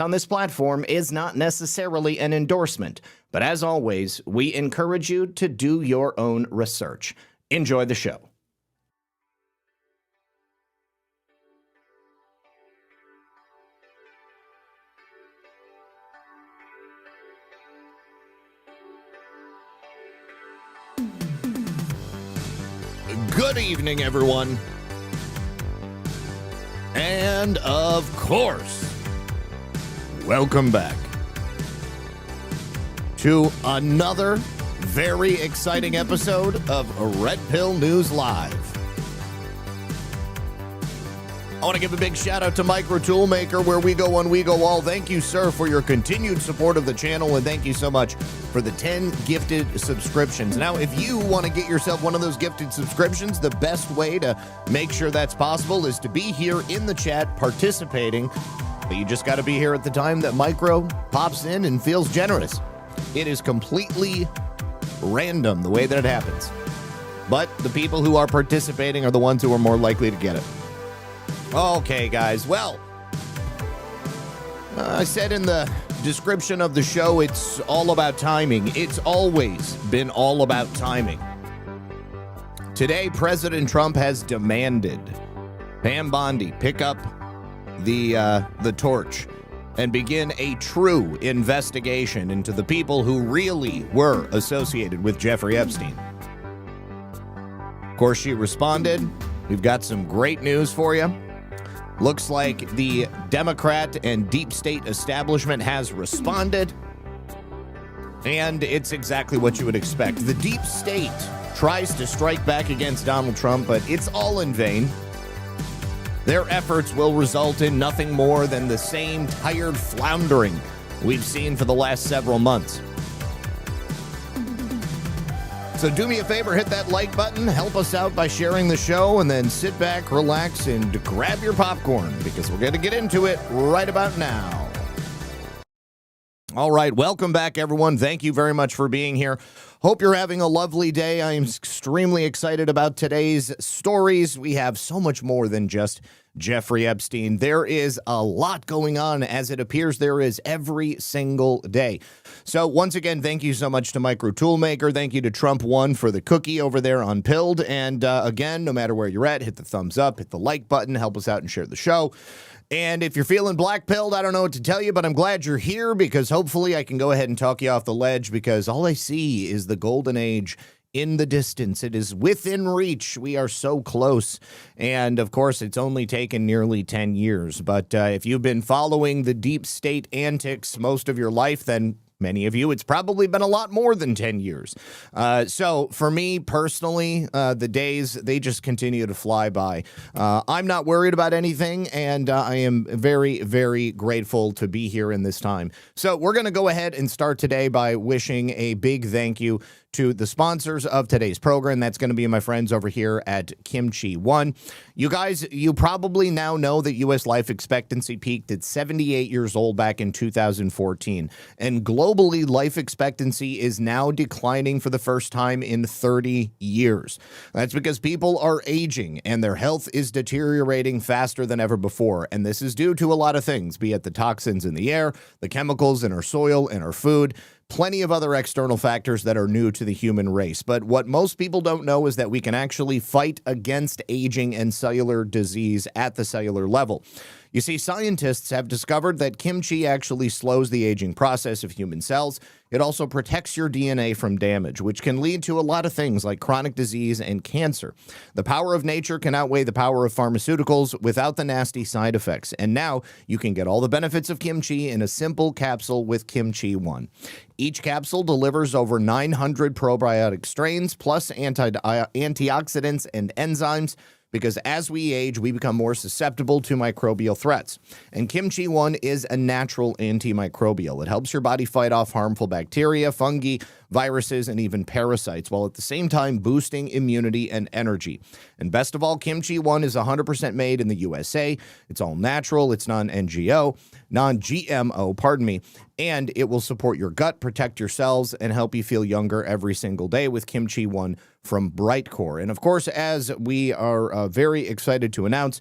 on this platform is not necessarily an endorsement, but as always, we encourage you to do your own research. Enjoy the show. Good evening, everyone. And of course, welcome back to another very exciting episode of Red Pill News Live. I want to give a big shout out to Micro Toolmaker, where we go one, we go all. Thank you, sir, for your continued support of the channel, and thank you so much for the 10 gifted subscriptions. Now, if you want to get yourself one of those gifted subscriptions, the best way to make sure that's possible is to be here in the chat participating, but you just got to be here at the time that Micro pops in and feels generous. It is completely random the way that it happens, but the people who are participating are the ones who are more likely to get it. Okay, guys, well, I said in the description of the show, it's all about timing. It's always been all about timing. Today, President Trump has demanded Pam Bondi pick up the torch and begin a true investigation into the people who really were associated with Jeffrey Epstein. Of course, she responded. We've got some great news for you. Looks like the Democrat and deep state establishment has responded, and it's exactly what you would expect. The deep state tries to strike back against Donald Trump, but it's all in vain. Their efforts will result in nothing more than the same tired floundering we've seen for the last several months. So do me a favor, hit that like button, help us out by sharing the show, and then sit back, relax, and grab your popcorn, because we're going to get into it right about now. All right, welcome back, everyone. Thank you very much for being here. Hope you're having a lovely day. I am extremely excited about today's stories. We have so much more than just Jeffrey Epstein. There is a lot going on, as it appears there is every single day. So once again, thank you so much to Micro Toolmaker. Thank you to Trump One for the cookie over there on Pilled. And again, no matter where you're at, hit the thumbs up, hit the like button, help us out and share the show. And if you're feeling black-pilled, I don't know what to tell you, but I'm glad you're here, because hopefully I can go ahead and talk you off the ledge, because all I see is the golden age in the distance. It is within reach. We are so close. And of course, it's only taken nearly 10 years. But if you've been following the deep state antics most of your life, then many of you, it's probably been a lot more than 10 years. So for me personally, the days, they just continue to fly by. I'm not worried about anything, and I am very, very grateful to be here in this time. So we're going to go ahead and start today by wishing a big thank you to the sponsors of today's program. That's going to be my friends over here at Kimchi One. You guys, you probably now know that U.S. life expectancy peaked at 78 years old back in 2014. And globally, life expectancy is now declining for the first time in 30 years. That's because people are aging and their health is deteriorating faster than ever before. And this is due to a lot of things, be it the toxins in the air, the chemicals in our soil and our food, plenty of other external factors that are new to the human race. But what most people don't know is that we can actually fight against aging and cellular disease at the cellular level. You see, scientists have discovered that kimchi actually slows the aging process of human cells. It also protects your DNA from damage, which can lead to a lot of things like chronic disease and cancer. The power of nature can outweigh the power of pharmaceuticals without the nasty side effects. And now you can get all the benefits of kimchi in a simple capsule with Kimchi One. Each capsule delivers over 900 probiotic strains, plus antioxidants and enzymes, because as we age, we become more susceptible to microbial threats. And Kimchi One is a natural antimicrobial. It helps your body fight off harmful bacteria, fungi, viruses, and even parasites, while at the same time boosting immunity and energy. And best of all, Kimchi One is 100% made in the USA. It's all natural, it's non-GMO, and it will support your gut, protect your cells, and help you feel younger every single day with Kimchi One from Brightcore. And of course, as we are very excited to announce,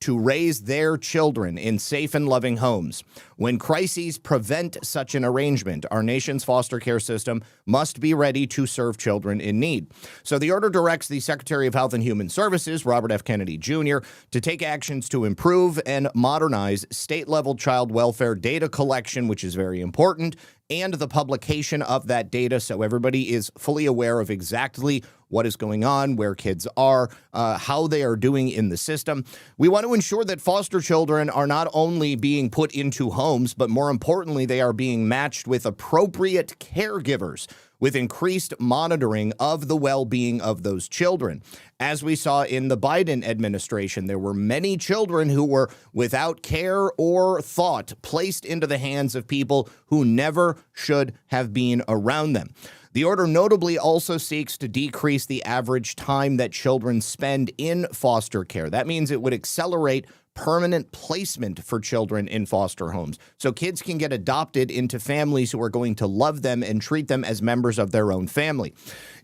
to raise their children in safe and loving homes. When crises prevent such an arrangement, our nation's foster care system must be ready to serve children in need. So the order directs the Secretary of Health and Human Services, Robert F. Kennedy Jr., to take actions to improve and modernize state-level child welfare data collection, which is very important, and the publication of that data so everybody is fully aware of exactly what is going on, where kids are, how they are doing in the system. We want to ensure that foster children are not only being put into homes, but more importantly, they are being matched with appropriate caregivers with increased monitoring of the well-being of those children. As we saw in the Biden administration, there were many children who were without care or thought placed into the hands of people who never should have been around them. The order notably also seeks to decrease the average time that children spend in foster care. That means it would accelerate permanent placement for children in foster homes, so kids can get adopted into families who are going to love them and treat them as members of their own family.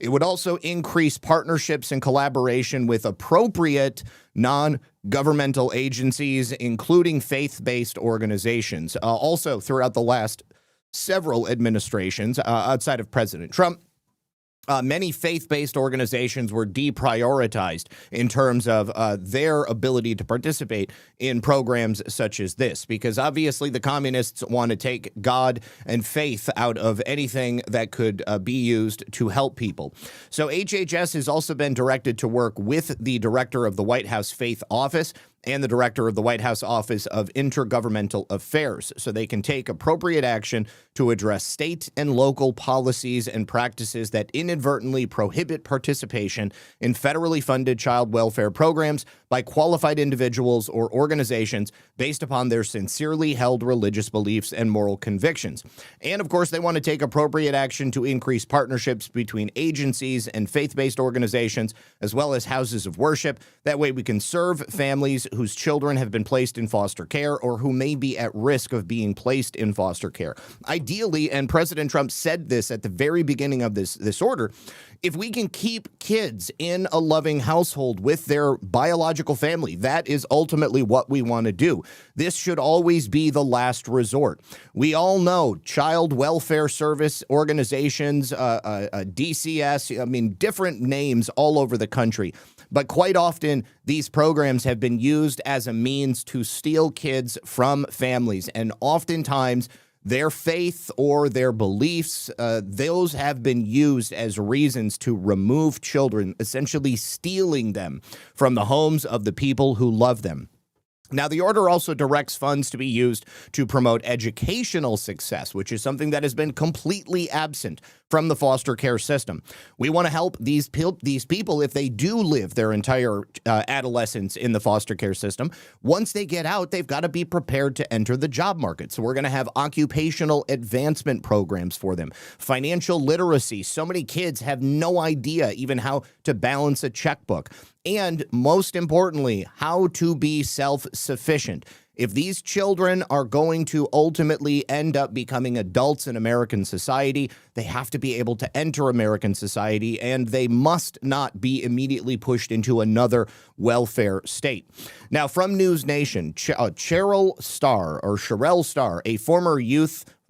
It would also increase partnerships and collaboration with appropriate non-governmental agencies, including faith-based organizations. Also, throughout the last several administrations, outside of President Trump, many faith-based organizations were deprioritized in terms of their ability to participate in programs such as this, because obviously the communists want to take God and faith out of anything that could be used to help people. So HHS has also been directed to work with the director of the White House Faith Office and the director of the White House Office of Intergovernmental Affairs, so they can take appropriate action to address state and local policies and practices that inadvertently prohibit participation in federally funded child welfare programs by qualified individuals or organizations based upon their sincerely held religious beliefs and moral convictions. And of course, they want to take appropriate action to increase partnerships between agencies and faith-based organizations, as well as houses of worship. That way we can serve families whose children have been placed in foster care or who may be at risk of being placed in foster care. Ideally, and President Trump said this at the very beginning of this order, if we can keep kids in a loving household with their biological family, that is ultimately what we want to do. This should always be the last resort. We all know child welfare service organizations, DCS, I mean, different names all over the country. But quite often, these programs have been used as a means to steal kids from families, and oftentimes their faith or their beliefs, those have been used as reasons to remove children, essentially stealing them from the homes of the people who love them. Now, the order also directs funds to be used to promote educational success, which is something that has been completely absent from the foster care system. We want to help these people if they do live their entire adolescence in the foster care system. Once they get out, they've got to be prepared to enter the job market. So we're going to have occupational advancement programs for them, financial literacy. So many kids have no idea even how to balance a checkbook. And most importantly, how to be self-sufficient. If these children are going to ultimately end up becoming adults in American society, they have to be able to enter American society, and they must not be immediately pushed into another welfare state. Now, from News Nation, Cheryl Starr,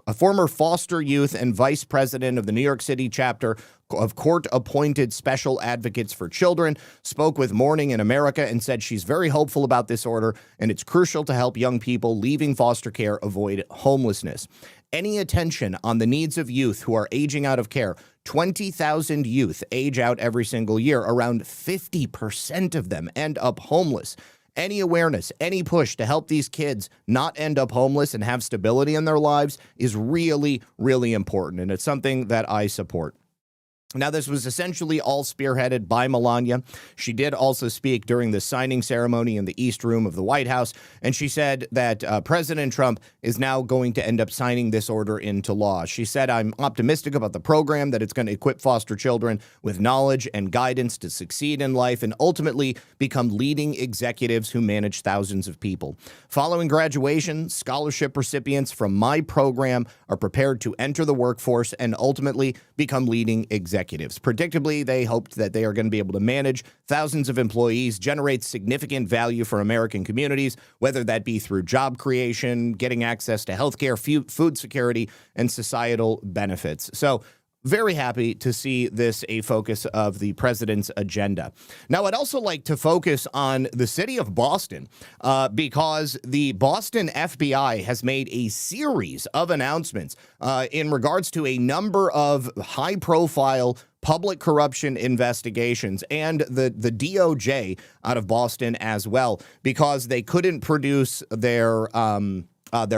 a former foster youth and vice president of the New York City chapter of court-appointed special advocates for children, spoke with Morning in America and said she's very hopeful about this order, and it's crucial to help young people leaving foster care avoid homelessness. Any attention on the needs of youth who are aging out of care. 20,000 youth age out every single year. Around 50% of them end up homeless. Any awareness, any push to help these kids not end up homeless and have stability in their lives is really, really important, and it's something that I support. Now, this was essentially all spearheaded by Melania. She did also speak during the signing ceremony in the East Room of the White House, and she said that President Trump is now going to end up signing this order into law. She said, "I'm optimistic about the program, that it's going to equip foster children with knowledge and guidance to succeed in life and ultimately become leading executives who manage thousands of people. Following graduation, scholarship recipients from my program are prepared to enter the workforce and ultimately become leading executives executives. Predictably, they hoped that they are going to be able to manage thousands of employees, generate significant value for American communities, whether that be through job creation, getting access to healthcare, food security, and societal benefits. So very happy to see this a focus of the president's agenda. Now, I'd also like to focus on the city of Boston because the Boston FBI has made a series of announcements in regards to a number of high-profile public corruption investigations and the DOJ out of Boston as well, because they couldn't produce their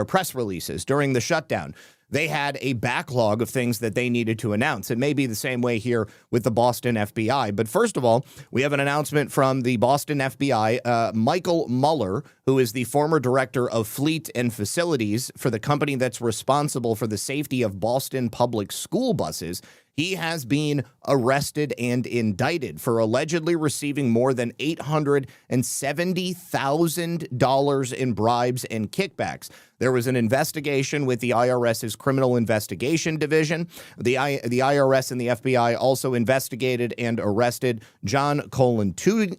press releases during the shutdown. They had a backlog of things that they needed to announce. It may be the same way here with the Boston FBI. But first of all, we have an announcement from the Boston FBI. Michael Mueller, who is the former director of fleet and facilities for the company that's responsible for the safety of Boston public school buses, he has been arrested and indicted for allegedly receiving more than $870,000 in bribes and kickbacks. There was an investigation with the IRS's Criminal Investigation Division. The IRS and the FBI also investigated and arrested John Colantuoni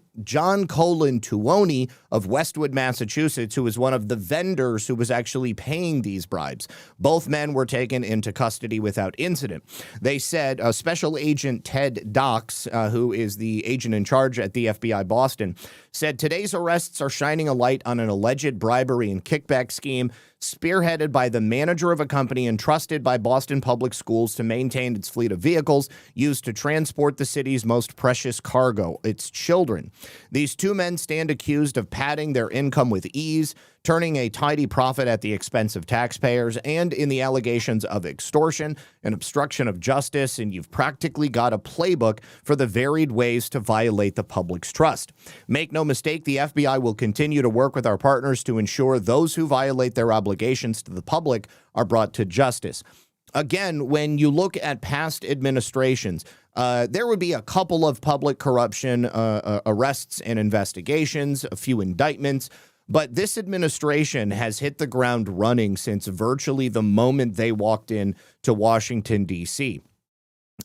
of Westwood, Massachusetts, who was one of the vendors who was actually paying these bribes. Both men were taken into custody without incident. They said Special Agent Ted Dox, who is the agent in charge at the FBI Boston, said today's arrests are shining a light on an alleged bribery and kickback scheme spearheaded by the manager of a company entrusted by Boston Public Schools to maintain its fleet of vehicles used to transport the city's most precious cargo, its children. These two men stand accused of padding their income with ease, turning a tidy profit at the expense of taxpayers, and in the allegations of extortion and obstruction of justice, and you've practically got a playbook for the varied ways to violate the public's trust. Make no mistake, the FBI will continue to work with our partners to ensure those who violate their obligations to the public are brought to justice. Again, when you look at past administrations, there would be a couple of public corruption arrests and investigations, a few indictments, but this administration has hit the ground running since virtually the moment they walked in to Washington, D.C.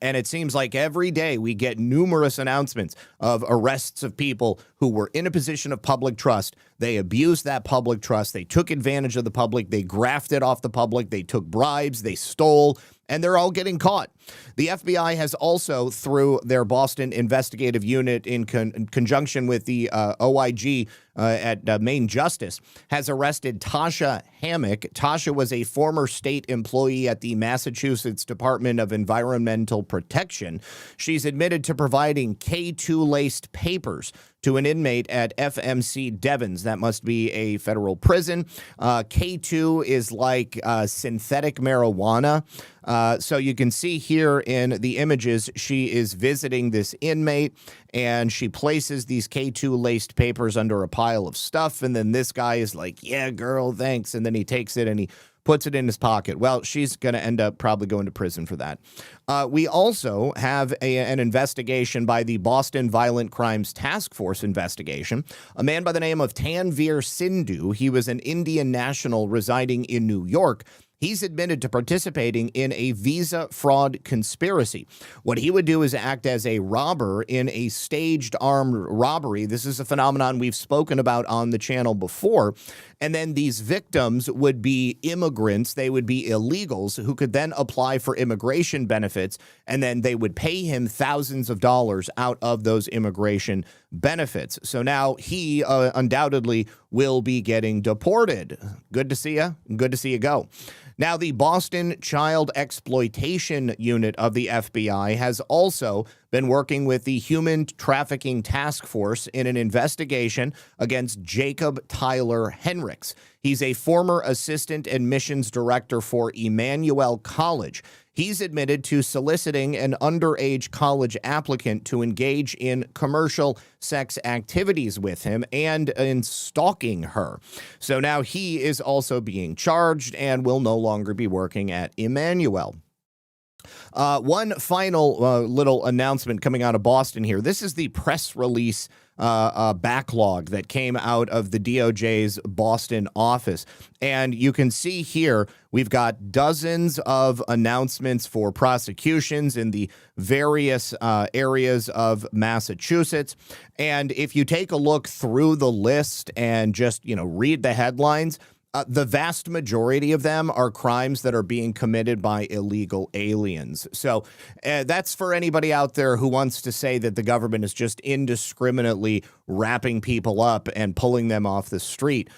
And it seems like every day we get numerous announcements of arrests of people who were in a position of public trust. They abused that public trust. They took advantage of the public. They grafted off the public. They took bribes. They stole. And they're all getting caught. The FBI has also, through their Boston investigative unit in conjunction with the OIG at Maine Justice, has arrested Tasha Hammock. Tasha was a former state employee at the Massachusetts Department of Environmental Protection. She's admitted to providing K2-laced papers to an inmate at FMC Devons. That must be a federal prison. K2 is like synthetic marijuana. So you can see here in the images, she is visiting this inmate, and she places these K2-laced papers under a pile of stuff, and then this guy is like, yeah, girl, thanks, and then he takes it and he puts it in his pocket. Well, she's going to end up probably going to prison for that. We also have an investigation by the Boston Violent Crimes Task Force investigation. A man by the name of Tanveer Sindhu, he was an Indian national residing in New York. He's admitted to participating in a visa fraud conspiracy. What he would do is act as a robber in a staged armed robbery. This is a phenomenon we've spoken about on the channel before. And then these victims would be immigrants. They would be illegals who could then apply for immigration benefits, and then they would pay him thousands of dollars out of those immigration benefits. So now he undoubtedly will be getting deported. Good to see you. Good to see you go. Now, the Boston Child Exploitation Unit of the FBI has also been working with the Human Trafficking Task Force in an investigation against Jacob Tyler Henricks. He's a former assistant admissions director for Emmanuel College. He's admitted to soliciting an underage college applicant to engage in commercial sex activities with him and in stalking her. So now he is also being charged and will no longer be working at Emmanuel. One final little announcement coming out of Boston here. This is the press release backlog that came out of the DOJ's Boston office. And you can see here, we've got dozens of announcements for prosecutions in the various areas of Massachusetts. And if you take a look through the list and just, read the headlines, the vast majority of them are crimes that are being committed by illegal aliens. So that's for anybody out there who wants to say that the government is just indiscriminately wrapping people up and pulling them off the street.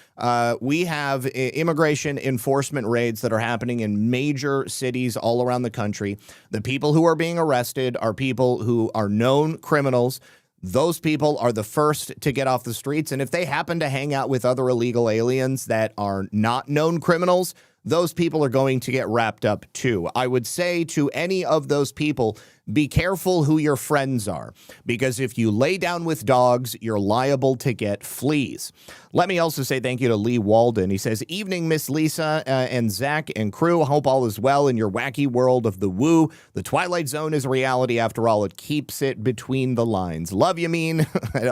We have immigration enforcement raids that are happening in major cities all around the country. The people who are being arrested are people who are known criminals. Those people are the first to get off the streets. And if they happen to hang out with other illegal aliens that are not known criminals, those people are going to get wrapped up too. I would say to any of those people, be careful who your friends are, because if you lay down with dogs, you're liable to get fleas. Let me also say thank you to Lee Walden. He says, evening, Miss Lisa and Zach and crew. Hope all is well in your wacky world of the woo. The Twilight Zone is a reality after all. It keeps it between the lines. Love you, mean.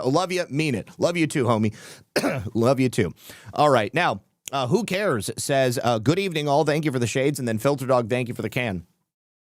Love you, mean it. Love you too, homie. Love you too. All right, now, who cares says, good evening all. Thank you for the shades. And then Filter Dog, thank you for the can.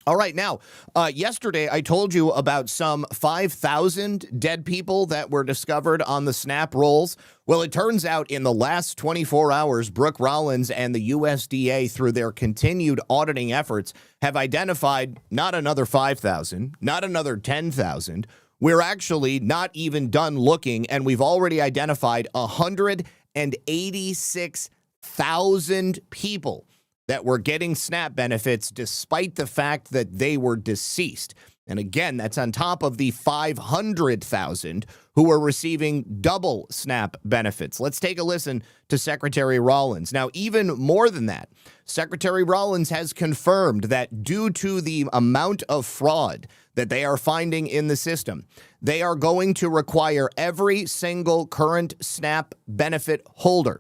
All right, now, yesterday I told you about some 5,000 dead people that were discovered on the SNAP rolls. Well, it turns out in the last 24 hours, Brooke Rollins and the USDA, through their continued auditing efforts, have identified not another 5,000, not another 10,000. We're actually not even done looking, and we've already identified 186,000 people that were getting SNAP benefits despite the fact that they were deceased. And again, that's on top of the 500,000 who were receiving double SNAP benefits. Let's take a listen to Secretary Rollins. Now, even more than that, Secretary Rollins has confirmed that due to the amount of fraud that they are finding in the system, they are going to require every single current SNAP benefit holder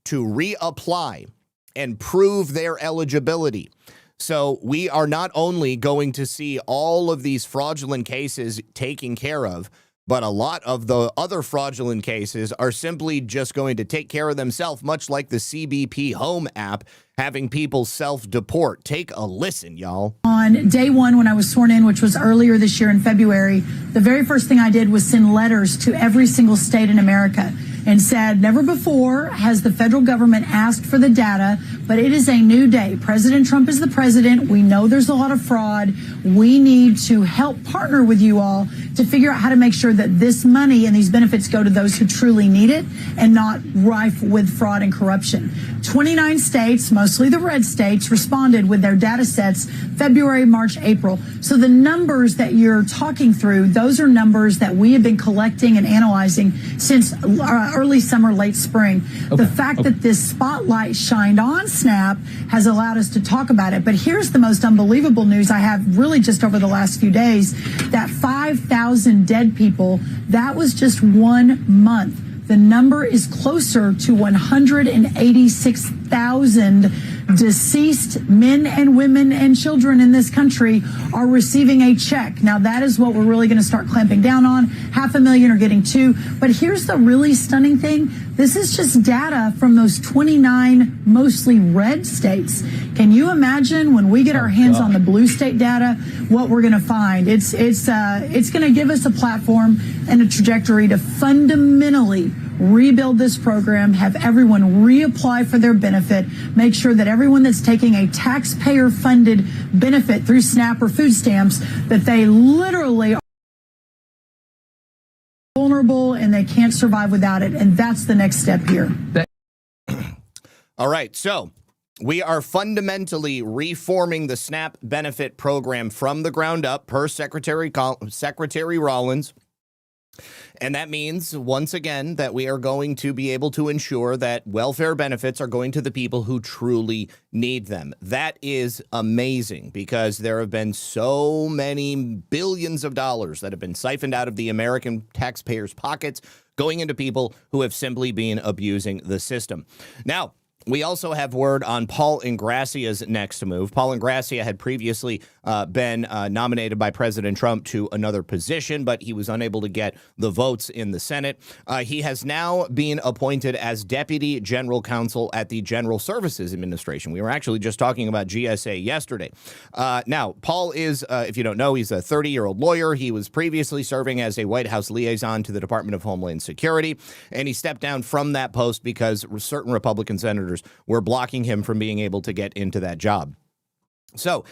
to reapply and prove their eligibility. So we are not only going to see all of these fraudulent cases taken care of, but a lot of the other fraudulent cases are simply just going to take care of themselves, much like the CBP Home app having people self-deport. Take a listen, y'all. On day one, when I was sworn in, which was earlier this year in February, the very first thing I did was send letters to every single state in America and said, never before has the federal government asked for the data, but it is a new day. President Trump is the president. We know there's a lot of fraud. We need to help partner with you all to figure out how to make sure that this money and these benefits go to those who truly need it and not rife with fraud and corruption. 29 states, mostly the red states, responded with their data sets February, March, April. So the numbers that you're talking through, those are numbers that we have been collecting and analyzing since early summer, late spring. Okay. The fact that this spotlight shined on SNAP has allowed us to talk about it. But here's the most unbelievable news I have really just over the last few days, that 5,000 dead people, that was just 1 month. The number is closer to 186,000 deceased men and women and children in this country are receiving a check. Now, that is what we're really going to start clamping down on. 500,000 are getting 2. But here's the really stunning thing. This is just data from those 29 mostly red states. Can you imagine when we get our hands on the blue state data, what we're going to find? It's going to give us a platform and a trajectory to fundamentally rebuild this program, have everyone reapply for their benefit, make sure that everyone that's taking a taxpayer-funded benefit through SNAP or food stamps, that they literally are vulnerable and they can't survive without it. And that's the next step here. All right, so we are fundamentally reforming the SNAP benefit program from the ground up, per Secretary Rollins. And that means, once again, that we are going to be able to ensure that welfare benefits are going to the people who truly need them. That is amazing, because there have been so many billions of dollars that have been siphoned out of the American taxpayers' pockets, going into people who have simply been abusing the system. Now, We also have word on Paul Ingrassia's next move. Paul Ingrassia had previously been nominated by President Trump to another position, but he was unable to get the votes in the Senate. He has now been appointed as Deputy General Counsel at the General Services Administration. We were actually just talking about GSA yesterday. Now, Paul is, if you don't know, he's a 30-year-old lawyer. He was previously serving as a White House liaison to the Department of Homeland Security, and he stepped down from that post because certain Republican senators were blocking him from being able to get into that job. So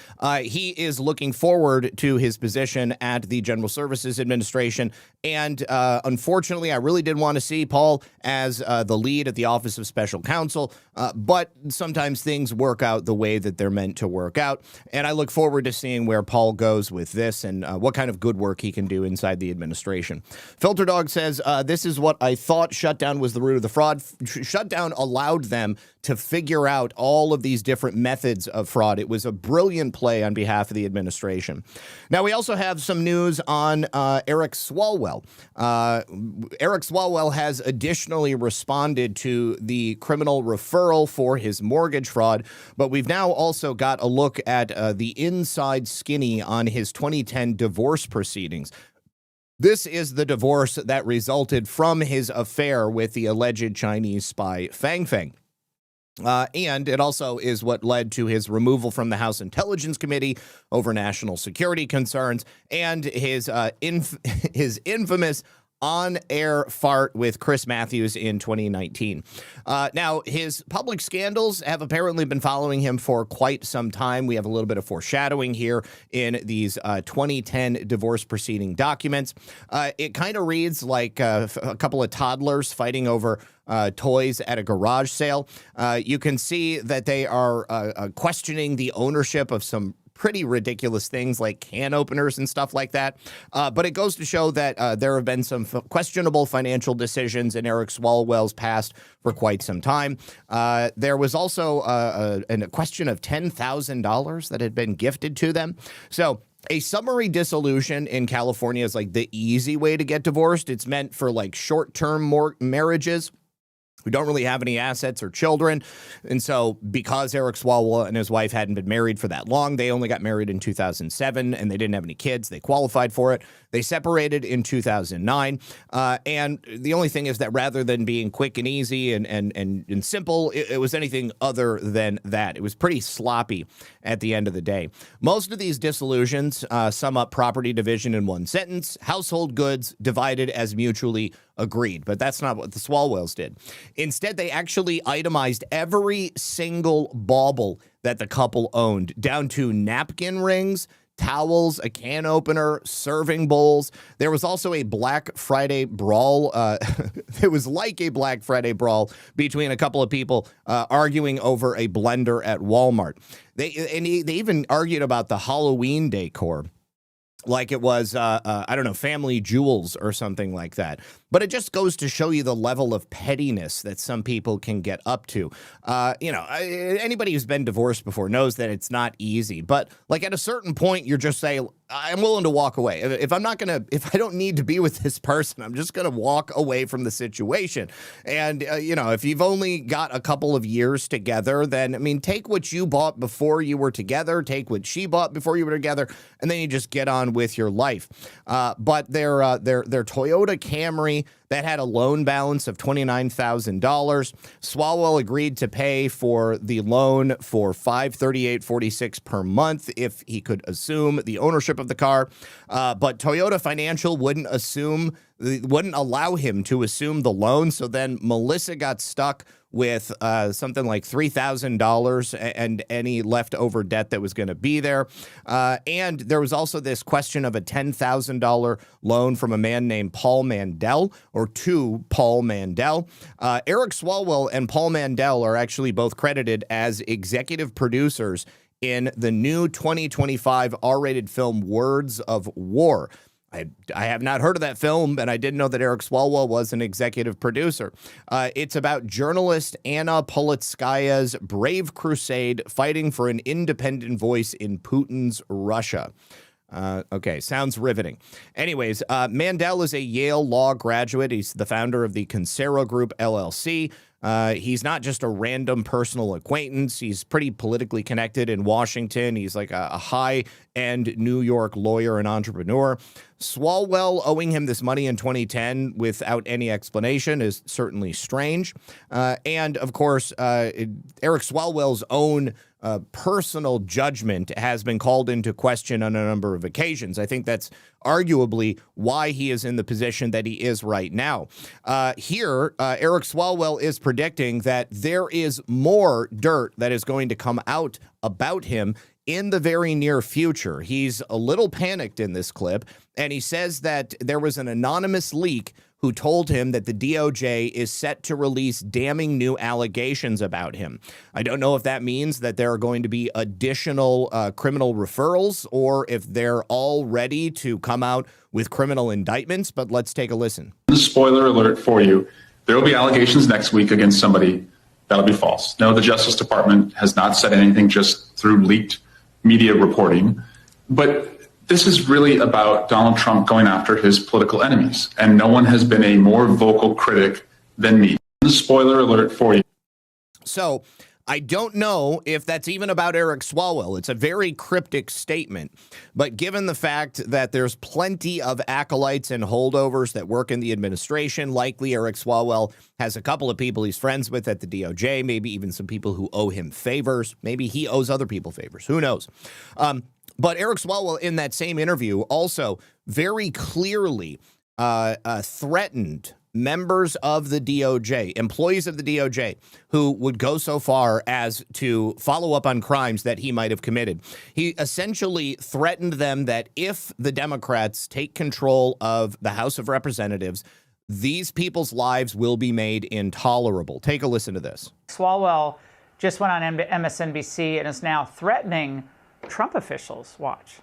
he is looking forward to his position at the General Services Administration. And unfortunately, I really did want to see Paul as the lead at the Office of Special Counsel. But sometimes things work out the way that they're meant to work out. And I look forward to seeing where Paul goes with this and what kind of good work he can do inside the administration. Filter Dog says, this is what I thought. Shutdown was the root of the fraud. Shutdown allowed them to figure out all of these different methods of fraud. It was a brilliant play on behalf of the administration. Now, we also have some news on Eric Swalwell. Eric Swalwell has additionally responded to the criminal referral for his mortgage fraud, but we've now also got a look at the inside skinny on his 2010 divorce proceedings. This is the divorce that resulted from his affair with the alleged Chinese spy Fang Fang. And it also is what led to his removal from the House Intelligence Committee over national security concerns and his infamous on-air fart with Chris Matthews in 2019. Now, his public scandals have apparently been following him for quite some time. We have a little bit of foreshadowing here in these 2010 divorce proceeding documents. It kind of reads like a couple of toddlers fighting over toys at a garage sale. You can see that they are questioning the ownership of some pretty ridiculous things like can openers and stuff like that. But it goes to show that there have been some questionable financial decisions in Eric Swalwell's past for quite some time. There was also a question of $10,000 that had been gifted to them. So a summary dissolution in California is like the easy way to get divorced. It's meant for like short-term marriages who don't really have any assets or children. And so because Eric Swalwell and his wife hadn't been married for that long, they only got married in 2007 and they didn't have any kids. They qualified for it. They separated in 2009. And the only thing is that rather than being quick and easy and simple, it was anything other than that. It was pretty sloppy at the end of the day. Most of these dissolutions sum up property division in one sentence: household goods divided as mutually agreed. But that's not what the Swalwells did. Instead, they actually itemized every single bauble that the couple owned, down to napkin rings, towels, a can opener, serving bowls. There was also a Black Friday brawl. It was like a Black Friday brawl between a couple of people arguing over a blender at Walmart. They even argued about the Halloween decor, like it was, I don't know, family jewels or something like that. But it just goes to show you the level of pettiness that some people can get up to. Anybody who's been divorced before knows that it's not easy. But like at a certain point, you're just saying, I'm willing to walk away. If I don't need to be with this person, I'm just going to walk away from the situation. And, if you've only got a couple of years together, then, take what you bought before you were together, take what she bought before you were together, and then you just get on with your life. But their Toyota Camry that had a loan balance of $29,000. Swalwell agreed to pay for the loan for $538.46 per month if he could assume the ownership of the car. But Toyota Financial wouldn't allow him to assume the loan. So then Melissa got stuck with something like $3,000 and any leftover debt that was going to be there. And there was also this question of a $10,000 loan from a man named Paul Mandel, or to Paul Mandel. Eric Swalwell and Paul Mandel are actually both credited as executive producers in the new 2025 R-rated film Words of War. I have not heard of that film, and I didn't know that Eric Swalwell was an executive producer. It's about journalist Anna Politskaya's brave crusade fighting for an independent voice in Putin's Russia. Okay, sounds riveting. Anyways, Mandel is a Yale law graduate. He's the founder of the Concero Group, LLC. He's not just a random personal acquaintance. He's pretty politically connected in Washington. He's like a high-end New York lawyer and entrepreneur. Swalwell owing him this money in 2010 without any explanation is certainly strange. And, of course, Eric Swalwell's own personal judgment has been called into question on a number of occasions. I think that's arguably why he is in the position that he is right now. Here, Eric Swalwell is predicting that there is more dirt that is going to come out about him in the very near future. He's a little panicked in this clip, and he says that there was an anonymous leak who told him that the DOJ is set to release damning new allegations about him. I don't know if that means that there are going to be additional criminal referrals or if they're all ready to come out with criminal indictments, but let's take a listen. Spoiler alert for you. There will be allegations next week against somebody that'll be false. No, the Justice Department has not said anything just through leaked media reporting, but this is really about Donald Trump going after his political enemies, and no one has been a more vocal critic than me. Spoiler alert for you. So I don't know if that's even about Eric Swalwell. It's a very cryptic statement, but given the fact that there's plenty of acolytes and holdovers that work in the administration, likely Eric Swalwell has a couple of people he's friends with at the DOJ, maybe even some people who owe him favors. Maybe he owes other people favors. Who knows? But Eric Swalwell, in that same interview, also very clearly threatened members of the DOJ, employees of the DOJ, who would go so far as to follow up on crimes that he might have committed. He essentially threatened them that if the Democrats take control of the House of Representatives, these people's lives will be made intolerable. Take a listen to this. Swalwell just went on MSNBC and is now threatening Trump officials. Watch.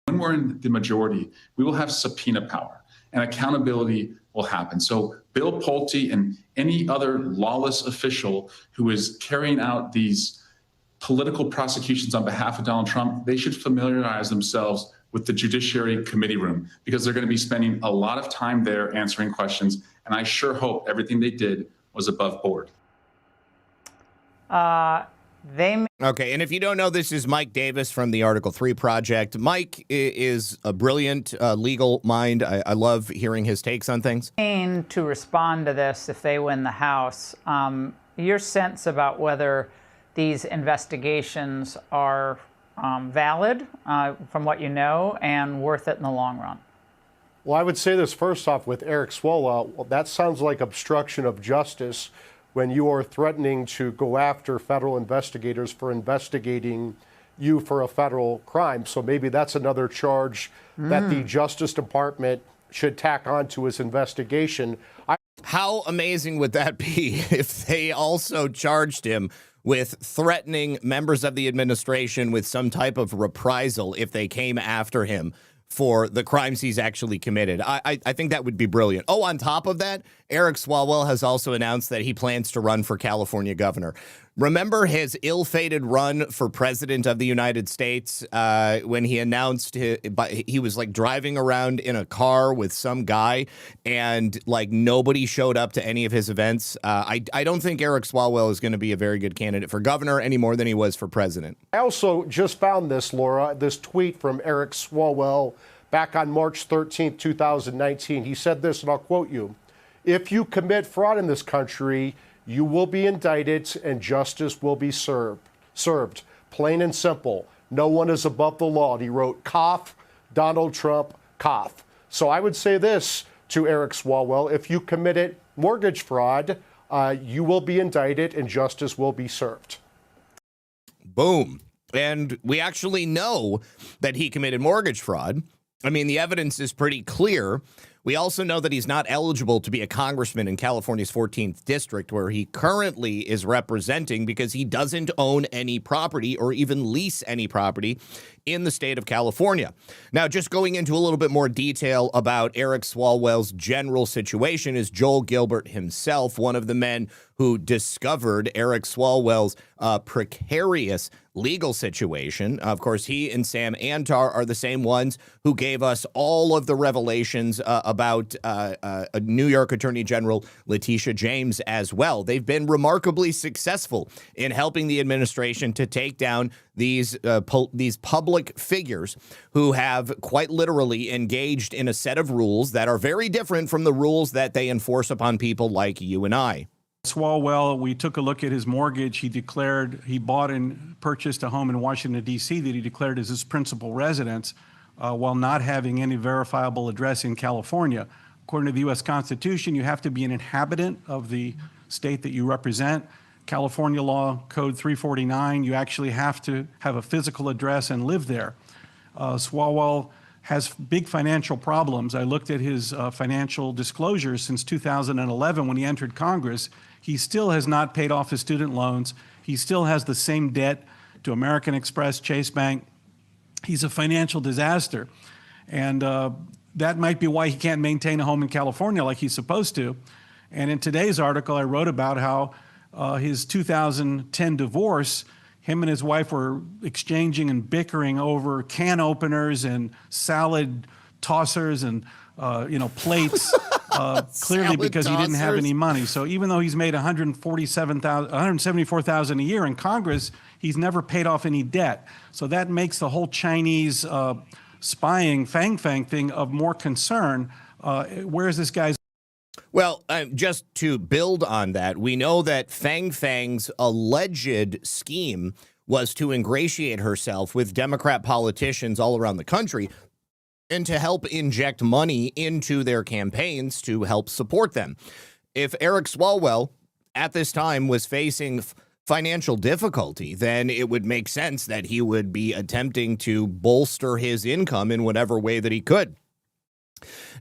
When we're in the majority, we will have subpoena power and accountability will happen. So Bill Pulte and any other lawless official who is carrying out these political prosecutions on behalf of Donald Trump, they should familiarize themselves with the Judiciary Committee room, because they're going to be spending a lot of time there answering questions. And I sure hope everything they did was above board. Okay, and if you don't know, this is Mike Davis from the Article 3 Project. Mike is a brilliant legal mind. I love hearing his takes on things. To respond to this, if they win the House, your sense about whether these investigations are valid, from what you know, and worth it in the long run? Well, I would say this first off with Eric Swalwell. Well, that sounds like obstruction of justice when you are threatening to go after federal investigators for investigating you for a federal crime. So maybe that's another charge that the Justice Department should tack onto his investigation. How amazing would that be if they also charged him with threatening members of the administration with some type of reprisal if they came after him for the crimes he's actually committed? I think that would be brilliant. Oh, on top of that, Eric Swalwell has also announced that he plans to run for California governor. Remember his ill-fated run for president of the United States when he announced he was like driving around in a car with some guy and like nobody showed up to any of his events? I don't think Eric Swalwell is going to be a very good candidate for governor any more than he was for president. I also just found this, Laura, this tweet from Eric Swalwell back on March 13th, 2019. He said this, and I'll quote you: "If you commit fraud in this country, you will be indicted and justice will be served. Plain and simple. No one is above the law." And he wrote, cough, Donald Trump, cough. So I would say this to Eric Swalwell: if you committed mortgage fraud, you will be indicted and justice will be served. Boom. And we actually know that he committed mortgage fraud. I mean, the evidence is pretty clear. We also know that he's not eligible to be a congressman in California's 14th district, where he currently is representing, because he doesn't own any property or even lease any property in the state of California. Now, just going into a little bit more detail about Eric Swalwell's general situation is Joel Gilbert himself, one of the men who discovered Eric Swalwell's precarious legal situation. Of course, he and Sam Antar are the same ones who gave us all of the revelations about New York Attorney General Letitia James as well. They've been remarkably successful in helping the administration to take down these public figures who have quite literally engaged in a set of rules that are very different from the rules that they enforce upon people like you and I. Swalwell, we took a look at his mortgage. He declared he bought and purchased a home in Washington, D.C. that he declared as his principal residence while not having any verifiable address in California. According to the U.S. Constitution, you have to be an inhabitant of the state that you represent. California law, Code 349, you actually have to have a physical address and live there. Swalwell has big financial problems. I looked at his financial disclosures since 2011 when he entered Congress. He still has not paid off his student loans. He still has the same debt to American Express, Chase Bank. He's a financial disaster. And that might be why he can't maintain a home in California like he's supposed to. And in today's article, I wrote about how his 2010 divorce, him and his wife were exchanging and bickering over can openers and salad tossers and plates, clearly because he didn't have any money. So even though he's made $174,000 a year in Congress, he's never paid off any debt. So that makes the whole Chinese spying Fang thing of more concern. Where is this guy's? Well, just to build on that, we know that Fang's alleged scheme was to ingratiate herself with Democrat politicians all around the country and to help inject money into their campaigns to help support them. If Eric Swalwell at this time was facing financial difficulty, then it would make sense that he would be attempting to bolster his income in whatever way that he could.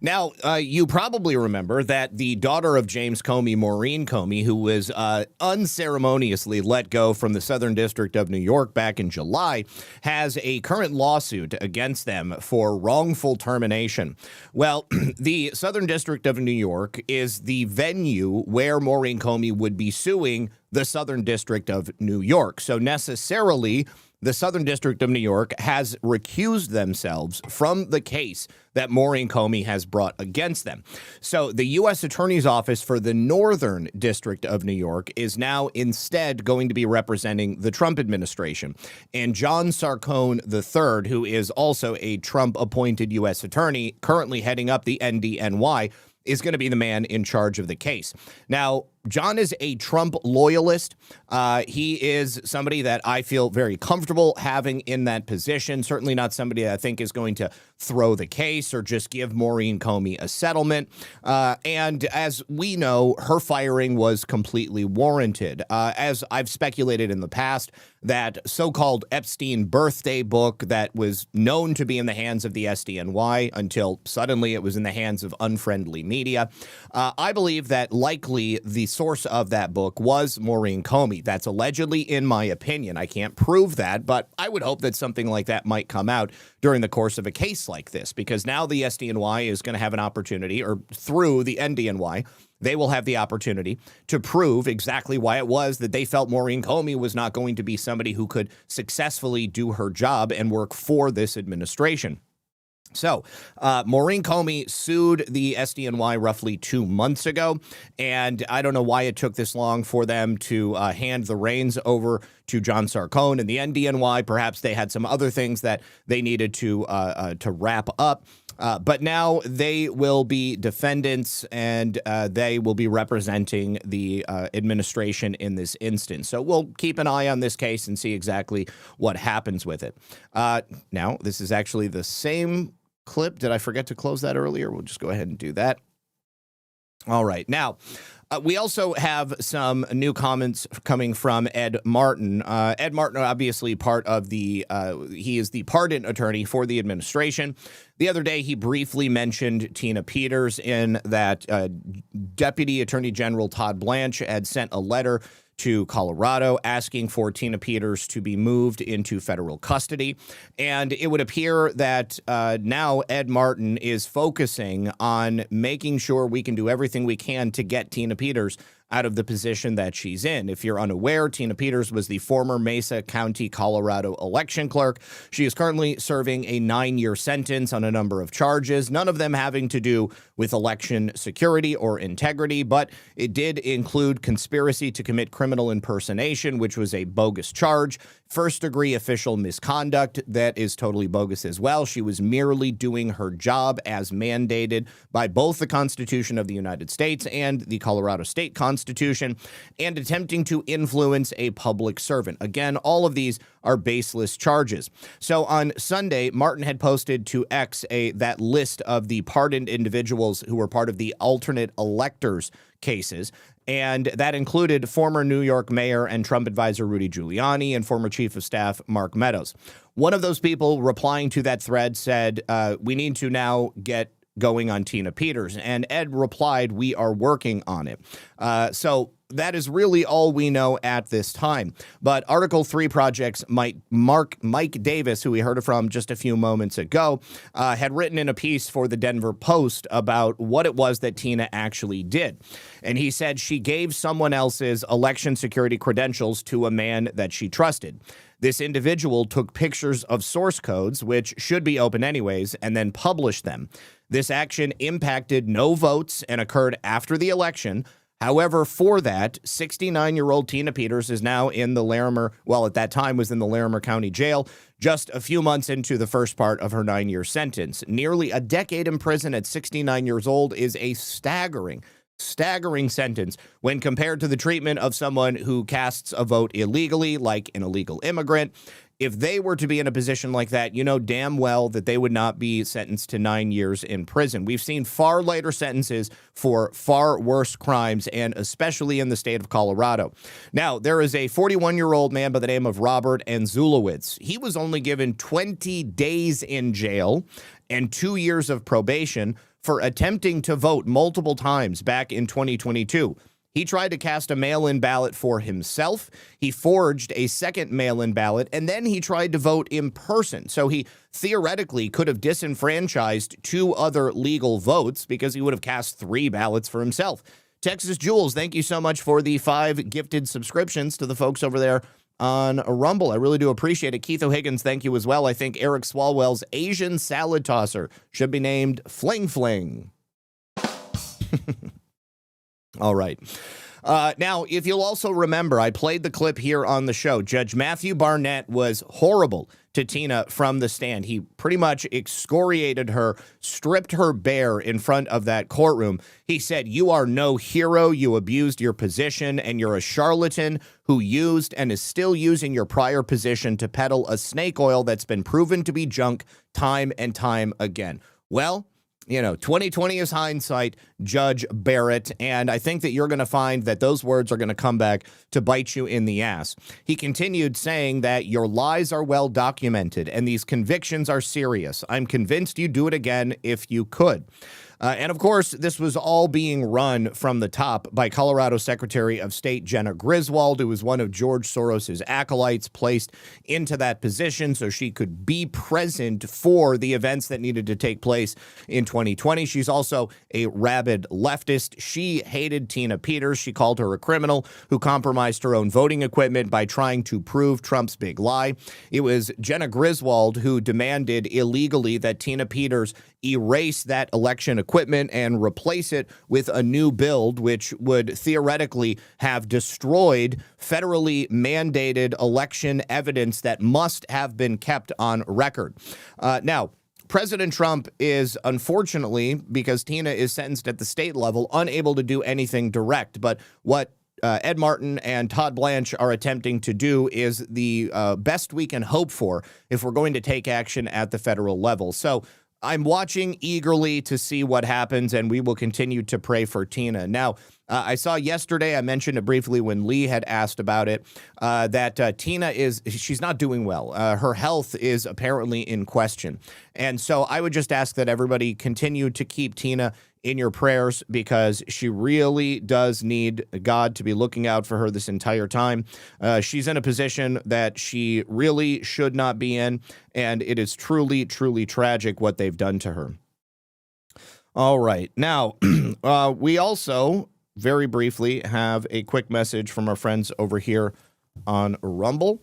Now, you probably remember that the daughter of James Comey, Maureen Comey, who was unceremoniously let go from the Southern District of New York back in July, has a current lawsuit against them for wrongful termination. Well, the Southern District of New York is the venue where Maureen Comey would be suing the Southern District of New York. So necessarily, the Southern District of New York has recused themselves from the case that Maureen Comey has brought against them. So the U.S. Attorney's Office for the Northern District of New York is now instead going to be representing the Trump administration. And John Sarcone III, who is also a Trump-appointed U.S. attorney, currently heading up the NDNY, is going to be the man in charge of the case. Now, John is a Trump loyalist. He is somebody that I feel very comfortable having in that position. Certainly not somebody that I think is going to throw the case or just give Maureen Comey a settlement. And as we know, her firing was completely warranted. As I've speculated in the past, that so-called Epstein birthday book that was known to be in the hands of the SDNY until suddenly it was in the hands of unfriendly media. I believe that likely the source of that book was Maureen Comey. That's allegedly in my opinion. I can't prove that, but I would hope that something like that might come out during the course of a case like this, because now the SDNY is going to have an opportunity, or through the NDNY, they will have the opportunity to prove exactly why it was that they felt Maureen Comey was not going to be somebody who could successfully do her job and work for this administration. So, Maureen Comey sued the SDNY roughly 2 months ago, and I don't know why it took this long for them to hand the reins over to John Sarcone and the NDNY. Perhaps they had some other things that they needed to wrap up. But now they will be defendants, and they will be representing the administration in this instance. So we'll keep an eye on this case and see exactly what happens with it. Now, this is actually the same clip. Did I forget to close that earlier? We'll just go ahead and do that. All right. Now, we also have some new comments coming from Ed Martin. Ed Martin, obviously part of the, he is the pardon attorney for the administration. The other day, he briefly mentioned Tina Peters in that Deputy Attorney General Todd Blanche had sent a letter to Colorado asking for Tina Peters to be moved into federal custody. And it would appear that now Ed Martin is focusing on making sure we can do everything we can to get Tina Peters out of the position that she's in. If you're unaware, Tina Peters was the former Mesa County, Colorado election clerk. She is currently serving a 9-year sentence on a number of charges, none of them having to do with election security or integrity, but it did include conspiracy to commit criminal impersonation, which was a bogus charge, first-degree official misconduct that is totally bogus as well. She was merely doing her job as mandated by both the Constitution of the United States and the Colorado State Constitution, and attempting to influence a public servant. Again, all of these are baseless charges. So on Sunday, Martin had posted to X that list of the pardoned individuals who were part of the alternate electors cases, and that included former New York Mayor and Trump advisor Rudy Giuliani and former Chief of Staff Mark Meadows. One of those people replying to that thread said, we need to now get going on Tina Peters. And Ed replied, we are working on it. So that is really all we know at this time. But Article 3 Project's Mike Davis, who we heard from just a few moments ago, had written in a piece for the Denver Post about what it was that Tina actually did. And he said she gave someone else's election security credentials to a man that she trusted. This individual took pictures of source codes, which should be open anyways, and then published them. This action impacted no votes and occurred after the election. However, for that, 69-year-old Tina Peters is now in the Larimer, well, at that time was in the Larimer County Jail, just a few months into the first part of her 9-year sentence. Nearly a decade in prison at 69 years old is a staggering sentence when compared to the treatment of someone who casts a vote illegally, like an illegal immigrant. If they were to be in a position like that, you know damn well that they would not be sentenced to 9 years in prison. We've seen far lighter sentences for far worse crimes, and especially in the state of Colorado. Now, there is a 41-year-old man by the name of Robert Anzulowicz. He was only given 20 days in jail and 2 years of probation for attempting to vote multiple times back in 2022. He tried to cast a mail-in ballot for himself. He forged a second mail-in ballot, and then he tried to vote in person. So he theoretically could have disenfranchised 2 other legal votes because he would have cast 3 ballots for himself. Texas Jules, thank you so much for the 5 gifted subscriptions to the folks over there on Rumble. I really do appreciate it. Keith O'Higgins, thank you as well. I think Eric Swalwell's Asian salad tosser should be named Fling Fling. All right. Now, if you'll also remember, I played the clip here on the show. Judge Matthew Barnett was horrible to Tina from the stand. He pretty much excoriated her, stripped her bare in front of that courtroom. He said, "You are no hero. You abused your position, and you're a charlatan who used and is still using your prior position to peddle a snake oil that's been proven to be junk time and time again." Well, you know, 2020 is hindsight, Judge Barrett, and I think that you're going to find that those words are going to come back to bite you in the ass. He continued saying that your lies are well documented and these convictions are serious. I'm convinced you'd do it again if you could. And of course, this was all being run from the top by Colorado Secretary of State Jenna Griswold, who was one of George Soros's acolytes placed into that position so she could be present for the events that needed to take place in 2020. She's also a rabid leftist. She hated Tina Peters. She called her a criminal who compromised her own voting equipment by trying to prove Trump's big lie. It was Jenna Griswold who demanded illegally that Tina Peters erase that election equipment and replace it with a new build, which would theoretically have destroyed federally mandated election evidence that must have been kept on record. Now, President Trump is, unfortunately, because Tina is sentenced at the state level, unable to do anything direct. But what Ed Martin and Todd Blanche are attempting to do is the best we can hope for if we're going to take action at the federal level. So I'm watching eagerly to see what happens, and we will continue to pray for Tina. Now, I saw yesterday, I mentioned it briefly when Lee had asked about it, that Tina she's not doing well. Her health is apparently in question. And so I would just ask that everybody continue to keep Tina in your prayers because she really does need God to be looking out for her this entire time. She's in a position that she really should not be in, and it is truly, truly tragic what they've done to her. All right. Now, we also very briefly have a quick message from our friends over here on Rumble.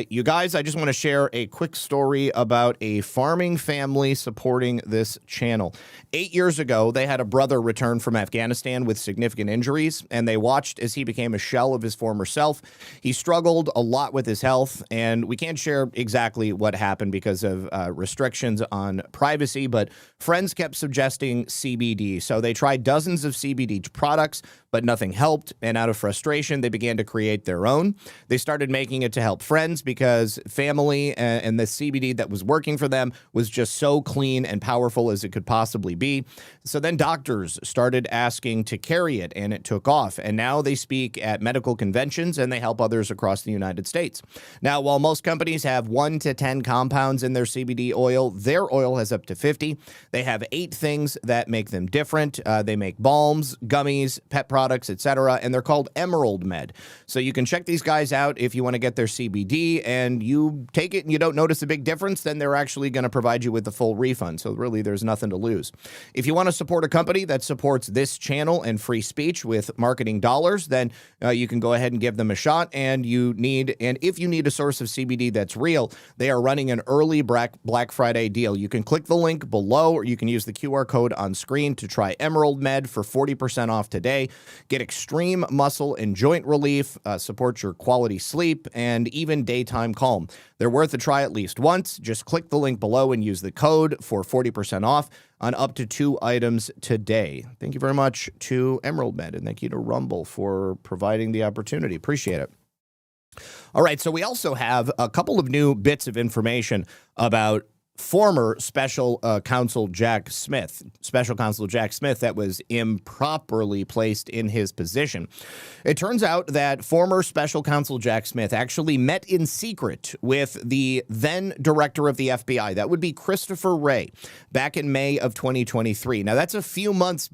You guys, I just want to share a quick story about a farming family supporting this channel. 8 years ago, they had a brother return from Afghanistan with significant injuries, and they watched as he became a shell of his former self. He struggled a lot with his health, and we can't share exactly what happened because of restrictions on privacy, but friends kept suggesting CBD. So they tried dozens of CBD products, but nothing helped, and out of frustration, they began to create their own. They started making it to help friends because family and the CBD that was working for them was just so clean and powerful as it could possibly be. So then doctors started asking to carry it, and it took off. And now they speak at medical conventions, and they help others across the United States. Now, while most companies have 1 to 10 compounds in their CBD oil, their oil has up to 50. They have 8 things that make them different. They make balms, gummies, pet products, etc., and they're called Emerald Med. So you can check these guys out if you want to get their CBD, and you take it and you don't notice a big difference, then they're actually going to provide you with the full refund. So really, there's nothing to lose. If you want to support a company that supports this channel and free speech with marketing dollars, then you can go ahead and give them a shot. And if you need a source of CBD that's real, they are running an early Black Friday deal. You can click the link below, or you can use the QR code on screen to try Emerald Med for 40% off today. Get extreme muscle and joint relief, support your quality sleep, and even daytime calm. They're worth a try at least once. Just click the link below and use the code for 40% off on up to 2 items today. Thank you very much to Emerald Med, and thank you to Rumble for providing the opportunity. Appreciate it. All right, so we also have a couple of new bits of information about former Special Counsel Jack Smith that was improperly placed in his position. It turns out that former Special Counsel Jack Smith actually met in secret with the then director of the FBI. That would be Christopher Wray, back in May of 2023. Now, that's a few months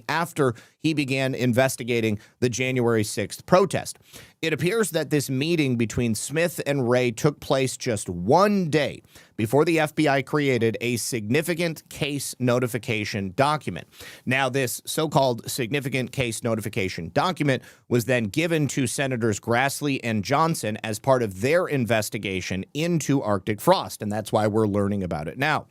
after he began investigating the January 6th protest. It appears that this meeting between Smith and Wray took place just one day before the FBI created a significant case notification document. Now, this so-called significant case notification document was then given to Senators Grassley and Johnson as part of their investigation into Arctic frost, and that's why we're learning about it now.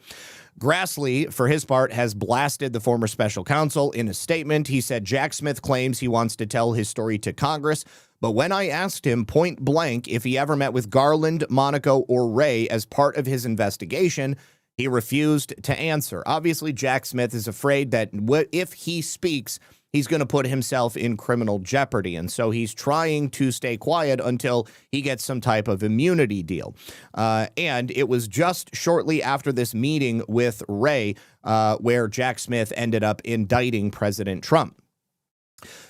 Grassley, for his part, has blasted the former special counsel. In a statement, he said Jack Smith claims he wants to tell his story to Congress, but when I asked him point blank if he ever met with Garland, Monaco, or Wray as part of his investigation, he refused to answer. Obviously, Jack Smith is afraid that if he speaks, he's going to put himself in criminal jeopardy. And so he's trying to stay quiet until he gets some type of immunity deal. And it was just shortly after this meeting with Wray where Jack Smith ended up indicting President Trump.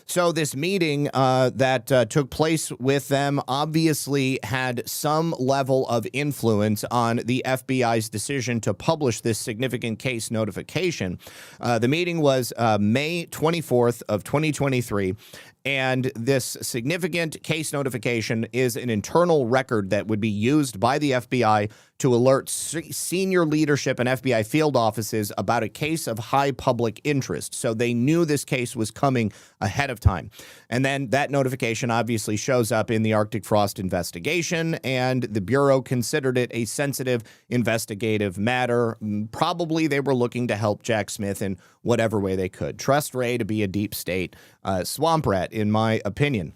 So this meeting that took place with them obviously had some level of influence on the FBI's decision to publish this significant case notification. The meeting was May 24th of 2023. And this significant case notification is an internal record that would be used by the FBI to alert senior leadership and FBI field offices about a case of high public interest. So they knew this case was coming ahead of time. And then that notification obviously shows up in the Arctic frost investigation, and the Bureau considered it a sensitive investigative matter. Probably they were looking to help Jack Smith in whatever way they could. Trust Wray to be a deep state swamp rat, in my opinion.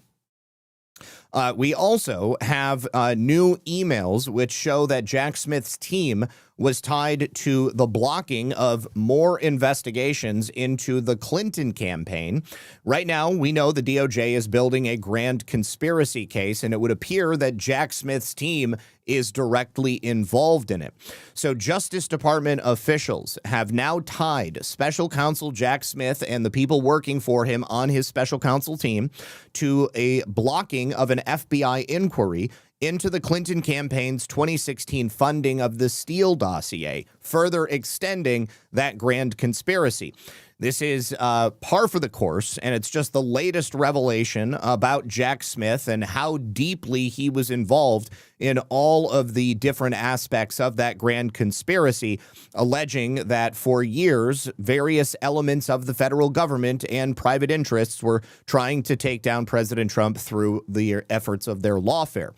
We also have new emails which show that Jack Smith's team was tied to the blocking of more investigations into the Clinton campaign. Right now, we know the DOJ is building a grand conspiracy case, and it would appear that Jack Smith's team is directly involved in it. So Justice Department officials have now tied Special Counsel Jack Smith and the people working for him on his special counsel team to a blocking of an FBI inquiry into the Clinton campaign's 2016 funding of the Steele dossier, further extending that grand conspiracy. This is par for the course, and it's just the latest revelation about Jack Smith and how deeply he was involved in all of the different aspects of that grand conspiracy, alleging that for years, various elements of the federal government and private interests were trying to take down President Trump through the efforts of their lawfare.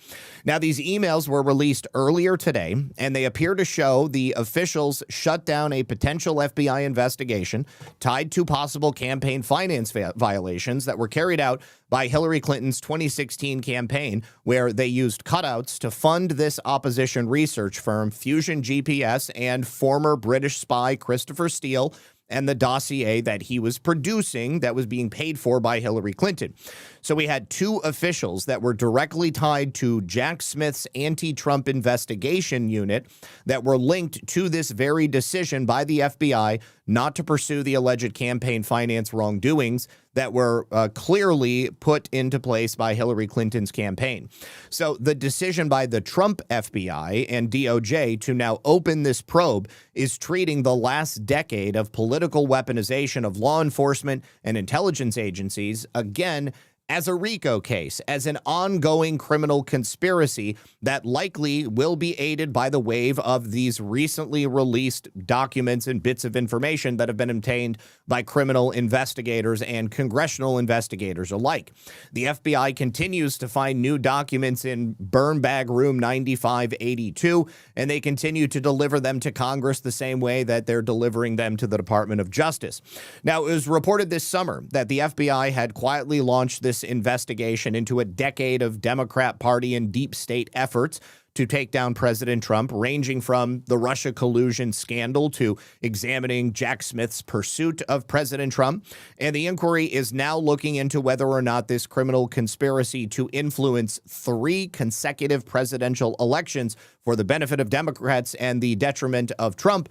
Now, these emails were released earlier today, and they appear to show the officials shut down a potential FBI investigation tied to possible campaign finance violations that were carried out by Hillary Clinton's 2016 campaign, where they used cutouts to fund this opposition research firm, Fusion GPS, and former British spy Christopher Steele, and the dossier that he was producing that was being paid for by Hillary Clinton. So we had two officials that were directly tied to Jack Smith's anti-Trump investigation unit that were linked to this very decision by the FBI not to pursue the alleged campaign finance wrongdoings that were clearly put into place by Hillary Clinton's campaign. So the decision by the Trump FBI and DOJ to now open this probe is treating the last decade of political weaponization of law enforcement and intelligence agencies, again, as a RICO case, as an ongoing criminal conspiracy that likely will be aided by the wave of these recently released documents and bits of information that have been obtained by criminal investigators and congressional investigators alike. The FBI continues to find new documents in burn bag room 9582, and they continue to deliver them to Congress the same way that they're delivering them to the Department of Justice. Now, it was reported this summer that the FBI had quietly launched this investigation into a decade of Democrat Party and deep state efforts to take down President Trump, ranging from the Russia collusion scandal to examining Jack Smith's pursuit of President Trump. And the inquiry is now looking into whether or not this criminal conspiracy to influence 3 consecutive presidential elections for the benefit of Democrats and the detriment of Trump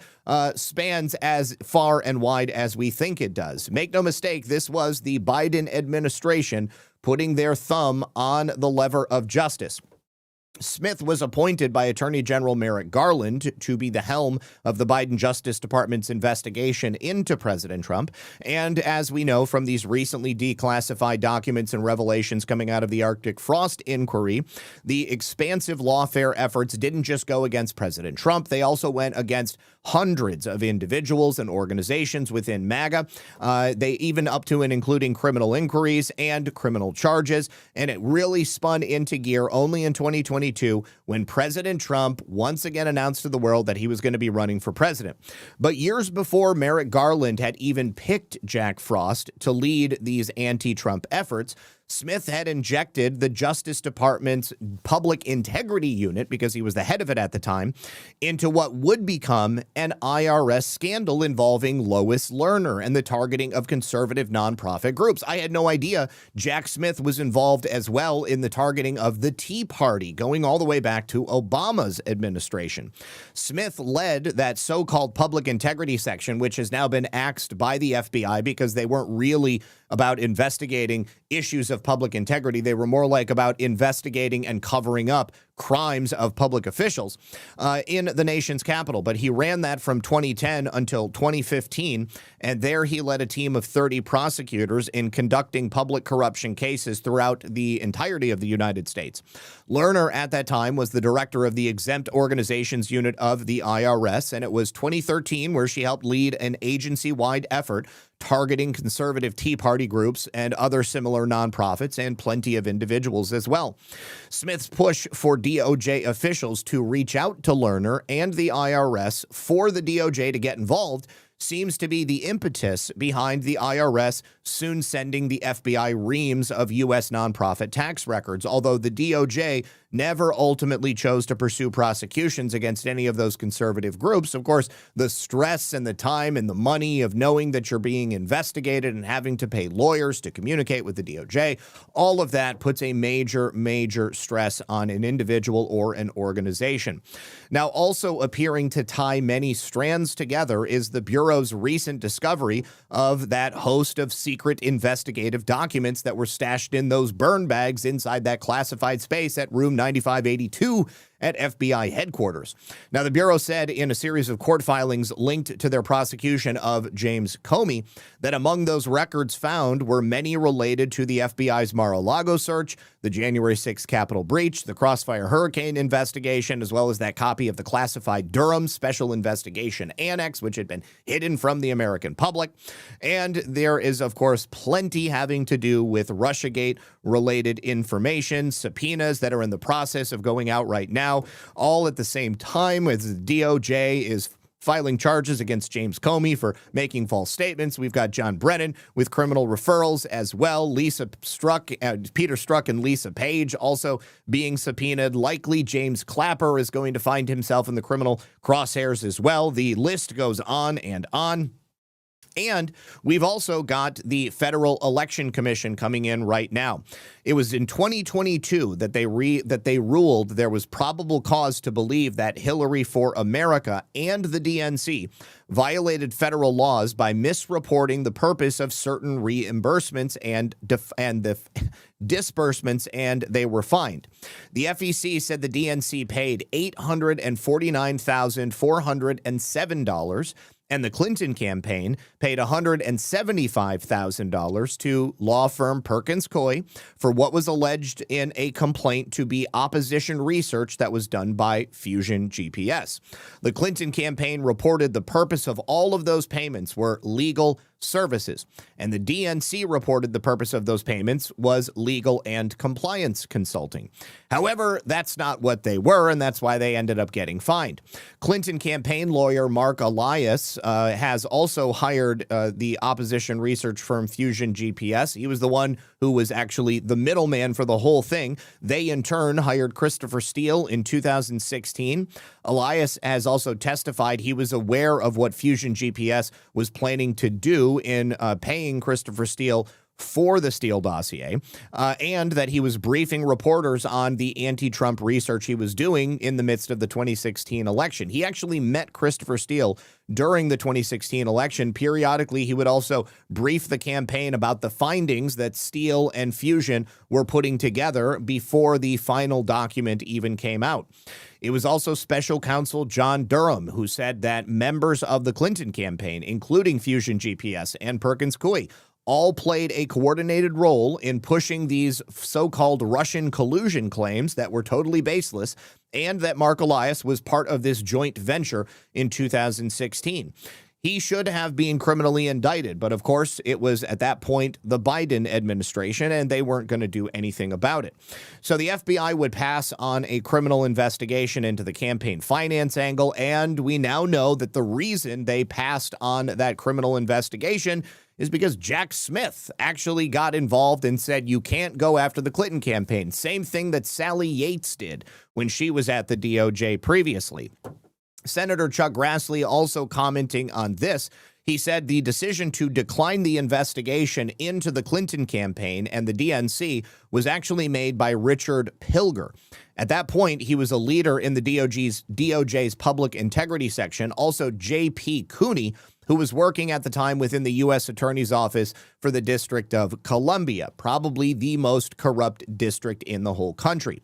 spans as far and wide as we think it does. Make no mistake, this was the Biden administration putting their thumb on the lever of justice. Smith was appointed by Attorney General Merrick Garland to be the helm of the Biden Justice Department's investigation into President Trump. And as we know from these recently declassified documents and revelations coming out of the Arctic Frost inquiry, the expansive lawfare efforts didn't just go against President Trump. They also went against hundreds of individuals and organizations within MAGA. They even up to and including criminal inquiries and criminal charges. And it really spun into gear only in 2022 when President Trump once again announced to the world that he was going to be running for president. But years before Merrick Garland had even picked Jack Frost to lead these anti-Trump efforts, Smith had injected the Justice Department's Public Integrity Unit, because he was the head of it at the time, into what would become an IRS scandal involving Lois Lerner and the targeting of conservative nonprofit groups. I had no idea Jack Smith was involved as well in the targeting of the Tea Party, going all the way back to Obama's administration. Smith led that so-called Public Integrity section, which has now been axed by the FBI because they weren't really about investigating issues of public integrity. They were more like about investigating and covering up crimes of public officials in the nation's capital. But he ran that from 2010 until 2015, and there he led a team of 30 prosecutors in conducting public corruption cases throughout the entirety of the United States. Lerner at that time was the director of the Exempt Organizations Unit of the IRS, and it was 2013 where she helped lead an agency-wide effort targeting conservative Tea Party groups and other similar nonprofits and plenty of individuals as well. Smith's push for DOJ officials to reach out to Lerner and the IRS for the DOJ to get involved seems to be the impetus behind the IRS soon sending the FBI reams of U.S. nonprofit tax records, although the DOJ never ultimately chose to pursue prosecutions against any of those conservative groups. Of course, the stress and the time and the money of knowing that you're being investigated and having to pay lawyers to communicate with the DOJ, all of that puts a major, major stress on an individual or an organization. Now, also appearing to tie many strands together is the Bureau's recent discovery of that host of secret investigative documents that were stashed in those burn bags inside that classified space at room 9582 at FBI headquarters. Now, the Bureau said in a series of court filings linked to their prosecution of James Comey that among those records found were many related to the FBI's Mar-a-Lago search, the January 6th Capitol breach, the Crossfire Hurricane investigation, as well as that copy of the classified Durham Special Investigation Annex, which had been hidden from the American public. And there is, of course, plenty having to do with Russiagate-related information, subpoenas that are in the process of going out right now, all at the same time as the DOJ is filing charges against James Comey for making false statements. We've got John Brennan with criminal referrals as well. Peter Strzok and Lisa Page also being subpoenaed. Likely James Clapper is going to find himself in the criminal crosshairs as well. The list goes on and on. And we've also got the Federal Election Commission coming in right now. It was in 2022 that they ruled there was probable cause to believe that Hillary for America and the DNC violated federal laws by misreporting the purpose of certain reimbursements and the disbursements, and they were fined. The FEC said the DNC paid $849,407. And the Clinton campaign paid $175,000 to law firm Pkwy for what was alleged in a complaint to be opposition research that was done by Fusion GPS. The Clinton campaign reported the purpose of all of those payments were legal services, and the DNC reported the purpose of those payments was legal and compliance consulting. However, that's not what they were, and that's why they ended up getting fined. Clinton campaign lawyer Mark Elias has also hired the opposition research firm Fusion GPS. He was the one who was actually the middleman for the whole thing. They, in turn, hired Christopher Steele in 2016. Elias has also testified he was aware of what Fusion GPS was planning to do in paying Christopher Steele for the Steele dossier, and that he was briefing reporters on the anti-Trump research he was doing in the midst of the 2016 election. He actually met Christopher Steele during the 2016 election. Periodically, he would also brief the campaign about the findings that Steele and Fusion were putting together before the final document even came out. It was also special counsel John Durham who said that members of the Clinton campaign, including Fusion GPS and Pkwy, all played a coordinated role in pushing these so-called Russian collusion claims that were totally baseless, and that Mark Elias was part of this joint venture in 2016. He should have been criminally indicted, but of course it was at that point the Biden administration, and they weren't going to do anything about it. So the FBI would pass on a criminal investigation into the campaign finance angle, and we now know that the reason they passed on that criminal investigation is because Jack Smith actually got involved and said you can't go after the Clinton campaign. Same thing that Sally Yates did when she was at the DOJ previously. Senator Chuck Grassley also commenting on this. He said the decision to decline the investigation into the Clinton campaign and the DNC was actually made by Richard Pilger. At that point, he was a leader in the DOJ's public integrity section. Also, J.P. Cooney, who was working at the time within the U.S. Attorney's Office for the District of Columbia, probably the most corrupt district in the whole country.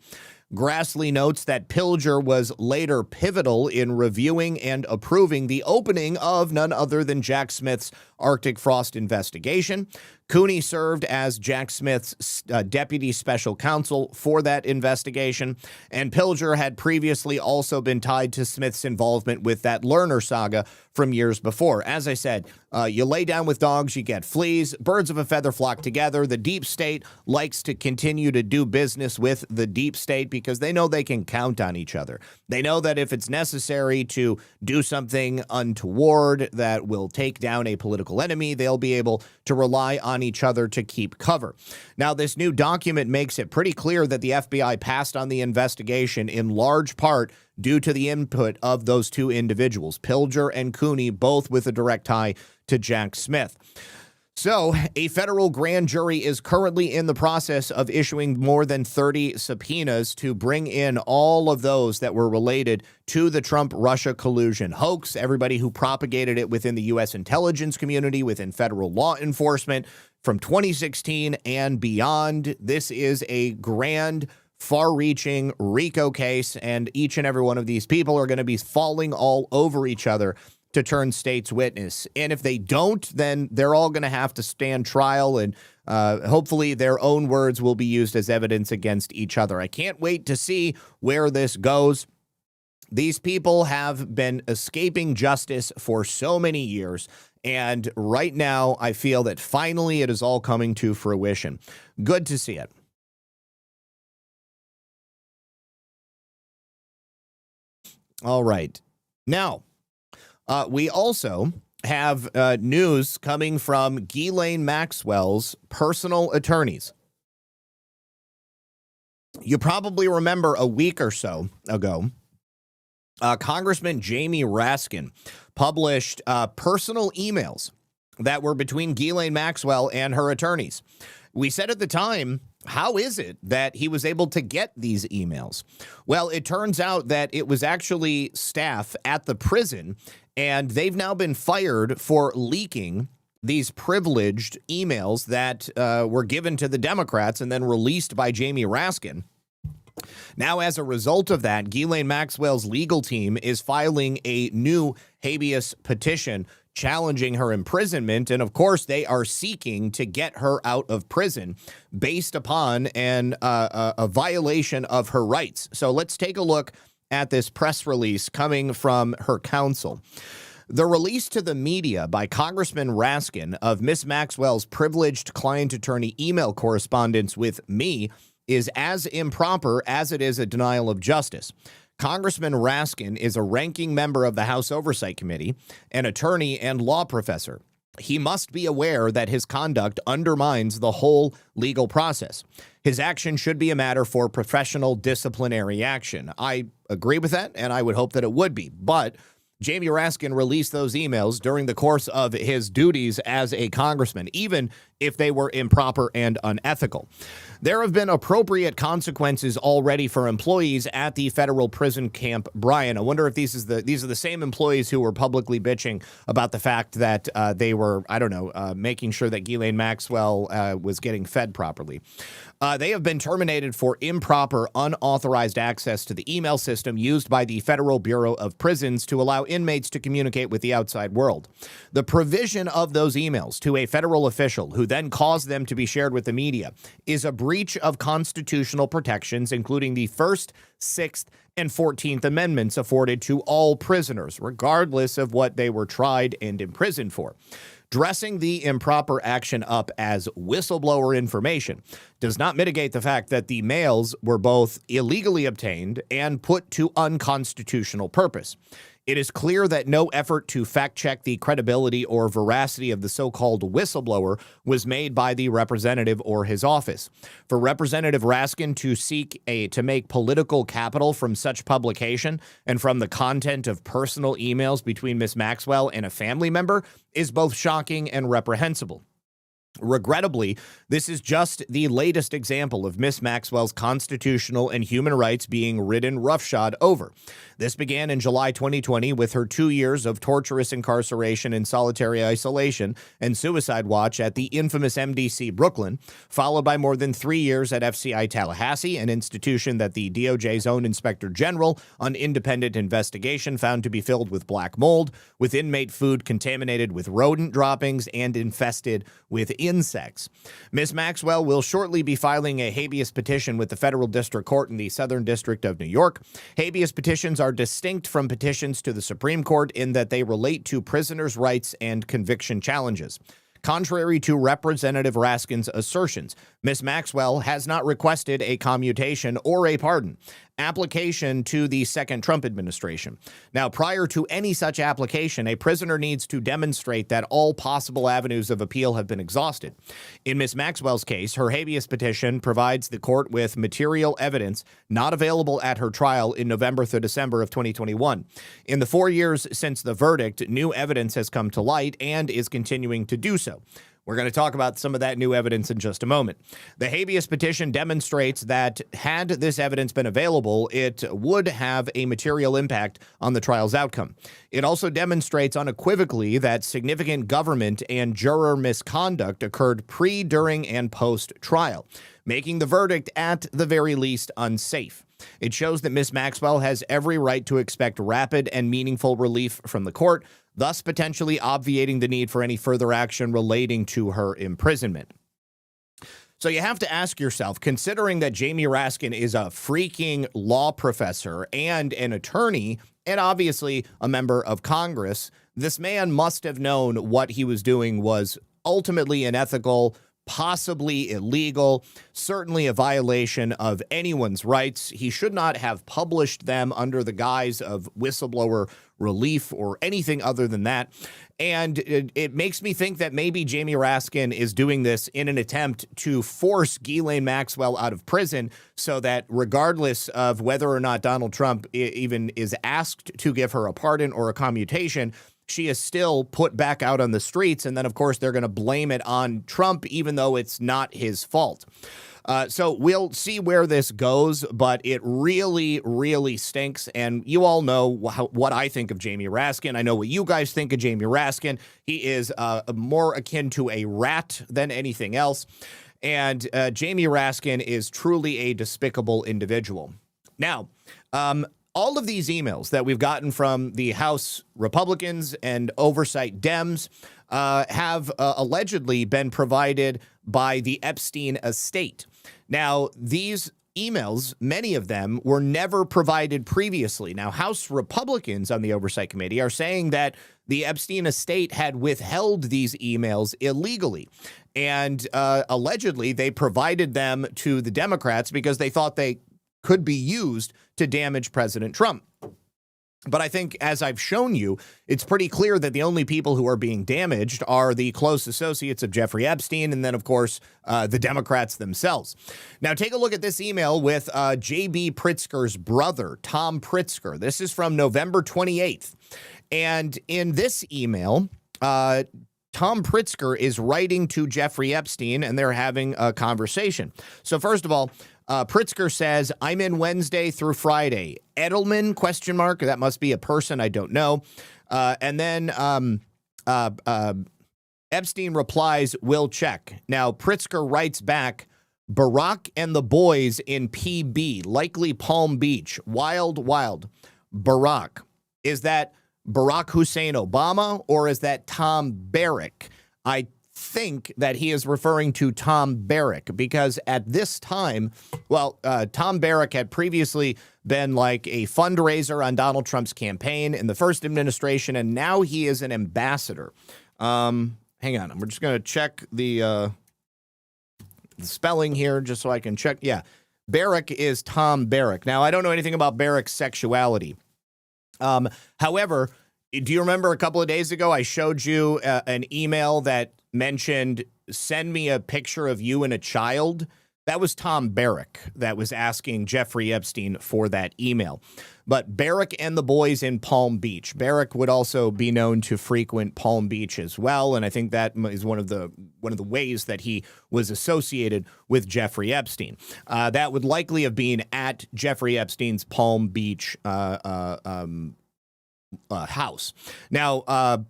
Grassley notes that Pilger was later pivotal in reviewing and approving the opening of none other than Jack Smith's Arctic Frost investigation. Cooney served as Jack Smith's deputy special counsel for that investigation, and Pilger had previously also been tied to Smith's involvement with that Lerner saga from years before. As I said, you lay down with dogs, you get fleas. Birds of a feather flock together. The deep state likes to continue to do business with the deep state because they know they can count on each other. They know that if it's necessary to do something untoward that will take down a political enemy, they'll be able to rely on each other to keep cover. Now, this new document makes it pretty clear that the FBI passed on the investigation in large part due to the input of those two individuals, Pilger and Cooney, both with a direct tie to Jack Smith. So, a federal grand jury is currently in the process of issuing more than 30 subpoenas to bring in all of those that were related to the Trump-Russia collusion hoax, everybody who propagated it within the U.S. intelligence community, within federal law enforcement from 2016 and beyond. This is a grand far-reaching RICO case, and each and every one of these people are going to be falling all over each other to turn state's witness. And if they don't, then they're all going to have to stand trial, and hopefully their own words will be used as evidence against each other. I can't wait to see where this goes. These people have been escaping justice for so many years, and right now I feel that finally it is all coming to fruition. Good to see it. All right. Now, we also have news coming from Ghislaine Maxwell's personal attorneys. You probably remember a week or so ago, Congressman Jamie Raskin published personal emails that were between Ghislaine Maxwell and her attorneys. We said at the time, how is it that he was able to get these emails? Well, it turns out that it was actually staff at the prison, and they've now been fired for leaking these privileged emails that were given to the Democrats and then released by Jamie Raskin. Now, as a result of that, Ghislaine Maxwell's legal team is filing a new habeas petition challenging her imprisonment. And of course, they are seeking to get her out of prison based upon a violation of her rights. So let's take a look at this press release coming from her counsel. The release to the media by Congressman Raskin of Miss Maxwell's privileged client attorney email correspondence with me is as improper as it is a denial of justice. Congressman Raskin is a ranking member of the House Oversight Committee, an attorney and law professor. He must be aware that his conduct undermines the whole legal process. His action should be a matter for professional disciplinary action. I agree with that, and I would hope that it would be. But Jamie Raskin released those emails during the course of his duties as a congressman, even if they were improper and unethical. There have been appropriate consequences already for employees at the federal prison camp Bryan. I wonder if these are the same employees who were publicly bitching about the fact that they were, making sure that Ghislaine Maxwell was getting fed properly. They have been terminated for improper, unauthorized access to the email system used by the Federal Bureau of Prisons to allow inmates to communicate with the outside world. The provision of those emails to a federal official who then caused them to be shared with the media is a breach of constitutional protections, including the First, Sixth, and 14th Amendments afforded to all prisoners, regardless of what they were tried and imprisoned for. Dressing the improper action up as whistleblower information does not mitigate the fact that the mails were both illegally obtained and put to unconstitutional purpose. It is clear that no effort to fact-check the credibility or veracity of the so-called whistleblower was made by the representative or his office. For Representative Raskin to seek to make political capital from such publication and from the content of personal emails between Ms. Maxwell and a family member is both shocking and reprehensible. Regrettably, this is just the latest example of Miss Maxwell's constitutional and human rights being ridden roughshod over. This began in July 2020 with her 2 years of torturous incarceration in solitary isolation and suicide watch at the infamous MDC Brooklyn, followed by more than 3 years at FCI Tallahassee, an institution that the DOJ's own Inspector General on independent investigation found to be filled with black mold, with inmate food contaminated with rodent droppings and infested with insects. Ms. Maxwell will shortly be filing a habeas petition with the Federal District Court in the Southern District of New York. Habeas petitions are distinct from petitions to the Supreme Court in that they relate to prisoners' rights and conviction challenges. Contrary to Representative Raskin's assertions, Ms. Maxwell has not requested a commutation or a pardon application to the second Trump administration. Now, prior to any such application, a prisoner needs to demonstrate that all possible avenues of appeal have been exhausted. In Ms. Maxwell's case, her habeas petition provides the court with material evidence not available at her trial in November through December of 2021. In the 4 years since the verdict, new evidence has come to light and is continuing to do so. We're going to talk about some of that new evidence in just a moment. The habeas petition demonstrates that had this evidence been available, it would have a material impact on the trial's outcome. It also demonstrates unequivocally that significant government and juror misconduct occurred pre, during, and post-trial, making the verdict at the very least unsafe. It shows that Ms. Maxwell has every right to expect rapid and meaningful relief from the court, thus potentially obviating the need for any further action relating to her imprisonment. So you have to ask yourself, considering that Jamie Raskin is a freaking law professor and an attorney, and obviously a member of Congress, this man must have known what he was doing was ultimately unethical, possibly illegal, certainly a violation of anyone's rights. He should not have published them under the guise of whistleblower relief or anything other than that. And it makes me think that maybe Jamie Raskin is doing this in an attempt to force Ghislaine Maxwell out of prison so that regardless of whether or not Donald Trump even is asked to give her a pardon or a commutation, she is still put back out on the streets. And then, of course, they're going to blame it on Trump, even though it's not his fault. So we'll see where this goes, but it really, really stinks. And you all know what I think of Jamie Raskin. I know what you guys think of Jamie Raskin. He is more akin to a rat than anything else. And Jamie Raskin is truly a despicable individual. Now, all of these emails that we've gotten from the House Republicans and oversight Dems have allegedly been provided by the Epstein estate. Now, these emails, many of them, were never provided previously. Now, House Republicans on the Oversight Committee are saying that the Epstein estate had withheld these emails illegally. And allegedly, they provided them to the Democrats because they thought they could be used to damage President Trump. But I think, as I've shown you, it's pretty clear that the only people who are being damaged are the close associates of Jeffrey Epstein and then, of course, the Democrats themselves. Now, take a look at this email with J.B. Pritzker's brother, Tom Pritzker. This is from November 28th. And in this email, Tom Pritzker is writing to Jeffrey Epstein, and they're having a conversation. So first of all, Pritzker says, I'm in Wednesday through Friday. Edelman, ? That must be a person. I don't know. And then Epstein replies, we'll check. Now, Pritzker writes back, Barack and the boys in PB, likely Palm Beach. Wild, wild. Barack. Is that Barack Hussein Obama or is that Tom Barrack? I think that he is referring to Tom Barrack because at this time, Tom Barrack had previously been like a fundraiser on Donald Trump's campaign in the first administration, and now he is an ambassador. Hang on, we're just going to check the spelling here just so I can check. Yeah, Barrack is Tom Barrack. Now, I don't know anything about Barrack's sexuality. However, do you remember a couple of days ago I showed you an email that mentioned, send me a picture of you and a child? That was Tom Barrack that was asking Jeffrey Epstein for that email. But Barrack and the boys in Palm Beach. Barrack would also be known to frequent Palm Beach as well, and I think that is one of the ways that he was associated with Jeffrey Epstein. That would likely have been at Jeffrey Epstein's Palm Beach house. Now,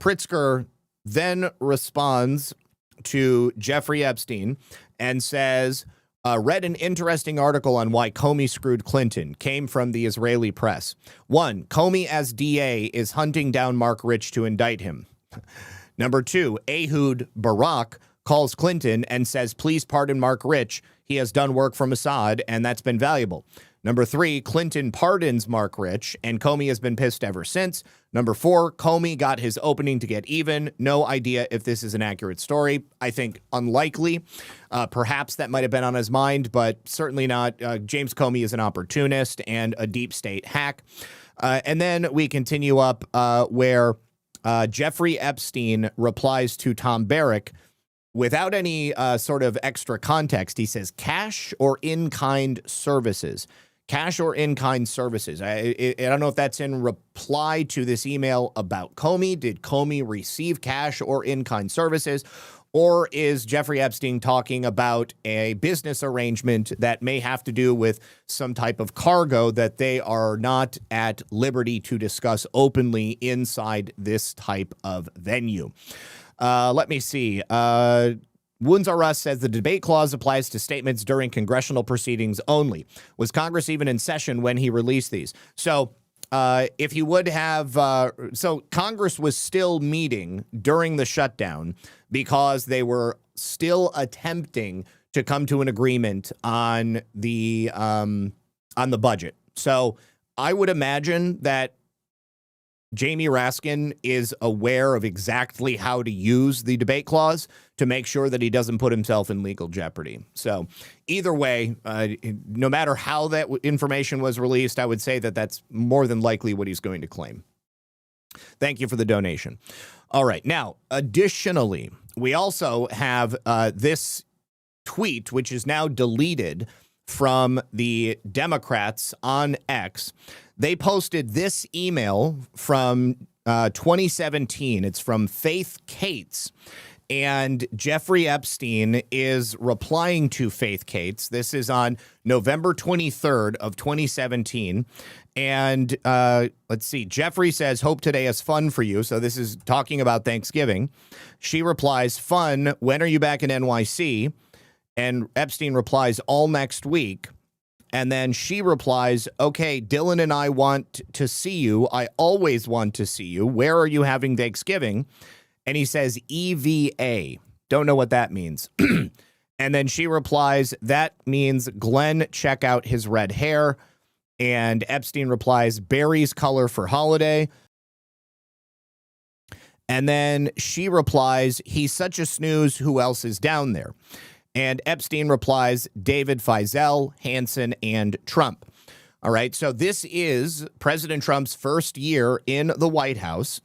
Pritzker then responds to Jeffrey Epstein and says, read an interesting article on why Comey screwed Clinton. Came from the Israeli press. 1, Comey as DA is hunting down Mark Rich to indict him. Number 2, Ehud Barak calls Clinton and says, please pardon Mark Rich. He has done work for Mossad, and that's been valuable. Number 3, Clinton pardons Mark Rich, and Comey has been pissed ever since. Number 4, Comey got his opening to get even. No idea if this is an accurate story. I think unlikely. Perhaps that might have been on his mind, but certainly not. James Comey is an opportunist and a deep state hack. And then we continue up where Jeffrey Epstein replies to Tom Barrack without any sort of extra context. He says, cash or in-kind services. Cash or in-kind services. I don't know if that's in reply to this email about Comey. Did Comey receive cash or in-kind services? Or is Jeffrey Epstein talking about a business arrangement that may have to do with some type of cargo that they are not at liberty to discuss openly inside this type of venue? Let me see. Wounds R Us says the debate clause applies to statements during congressional proceedings only. Was Congress even in session when he released these? So if he would have, so Congress was still meeting during the shutdown because they were still attempting to come to an agreement on the budget. So I would imagine that Jamie Raskin is aware of exactly how to use the debate clause to make sure that he doesn't put himself in legal jeopardy. So either way, no matter how that information was released, I would say that that's more than likely what he's going to claim. Thank you for the donation. All right. Now, additionally, we also have this tweet, which is now deleted from the Democrats on X. They posted this email from 2017. It's from Faith Cates. And Jeffrey Epstein is replying to Faith Cates. This is on November 23rd of 2017. And let's see. Jeffrey says, hope today is fun for you. So this is talking about Thanksgiving. She replies, fun. When are you back in NYC? And Epstein replies, all next week. And then she replies, okay, Dylan and I want to see you. I always want to see you. Where are you having Thanksgiving? And he says, EVA. Don't know what that means. And then she replies, that means Glenn, check out his red hair. And Epstein replies, berries color for holiday. And then she replies, he's such a snooze. Who else is down there? And Epstein replies, David Feizal, Hansen, and Trump. All right, so this is President Trump's first year in the White House.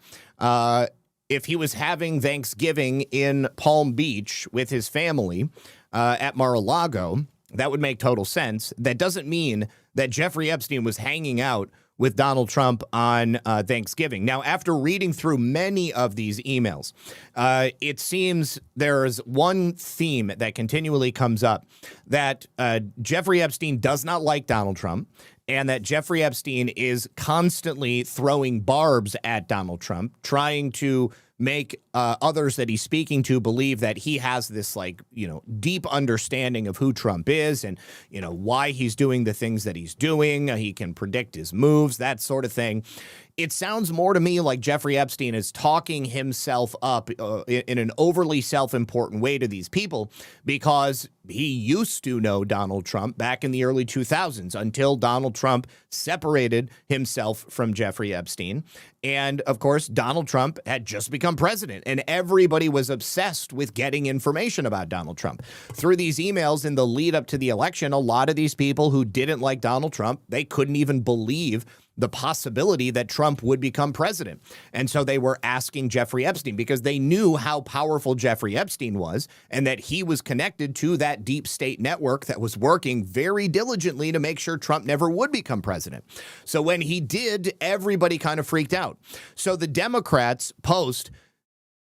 If he was having Thanksgiving in Palm Beach with his family at Mar-a-Lago, that would make total sense. That doesn't mean that Jeffrey Epstein was hanging out with Donald Trump on Thanksgiving. Now, after reading through many of these emails, it seems there's one theme that continually comes up, that Jeffrey Epstein does not like Donald Trump, and that Jeffrey Epstein is constantly throwing barbs at Donald Trump, trying to make others that he's speaking to believe that he has this, like, deep understanding of who Trump is and, why he's doing the things that he's doing. He can predict his moves, that sort of thing. It sounds more to me like Jeffrey Epstein is talking himself up in an overly self-important way to these people because he used to know Donald Trump back in the early 2000s until Donald Trump separated himself from Jeffrey Epstein. And, of course, Donald Trump had just become president, and everybody was obsessed with getting information about Donald Trump. Through these emails in the lead up to the election, a lot of these people who didn't like Donald Trump, they couldn't even believe the possibility that Trump would become president. And so they were asking Jeffrey Epstein because they knew how powerful Jeffrey Epstein was and that he was connected to that deep state network that was working very diligently to make sure Trump never would become president. So when he did, everybody kind of freaked out. So the Democrats post,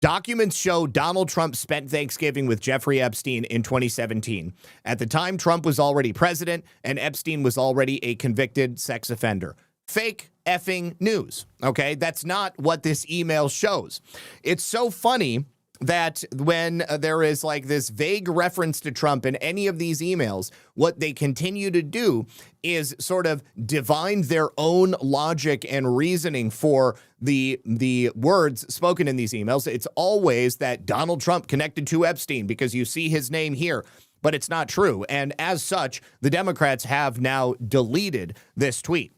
documents show Donald Trump spent Thanksgiving with Jeffrey Epstein in 2017. At the time, Trump was already president and Epstein was already a convicted sex offender. Fake effing news, okay? That's not what this email shows. It's so funny that when there is like this vague reference to Trump in any of these emails, what they continue to do is sort of divine their own logic and reasoning for the words spoken in these emails. It's always that Donald Trump connected to Epstein because you see his name here. But it's not true. And as such, the Democrats have now deleted this tweet.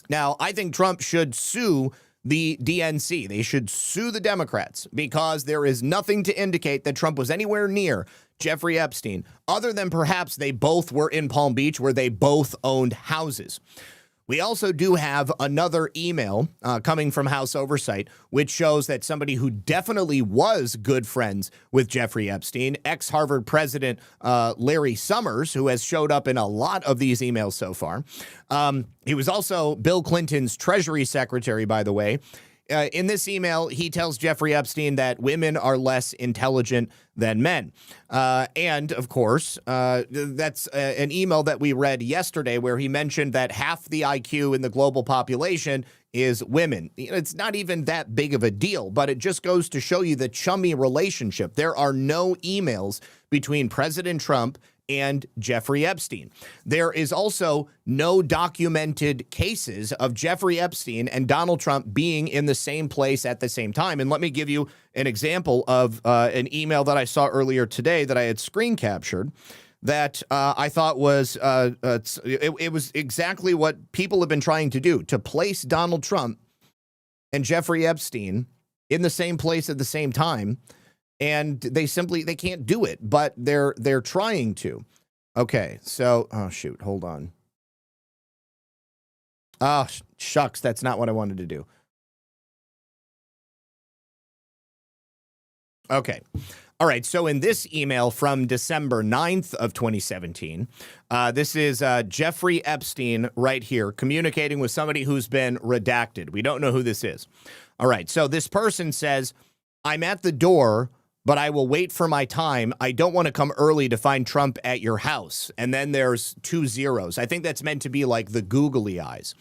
Now, I think Trump should sue the DNC. They should sue the Democrats because there is nothing to indicate that Trump was anywhere near Jeffrey Epstein, other than perhaps they both were in Palm Beach where they both owned houses. We also do have another email coming from House Oversight, which shows that somebody who definitely was good friends with Jeffrey Epstein, ex-Harvard president Larry Summers, who has showed up in a lot of these emails so far. He was also Bill Clinton's Treasury Secretary, by the way. in this email, he tells Jeffrey Epstein that women are less intelligent than men. And, of course, that's an email that we read yesterday where he mentioned that half the IQ in the global population is women. It's not even that big of a deal, but it just goes to show you the chummy relationship. There are no emails between President Trump and Jeffrey Epstein. There is also no documented cases of Jeffrey Epstein and Donald Trump being in the same place at the same time. And let me give you an example of an email that I saw earlier today that I had screen captured that I thought was, it was exactly what people have been trying to do, to place Donald Trump and Jeffrey Epstein in the same place at the same time. And they can't do it, but they're trying to. Okay, so, oh, shoot, hold on. Oh, shucks, that's not what I wanted to do. Okay. All right, so in this email from December 9th of 2017, this is Jeffrey Epstein right here communicating with somebody who's been redacted. We don't know who this is. All right, so this person says, I'm at the door, but I will wait for my time. I don't want to come early to find Trump at your house. And then there's 2 zeros. I think that's meant to be like the googly eyes.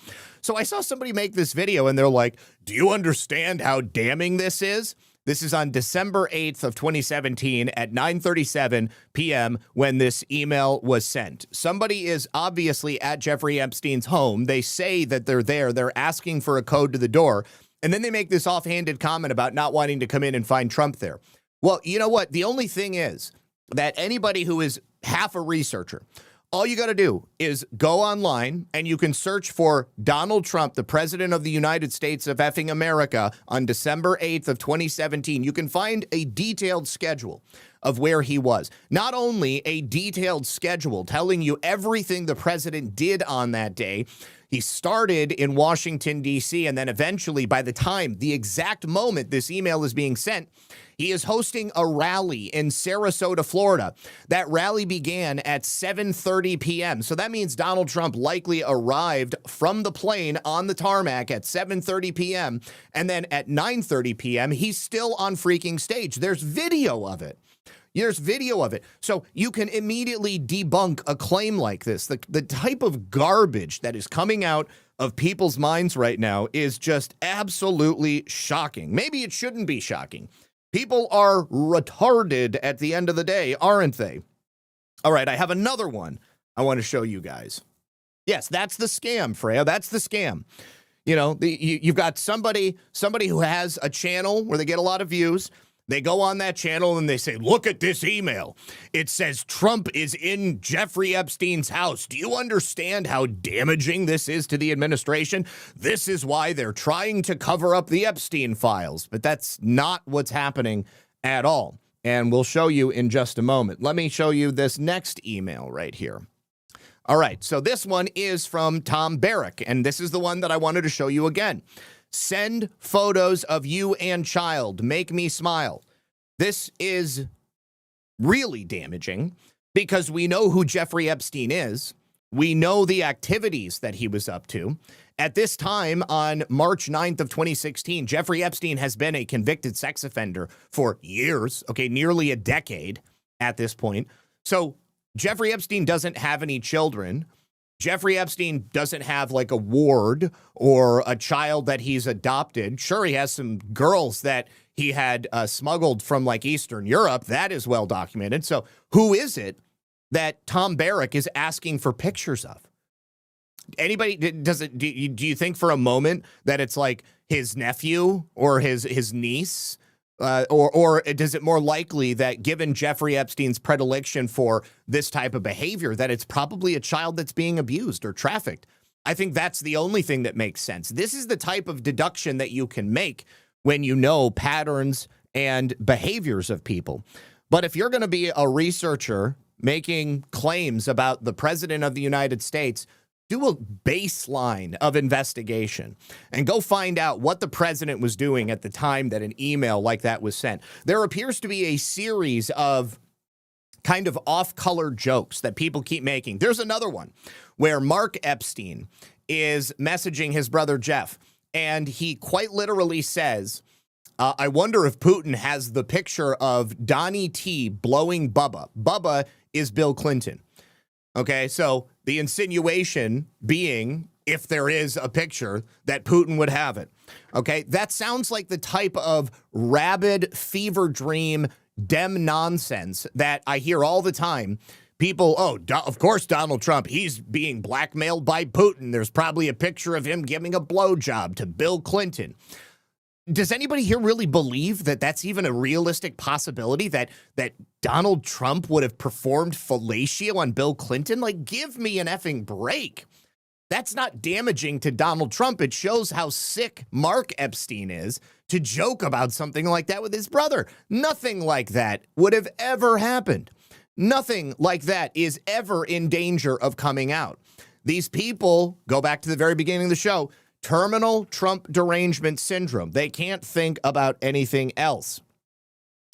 So I saw somebody make this video and they're like, do you understand how damning this is? This is on December 8th of 2017 at 9:37 p.m. when this email was sent. Somebody is obviously at Jeffrey Epstein's home. They say that they're there. They're asking for a code to the door. And then they make this offhanded comment about not wanting to come in and find Trump there. Well, you know what? The only thing is that anybody who is half a researcher, all you got to do is go online and you can search for Donald Trump, the president of the United States of effing America, on December 8th of 2017. You can find a detailed schedule of where he was. Not only a detailed schedule telling you everything the president did on that day. He started in Washington, D.C., and then eventually, by the time, the exact moment this email is being sent, he is hosting a rally in Sarasota, Florida. That rally began at 7:30 p.m. So that means Donald Trump likely arrived from the plane on the tarmac at 7:30 p.m. And then at 9:30 p.m., he's still on freaking stage. There's video of it. There's video of it. So you can immediately debunk a claim like this. The type of garbage that is coming out of people's minds right now is just absolutely shocking. Maybe it shouldn't be shocking. People are retarded at the end of the day, aren't they? All right, I have another one I want to show you guys. Yes, that's the scam, Freya. That's the scam. You know, you've got somebody who has a channel where they get a lot of views. They go on that channel and they say, look at this email. It says Trump is in Jeffrey Epstein's house. Do you understand how damaging this is to the administration? This is why they're trying to cover up the Epstein files. But that's not what's happening at all. And we'll show you in just a moment. Let me show you this next email right here. All right, so this one is from Tom Barrack, and this is the one that I wanted to show you again. Send photos of you and child. Make me smile. This is really damaging because we know who Jeffrey Epstein is. We know the activities that he was up to. At this time, on March 9th of 2016, Jeffrey Epstein has been a convicted sex offender for years, okay, nearly a decade at this point. So Jeffrey Epstein doesn't have any children. Jeffrey Epstein doesn't have like a ward or a child that he's adopted. Sure, he has some girls that he had smuggled from like Eastern Europe. That is well documented. So who is it that Tom Barrack is asking for pictures of? Anybody, do you think for a moment that it's like his nephew or his niece? Or is it more likely that given Jeffrey Epstein's predilection for this type of behavior, that it's probably a child that's being abused or trafficked? I think that's the only thing that makes sense. This is the type of deduction that you can make when you know patterns and behaviors of people. But if you're going to be a researcher making claims about the president of the United States, do a baseline of investigation and go find out what the president was doing at the time that an email like that was sent. There appears to be a series of kind of off-color jokes that people keep making. There's another one where Mark Epstein is messaging his brother Jeff, and he quite literally says, I wonder if Putin has the picture of Donnie T blowing Bubba. Bubba is Bill Clinton. Okay, so the insinuation being, if there is a picture, that Putin would have it. Okay, that sounds like the type of rabid fever dream Dem nonsense that I hear all the time. People, of course, Donald Trump, he's being blackmailed by Putin. There's probably a picture of him giving a blowjob to Bill Clinton. Does anybody here really believe that that's even a realistic possibility, that Donald Trump would have performed fellatio on Bill Clinton? Like, give me an effing break. That's not damaging to Donald Trump. It shows how sick Mark Epstein is to joke about something like that with his brother. Nothing like that would have ever happened. Nothing like that is ever in danger of coming out. These people, go back to the very beginning of the show, terminal Trump derangement syndrome. They can't think about anything else.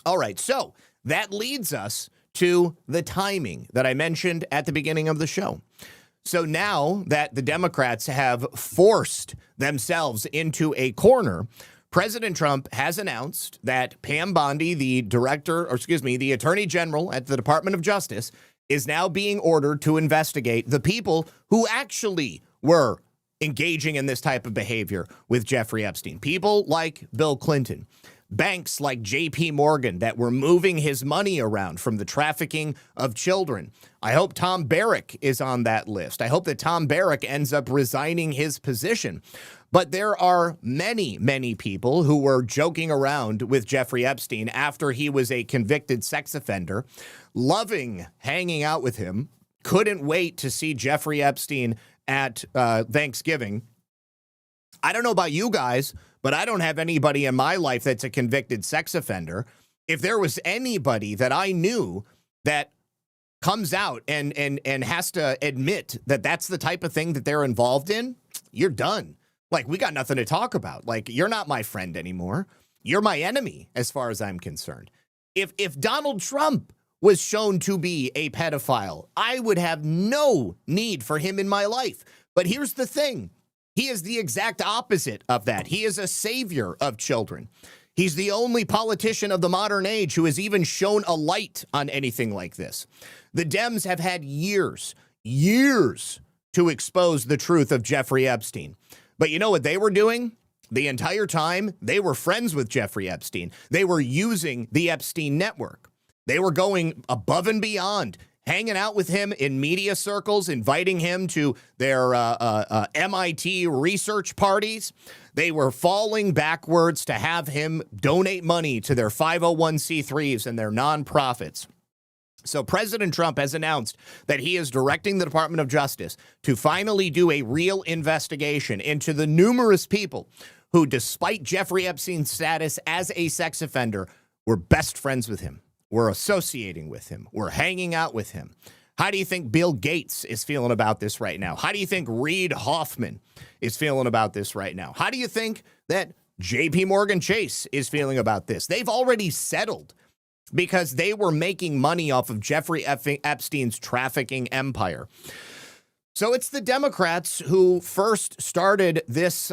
All right, so that leads us to the timing that I mentioned at the beginning of the show. So now that the Democrats have forced themselves into a corner, President Trump has announced that Pam Bondi, the the Attorney General at the Department of Justice, is now being ordered to investigate the people who actually were engaging in this type of behavior with Jeffrey Epstein. People like Bill Clinton, banks like JP Morgan that were moving his money around from the trafficking of children. I hope Tom Barrack is on that list. I hope that Tom Barrack ends up resigning his position. But there are many, many people who were joking around with Jeffrey Epstein after he was a convicted sex offender, loving hanging out with him, couldn't wait to see Jeffrey Epstein at Thanksgiving. I don't know about you guys, but I don't have anybody in my life that's a convicted sex offender. If there was anybody that I knew that comes out and has to admit that that's the type of thing that they're involved in, you're done. Like, we got nothing to talk about. Like, you're not my friend anymore. You're my enemy as far as I'm concerned. If Donald Trump was shown to be a pedophile, I would have no need for him in my life. But here's the thing. He is the exact opposite of that. He is a savior of children. He's the only politician of the modern age who has even shown a light on anything like this. The Dems have had years to expose the truth of Jeffrey Epstein. But you know what they were doing? The entire time, they were friends with Jeffrey Epstein. They were using the Epstein network. They were going above and beyond, hanging out with him in media circles, inviting him to their MIT research parties. They were falling backwards to have him donate money to their 501c3s and their nonprofits. So President Trump has announced that he is directing the Department of Justice to finally do a real investigation into the numerous people who, despite Jeffrey Epstein's status as a sex offender, were best friends with him. We're associating with him. We're hanging out with him. How do you think Bill Gates is feeling about this right now? How do you think Reid Hoffman is feeling about this right now? How do you think that JP Morgan Chase is feeling about this? They've already settled because they were making money off of Jeffrey Epstein's trafficking empire. So it's the Democrats who first started this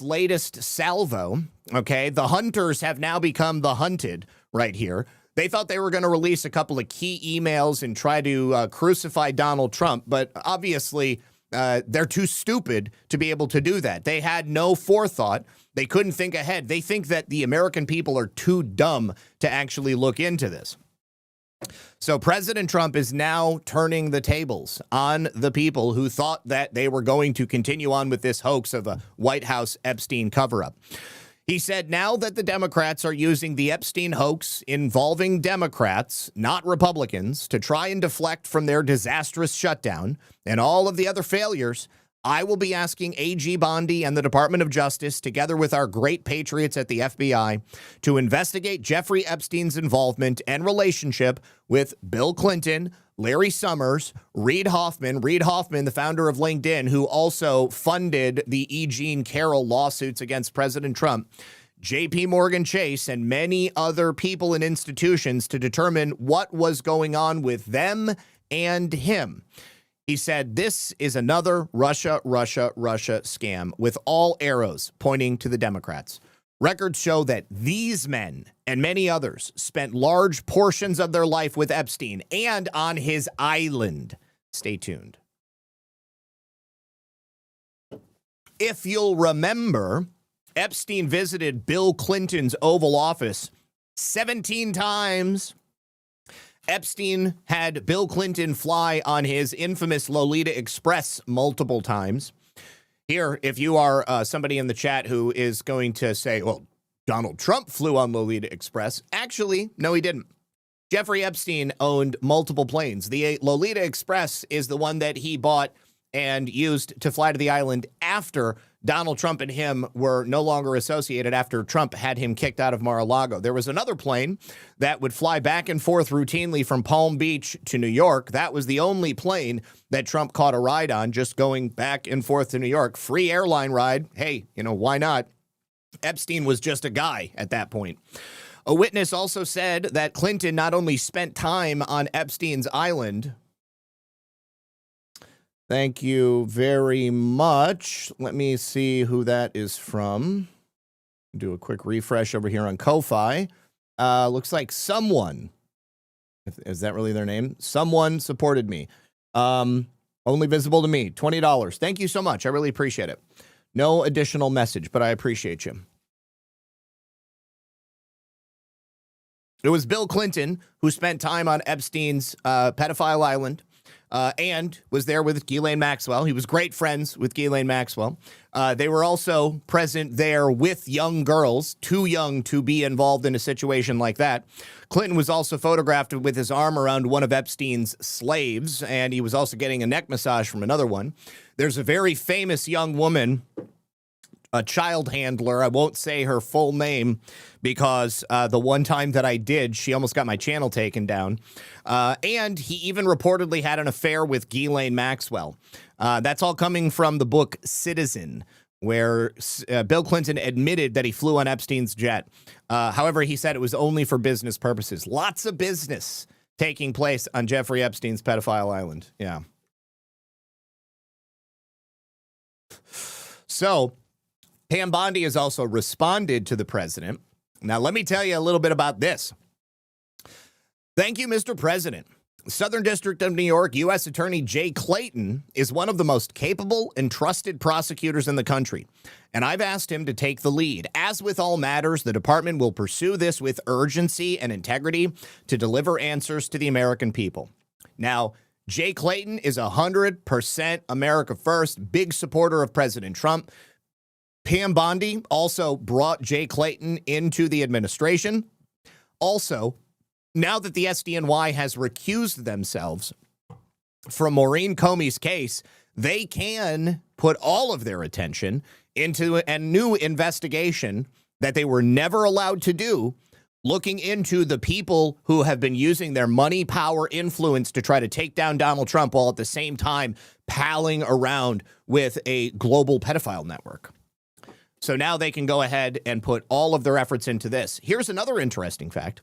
latest salvo. Okay, the hunters have now become the hunted right here. They thought they were going to release a couple of key emails and try to crucify Donald Trump, but obviously they're too stupid to be able to do that. They had no forethought. They couldn't think ahead. They think that the American people are too dumb to actually look into this. So President Trump is now turning the tables on the people who thought that they were going to continue on with this hoax of a White House Epstein cover-up. He said now that the Democrats are using the Epstein hoax involving Democrats, not Republicans, to try and deflect from their disastrous shutdown and all of the other failures, I will be asking AG Bondi and the Department of Justice, together with our great patriots at the FBI, to investigate Jeffrey Epstein's involvement and relationship with Bill Clinton, Larry Summers, Reid Hoffman, the founder of LinkedIn, who also funded the E. Jean Carroll lawsuits against President Trump, JP Morgan Chase, and many other people and institutions to determine what was going on with them and him. He said, this is another Russia scam with all arrows pointing to the Democrats. Records show that these men and many others spent large portions of their life with Epstein and on his island. Stay tuned. If you'll remember, Epstein visited Bill Clinton's Oval Office 17 times. Epstein had Bill Clinton fly on his infamous Lolita Express multiple times. Here, if you are somebody in the chat who is going to say, well, Donald Trump flew on Lolita Express. Actually, no, he didn't. Jeffrey Epstein owned multiple planes. The Lolita Express is the one that he bought and used to fly to the island after Donald Trump and him were no longer associated, after Trump had him kicked out of Mar-a-Lago. There was another plane that would fly back and forth routinely from Palm Beach to New York. That was the only plane that Trump caught a ride on, just going back and forth to New York. Free airline ride. Hey, why not? Epstein was just a guy at that point. A witness also said that Clinton not only spent time on Epstein's island. Thank you very much. Let me see who that is from. Do a quick refresh over here on Ko-Fi. Looks like someone, is that really their name? Someone supported me. Only visible to me, $20. Thank you so much. I really appreciate it. No additional message, but I appreciate you. It was Bill Clinton who spent time on Epstein's pedophile island. And was there with Ghislaine Maxwell. He was great friends with Ghislaine Maxwell. They were also present there with young girls, too young to be involved in a situation like that. Clinton was also photographed with his arm around one of Epstein's slaves, and he was also getting a neck massage from another one. There's a very famous young woman, a child handler. I won't say her full name because the one time that I did, she almost got my channel taken down. And he even reportedly had an affair with Ghislaine Maxwell. That's all coming from the book Citizen, where Bill Clinton admitted that he flew on Epstein's jet. However, he said it was only for business purposes. Lots of business taking place on Jeffrey Epstein's pedophile island. Yeah. So Pam Bondi has also responded to the president. Now, let me tell you a little bit about this. Thank you, Mr. President. Southern District of New York U.S. Attorney Jay Clayton is one of the most capable and trusted prosecutors in the country, and I've asked him to take the lead. As with all matters, the department will pursue this with urgency and integrity to deliver answers to the American people. Now, Jay Clayton is 100% America First, big supporter of President Trump. Pam Bondi also brought Jay Clayton into the administration. Also, now that the SDNY has recused themselves from Maureen Comey's case, they can put all of their attention into a new investigation that they were never allowed to do, looking into the people who have been using their money, power, influence to try to take down Donald Trump while at the same time palling around with a global pedophile network. So now they can go ahead and put all of their efforts into this. Here's another interesting fact.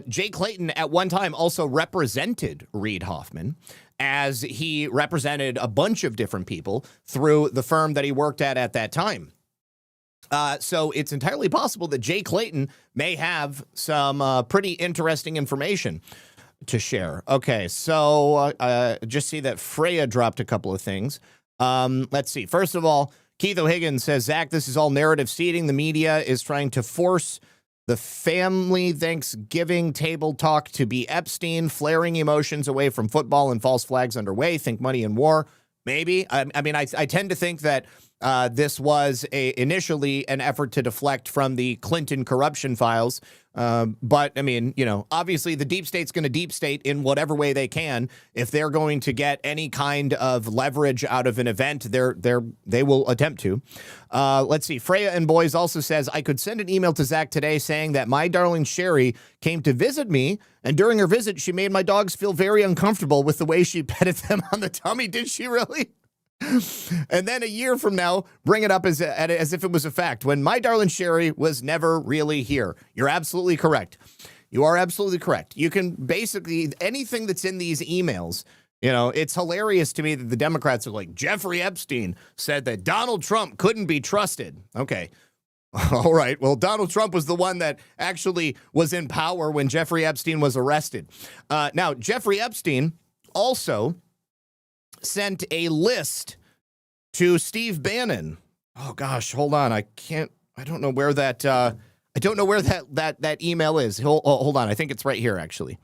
Jay Clayton at one time also represented Reid Hoffman, as he represented a bunch of different people through the firm that he worked at that time. So it's entirely possible that Jay Clayton may have some pretty interesting information to share. Okay, so just see that Freya dropped a couple of things. Let's see. First of all, Keith O'Higgins says, Zach, this is all narrative seeding. The media is trying to force the family Thanksgiving table talk to be Epstein, flaring emotions away from football and false flags underway. Think money and war. Maybe. I mean, I tend to think that this was initially an effort to deflect from the Clinton corruption files. But, I mean, obviously the deep state's going to deep state in whatever way they can. If they're going to get any kind of leverage out of an event, they will attempt to. Let's see. Freya and Boys also says, I could send an email to Zach today saying that my darling Sherry came to visit me, and during her visit, she made my dogs feel very uncomfortable with the way she petted them on the tummy. Did she really? And then a year from now, bring it up as if it was a fact, when my darling Sherry was never really here. You're absolutely correct. You are absolutely correct. You can basically, anything that's in these emails, You know, it's hilarious to me that the Democrats are like, Jeffrey Epstein said that Donald Trump couldn't be trusted. Okay. All right. Well, Donald Trump was the one that actually was in power when Jeffrey Epstein was arrested. Now, Jeffrey Epstein also sent a list to Steve Bannon. Oh, gosh, hold on. I don't know where that that email is. Hold on. I think it's right here, actually.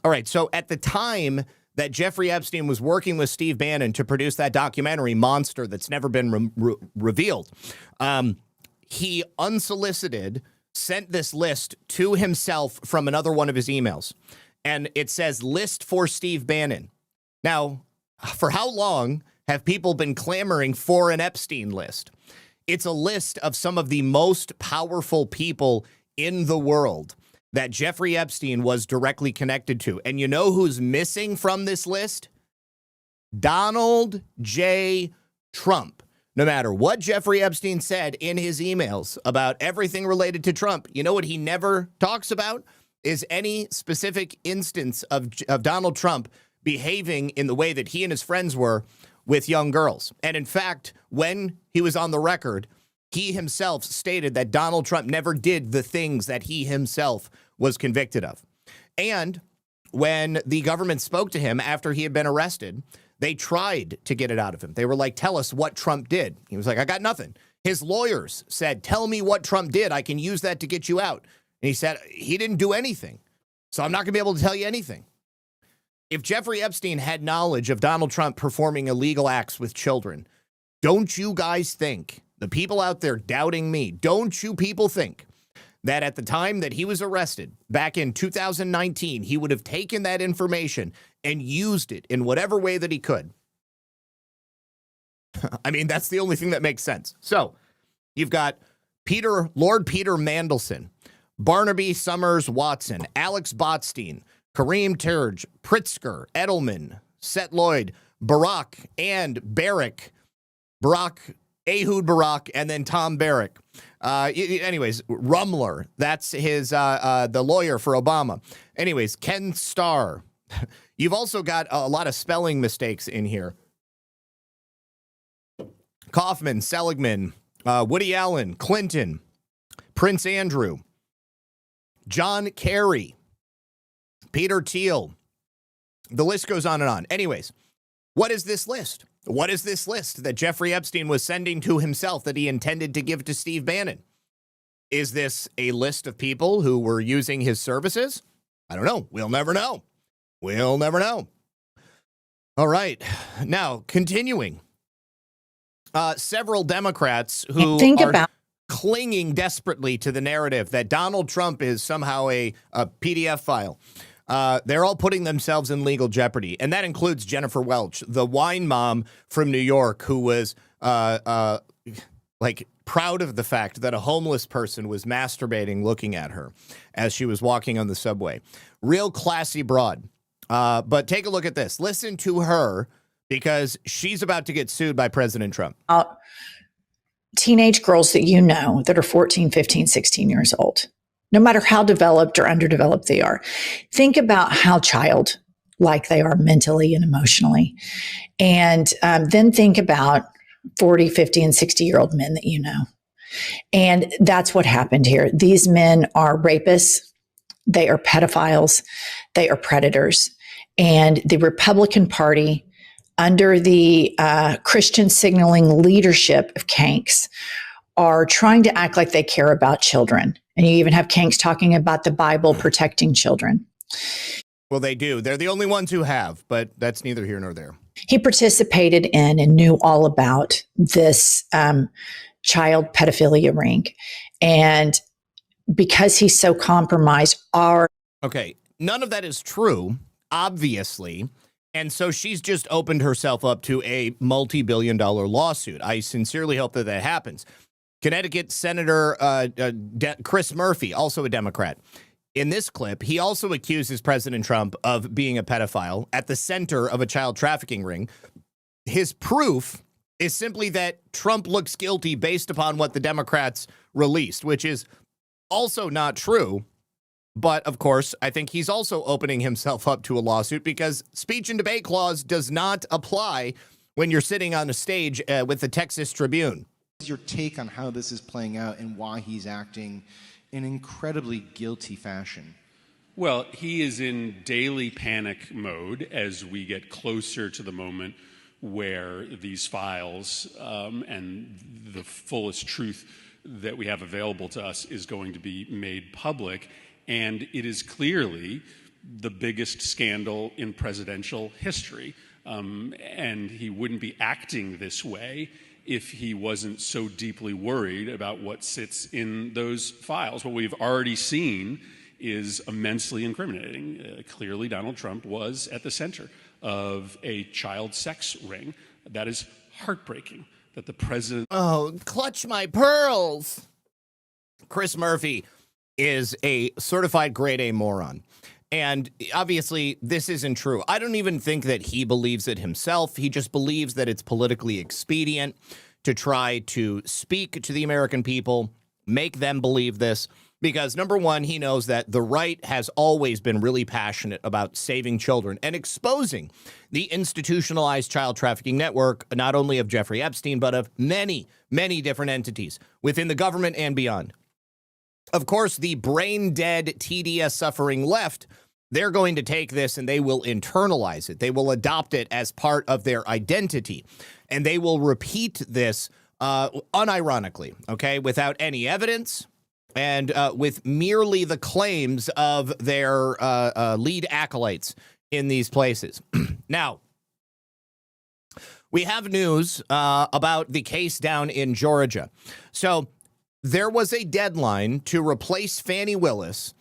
All right. So at the time that Jeffrey Epstein was working with Steve Bannon to produce that documentary, Monster, that's never been revealed, he unsolicited sent this list to himself from another one of his emails. And it says, list for Steve Bannon. Now, for how long have people been clamoring for an Epstein list? It's a list of some of the most powerful people in the world that Jeffrey Epstein was directly connected to. And you know who's missing from this list? Donald J. Trump. No matter what Jeffrey Epstein said in his emails about everything related to Trump, you know what he never talks about is any specific instance of Donald Trump behaving in the way that he and his friends were with young girls. And in fact, when he was on the record, he himself stated that Donald Trump never did the things that he himself was convicted of. And when the government spoke to him after he had been arrested, they tried to get it out of him. They were like, tell us what Trump did. He was like, I got nothing. His lawyers said, tell me what Trump did. I can use that to get you out. And he said, he didn't do anything. So I'm not going to be able to tell you anything. If Jeffrey Epstein had knowledge of Donald Trump performing illegal acts with children, don't you guys think, the people out there doubting me, don't you people think that at the time that he was arrested back in 2019, he would have taken that information and used it in whatever way that he could? I mean, that's the only thing that makes sense. So you've got Lord Peter Mandelson, Barnaby Summers Watson, Alex Botstein, Kareem Turge, Pritzker, Edelman, Seth Lloyd, Barack, and Barrick. Ehud Barak, and then Tom Barrick. Anyways, Rumler, that's his the lawyer for Obama. Anyways, Ken Starr. You've also got a lot of spelling mistakes in here. Kaufman, Seligman, Woody Allen, Clinton, Prince Andrew, John Kerry, Peter Thiel. The list goes on and on. Anyways, what is this list? What is this list that Jeffrey Epstein was sending to himself that he intended to give to Steve Bannon? Is this a list of people who were using his services? I don't know. We'll never know. We'll never know. All right. Now, continuing. Several Democrats who are clinging desperately to the narrative that Donald Trump is somehow a PDF file. They're all putting themselves in legal jeopardy. And that includes Jennifer Welch, the wine mom from New York, who was like proud of the fact that a homeless person was masturbating looking at her as she was walking on the subway. Real classy broad. But take a look at this. Listen to her because she's about to get sued by President Trump. Teenage girls that you know that are 14, 15, 16 years old, no matter how developed or underdeveloped they are, think about how childlike they are mentally and emotionally. And then think about 40, 50, and 60-year-old men that you know. And that's what happened here. These men are rapists. They are pedophiles. They are predators. And the Republican Party, under the Christian signaling leadership of Kanks, are trying to act like they care about children. And you even have Kanks talking about the Bible protecting children. Well, they do. They're the only ones who have, but that's neither here nor there. He participated in and knew all about this child pedophilia ring. And because he's so compromised, Okay, none of that is true, obviously. And so she's just opened herself up to a multi-billion-dollar lawsuit. I sincerely hope that that happens. Connecticut Senator Chris Murphy, also a Democrat. In this clip, he also accuses President Trump of being a pedophile at the center of a child trafficking ring. His proof is simply that Trump looks guilty based upon what the Democrats released, which is also not true. But, of course, I think he's also opening himself up to a lawsuit because speech and debate clause does not apply when you're sitting on a stage with the Texas Tribune. What's your take on how this is playing out and why he's acting in incredibly guilty fashion? Well, he is in daily panic mode as we get closer to the moment where these files and the fullest truth that we have available to us is going to be made public. And it is clearly the biggest scandal in presidential history. And he wouldn't be acting this way if he wasn't so deeply worried about what sits in those files. What we've already seen is immensely incriminating. Clearly, Donald Trump was at the center of a child sex ring. That is heartbreaking that the president... Oh, clutch my pearls. Chris Murphy is a certified grade A moron. And obviously, this isn't true. I don't even think that he believes it himself. He just believes that it's politically expedient to try to speak to the American people, make them believe this. Because, number one, he knows that the right has always been really passionate about saving children and exposing the institutionalized child trafficking network, not only of Jeffrey Epstein, but of many, many different entities within the government and beyond. Of course, the brain-dead TDS-suffering left, they're going to take this and they will internalize it. They will adopt it as part of their identity. And they will repeat this unironically, okay, without any evidence and with merely the claims of their lead acolytes in these places. Now, we have news about the case down in Georgia. So there was a deadline to replace Fani Willis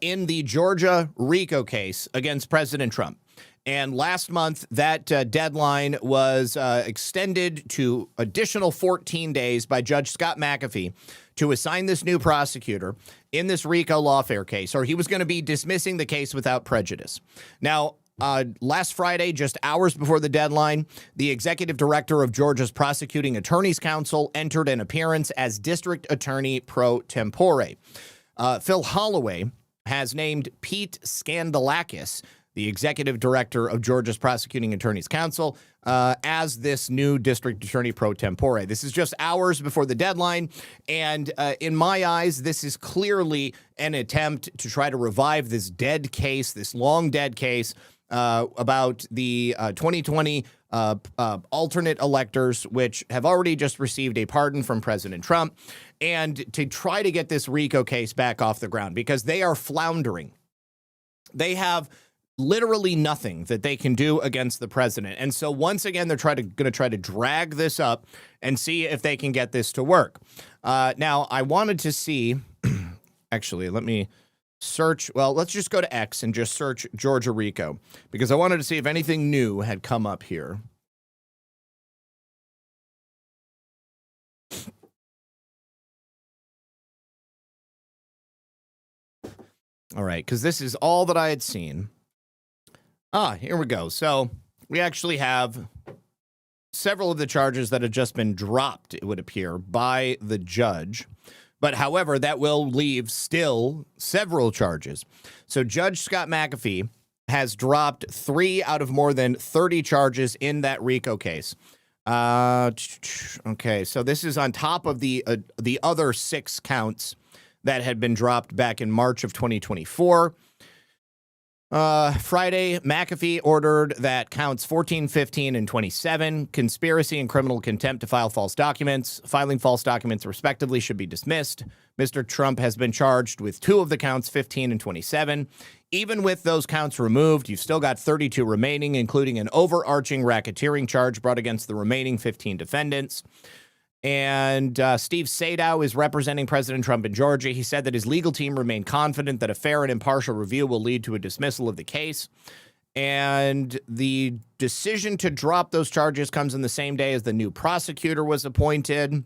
in the Georgia RICO case against President Trump. And last month, that deadline was extended to additional 14 days by Judge Scott McAfee to assign this new prosecutor in this RICO lawfare case, or he was going to be dismissing the case without prejudice. Now, last Friday, just hours before the deadline, the executive director of Georgia's Prosecuting Attorneys Council entered an appearance as district attorney pro tempore. Phil Holloway has named Pete Skandalakis, the executive director of Georgia's Prosecuting Attorneys Council, as this new district attorney pro tempore. This is just hours before the deadline, and in my eyes, this is clearly an attempt to try to revive this dead case, this long dead case, about the 2020 alternate electors, which have already just received a pardon from President Trump, and to try to get this RICO case back off the ground because they are floundering. They have literally nothing that they can do against the president. And so once again, they're going to try to drag this up and see if they can get this to work. Now, I wanted to see, actually, let me search. Well, let's just go to X and just search Georgia RICO because I wanted to see if anything new had come up here. All right, because this is all that I had seen. Here we go. So we actually have several of the charges that have just been dropped, it would appear, by the judge. But however, that will leave still several charges. So Judge Scott McAfee has dropped 3 out of more than 30 charges in that RICO case. Okay, so this is on top of the other 6 counts that had been dropped back in March of 2024. Friday, McAfee ordered that counts 14, 15, and 27, conspiracy and criminal contempt to file false documents, filing false documents respectively, should be dismissed. Mr. Trump has been charged with 2 of the counts, 15 and 27. Even with those counts removed, you've still got 32 remaining, including an overarching racketeering charge brought against the remaining 15 defendants. And Steve Sadow is representing President Trump in Georgia. He said that his legal team remained confident that a fair and impartial review will lead to a dismissal of the case. And the decision to drop those charges comes in the same day as the new prosecutor was appointed.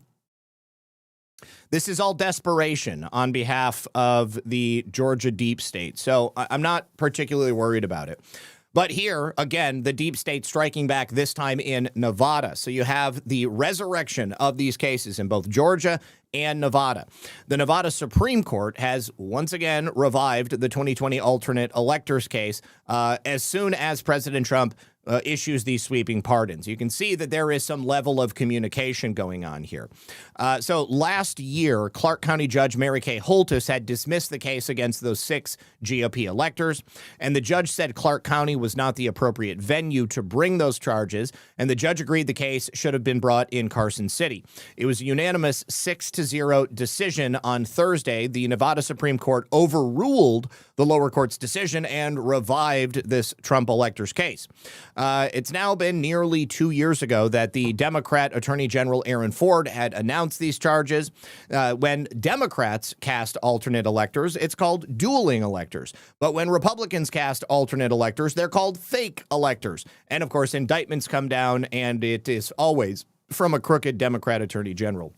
This is all desperation on behalf of the Georgia deep state. So I'm not particularly worried about it. But here, again, the deep state striking back, this time in Nevada. So you have the resurrection of these cases in both Georgia and Nevada. The Nevada Supreme Court has once again revived the 2020 alternate electors case as soon as President Trump issues these sweeping pardons. You can see that there is some level of communication going on here. So last year, Clark County Judge Mary Kay Holtis had dismissed the case against those 6 GOP electors, and the judge said Clark County was not the appropriate venue to bring those charges, and the judge agreed the case should have been brought in Carson City. It was a unanimous 6-0 decision on Thursday. The Nevada Supreme Court overruled the lower court's decision and revived this Trump electors case. It's now been nearly 2 years ago that the Democrat Attorney General Aaron Ford had announced these charges. When Democrats cast alternate electors, it's called dueling electors. But when Republicans cast alternate electors, they're called fake electors. And of course, indictments come down, and it is always from a crooked Democrat Attorney General.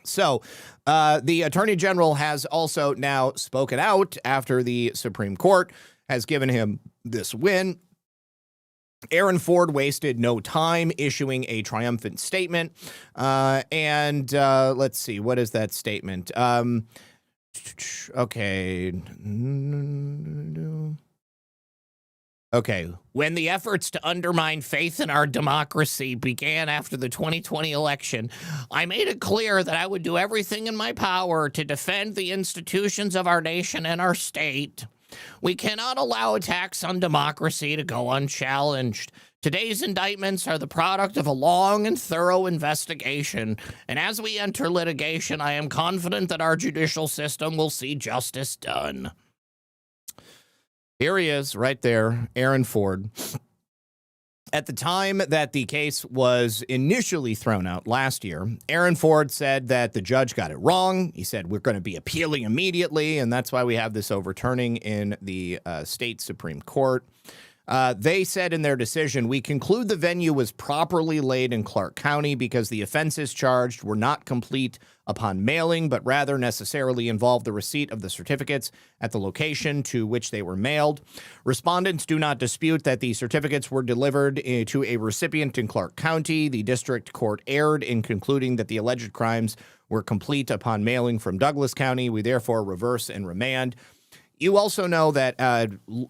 So the Attorney General has also now spoken out after the Supreme Court has given him this win. Aaron Ford wasted no time issuing a triumphant statement. Let's see, what is that statement? Okay. When the efforts to undermine faith in our democracy began after the 2020 election, I made it clear that I would do everything in my power to defend the institutions of our nation and our state. We cannot allow attacks on democracy to go unchallenged. Today's indictments are the product of a long and thorough investigation, and as we enter litigation, I am confident that our judicial system will see justice done. Here he is, right there, Aaron Ford. At the time that the case was initially thrown out last year, Aaron Ford said that the judge got it wrong. He said, we're going to be appealing immediately, and that's why we have this overturning in the state Supreme Court. They said in their decision, we conclude the venue was properly laid in Clark County because the offenses charged were not complete upon mailing, but rather necessarily involved the receipt of the certificates at the location to which they were mailed. Respondents do not dispute that the certificates were delivered to a recipient in Clark County. The district court erred in concluding that the alleged crimes were complete upon mailing from Douglas County. We therefore reverse and remand. You also know that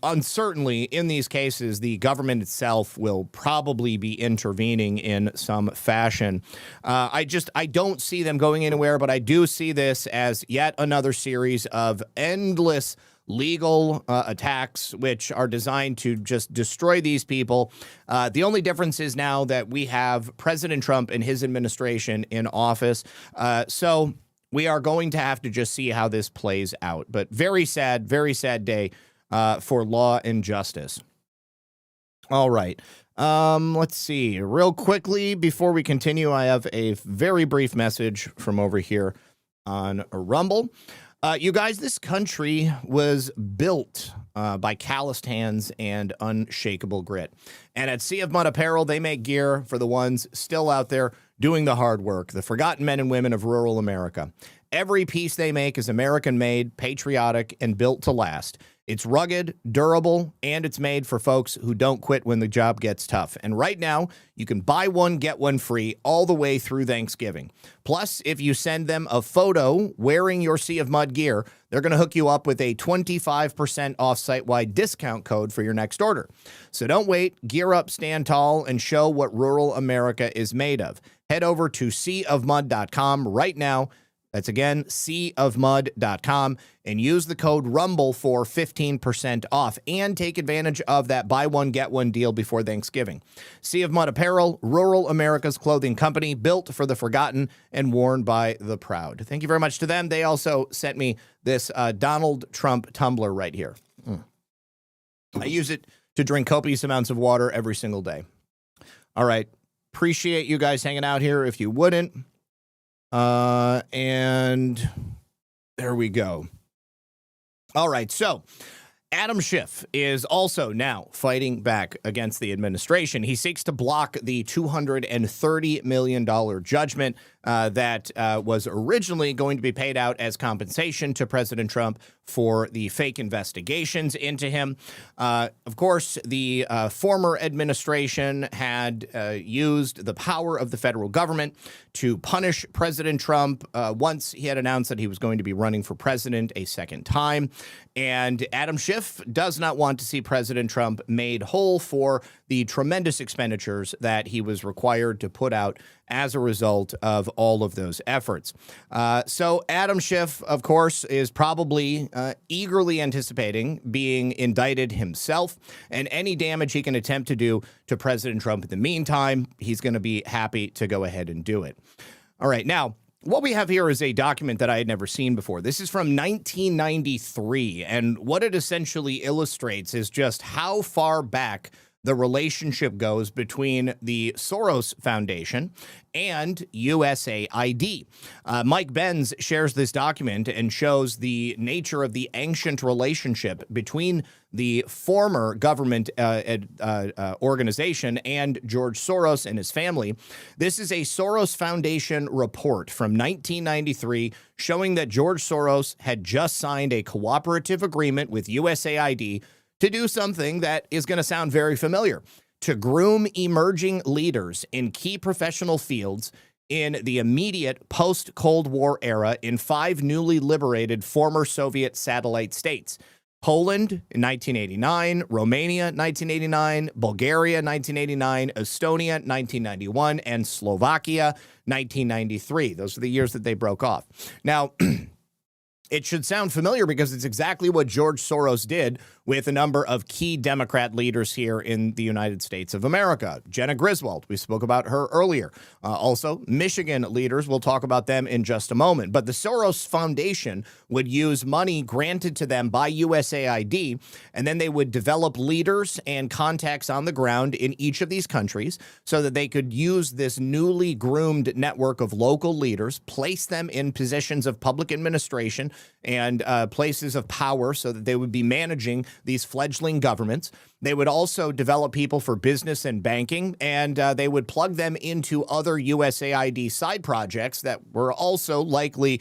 uncertainly in these cases, the government itself will probably be intervening in some fashion. I don't see them going anywhere, but I do see this as yet another series of endless legal attacks, which are designed to just destroy these people. The only difference is now that we have President Trump and his administration in office. So we are going to have to just see how this plays out. But very sad day for law and justice. All right. Let's see. Real quickly, before we continue, I have a very brief message from over here on Rumble. You guys, this country was built by calloused hands and unshakable grit. And at Sea of Mud Apparel, they make gear for the ones still out there doing the hard work, the forgotten men and women of rural America. Every piece they make is American-made, patriotic, and built to last. It's rugged, durable, and it's made for folks who don't quit when the job gets tough. And right now, you can buy one, get one free all the way through Thanksgiving. Plus, if you send them a photo wearing your Sea of Mud gear, they're going to hook you up with a 25% off site-wide discount code for your next order. So don't wait, gear up, stand tall, and show what rural America is made of. Head over to seaofmud.com right now. That's again, seaofmud.com, and use the code RUMBLE for 15% off and take advantage of that buy one, get one deal before Thanksgiving. Sea of Mud Apparel, rural America's clothing company, built for the forgotten and worn by the proud. Thank you very much to them. They also sent me this Donald Trump tumbler right here. I use it to drink copious amounts of water every single day. All right. Appreciate you guys hanging out here. If you wouldn't, and there we go. All right. So Adam Schiff is also now fighting back against the administration. He seeks to block the $230 million judgment that was originally going to be paid out as compensation to President Trump for the fake investigations into him. Of course, the former administration had used the power of the federal government to punish President Trump once he had announced that he was going to be running for president a second time. And Adam Schiff does not want to see President Trump made whole for the tremendous expenditures that he was required to put out as a result of all of those efforts. So Adam Schiff, of course, is probably eagerly anticipating being indicted himself, and any damage he can attempt to do to President Trump in the meantime, he's going to be happy to go ahead and do it. All right, now, what we have here is a document that I had never seen before. This is from 1993, and what it essentially illustrates is just how far back the relationship goes between the Soros Foundation and USAID. Mike Benz shares this document and shows the nature of the ancient relationship between the former government organization and George Soros and his family. This is a Soros Foundation report from 1993 showing that George Soros had just signed a cooperative agreement with USAID to do something that is going to sound very familiar: to groom emerging leaders in key professional fields in the immediate post-Cold War era in 5 newly liberated former Soviet satellite states: Poland in 1989, Romania 1989, Bulgaria 1989, Estonia 1991, and Slovakia 1993. Those are the years that they broke off. Now, it should sound familiar because it's exactly what George Soros did with a number of key Democrat leaders here in the United States of America. Jenna Griswold, we spoke about her earlier. Also, Michigan leaders, we'll talk about them in just a moment. But the Soros Foundation would use money granted to them by USAID, and then they would develop leaders and contacts on the ground in each of these countries so that they could use this newly groomed network of local leaders, place them in positions of public administration and places of power so that they would be managing these fledgling governments. They would also develop people for business and banking, and they would plug them into other USAID side projects that were also likely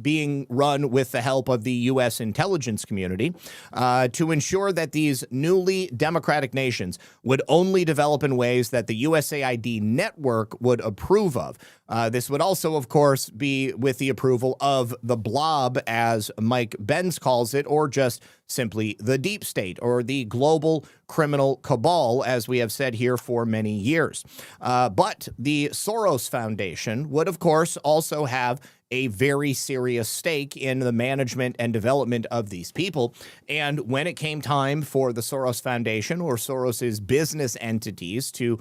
being run with the help of the U.S. intelligence community to ensure that these newly democratic nations would only develop in ways that the USAID network would approve of. This would also, of course, be with the approval of the blob, as Mike Benz calls it, or just simply the deep state or the global criminal cabal, as we have said here for many years. But the Soros Foundation would, of course, also have a very serious stake in the management and development of these people. And when it came time for the Soros Foundation or Soros's business entities to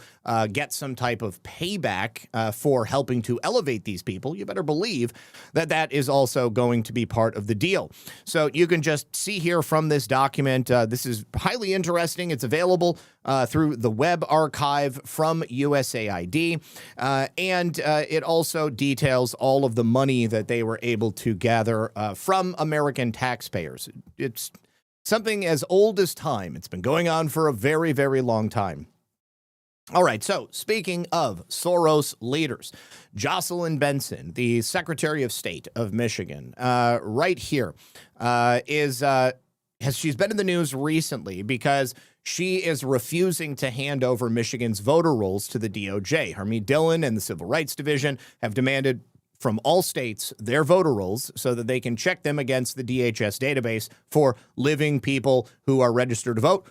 get some type of payback for helping to elevate these people, you better believe that that is also going to be part of the deal. So you can just see here from this document, this is highly interesting. It's available through the web archive from USAID, and it also details all of the money that they were able to gather from American taxpayers. It's something as old as time. It's been going on for a very, very long time. All right, so speaking of Soros leaders, Jocelyn Benson, the Secretary of State of Michigan, right here, she's been in the news recently because she is refusing to hand over Michigan's voter rolls to the DOJ. Hermie Dillon and the Civil Rights Division have demanded from all states their voter rolls so that they can check them against the DHS database for living people who are registered to vote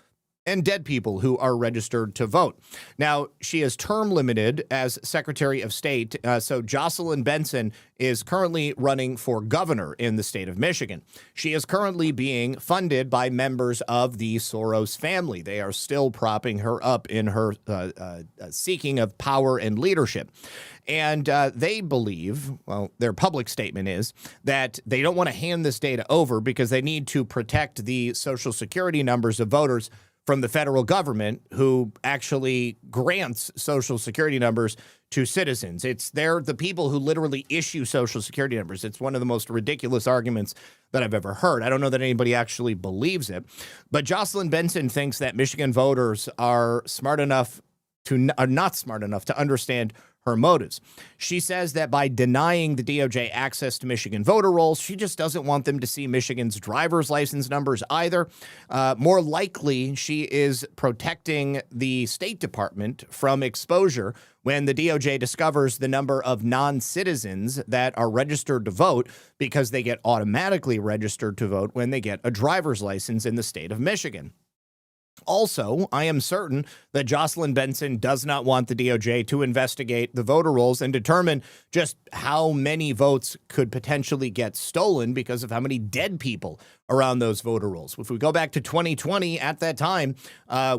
and dead people who are registered to vote. Now, she is term limited as Secretary of State, so Jocelyn Benson is currently running for governor in the state of Michigan. She is currently being funded by members of the Soros family. They are still propping her up in her seeking of power and leadership. And they believe, well, their public statement is that they don't want to hand this data over because they need to protect the Social Security numbers of voters from the federal government who actually grants Social Security numbers to citizens. They're the people who literally issue Social Security numbers. It's one of the most ridiculous arguments that I've ever heard. I don't know that anybody actually believes it. But Jocelyn Benson thinks that Michigan voters are not smart enough to understand her motives. She says that by denying the DOJ access to Michigan voter rolls, she just doesn't want them to see Michigan's driver's license numbers either. More likely, she is protecting the State Department from exposure when the DOJ discovers the number of non-citizens that are registered to vote, because they get automatically registered to vote when they get a driver's license in the state of Michigan. Also, I am certain that Jocelyn Benson does not want the DOJ to investigate the voter rolls and determine just how many votes could potentially get stolen because of how many dead people are on those voter rolls. If we go back to 2020, at that time,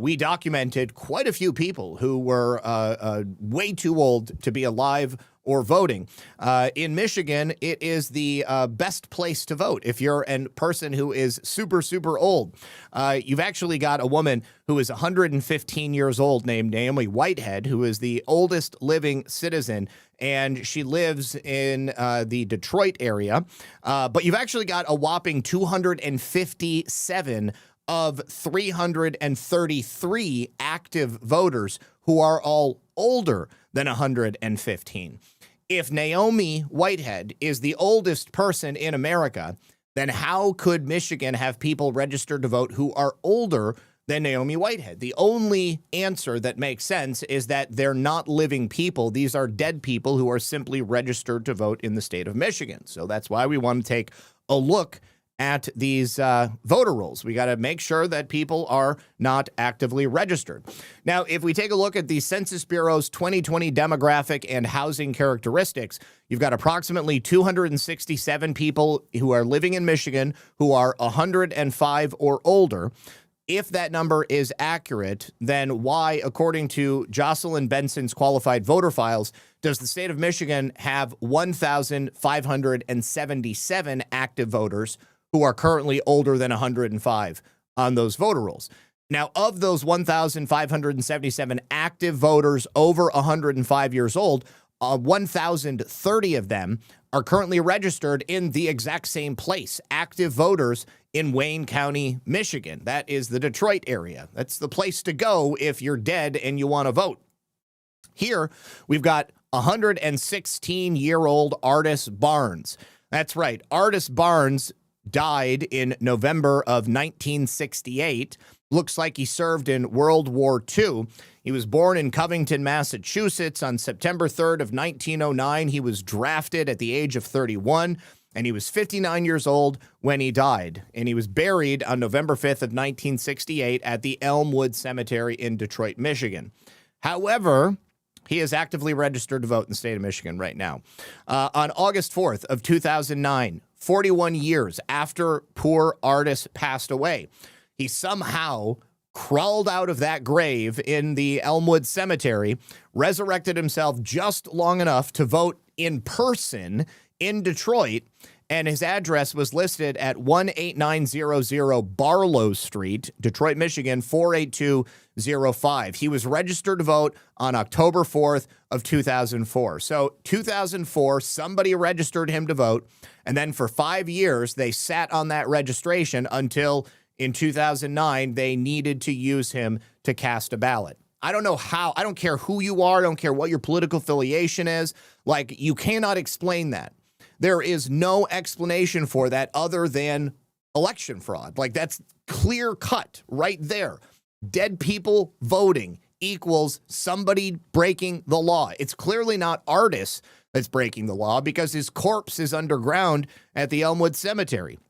we documented quite a few people who were way too old to be alive or voting. In Michigan, it is the best place to vote. If you're a person who is super, super old, you've actually got a woman who is 115 years old named Naomi Whitehead, who is the oldest living citizen, and she lives in the Detroit area. But you've actually got a whopping 257 of 333 active voters who are all older than 115. If Naomi Whitehead is the oldest person in America, then how could Michigan have people registered to vote who are older than Naomi Whitehead? The only answer that makes sense is that they're not living people. These are dead people who are simply registered to vote in the state of Michigan. So that's why we want to take a look at these voter rolls. We got to make sure that people are not actively registered. Now, if we take a look at the Census Bureau's 2020 demographic and housing characteristics, you've got approximately 267 people who are living in Michigan who are 105 or older. If that number is accurate, then why, according to Jocelyn Benson's qualified voter files, does the state of Michigan have 1,577 active voters who are currently older than 105 on those voter rolls? Now, of those 1,577 active voters over 105 years old, 1,030 of them are currently registered in the exact same place, active voters in Wayne County, Michigan. That is the Detroit area. That's the place to go if you're dead and you want to vote. Here, we've got 116-year-old Artis Barnes. That's right. Artis Barnes died in November of 1968. Looks like he served in World War II. He was born in Covington, Massachusetts on September 3rd of 1909. He was drafted at the age of 31, and he was 59 years old when he died. And he was buried on November 5th of 1968 at the Elmwood Cemetery in Detroit, Michigan. However, he is actively registered to vote in the state of Michigan right now. On August 4th of 2009, 41 years after poor Artis passed away, he somehow crawled out of that grave in the Elmwood Cemetery, resurrected himself just long enough to vote in person in Detroit, and his address was listed at 18900 Barlow Street, Detroit, Michigan, 48205. He was registered to vote on October 4th of 2004. So 2004, somebody registered him to vote, and then for 5 years, they sat on that registration until in 2009, they needed to use him to cast a ballot. I don't know how. I don't care who you are. I don't care what your political affiliation is. Like, you cannot explain that. There is no explanation for that other than election fraud. Like, that's clear cut right there. Dead people voting equals somebody breaking the law. It's clearly not Artis that's breaking the law because his corpse is underground at the Elmwood Cemetery.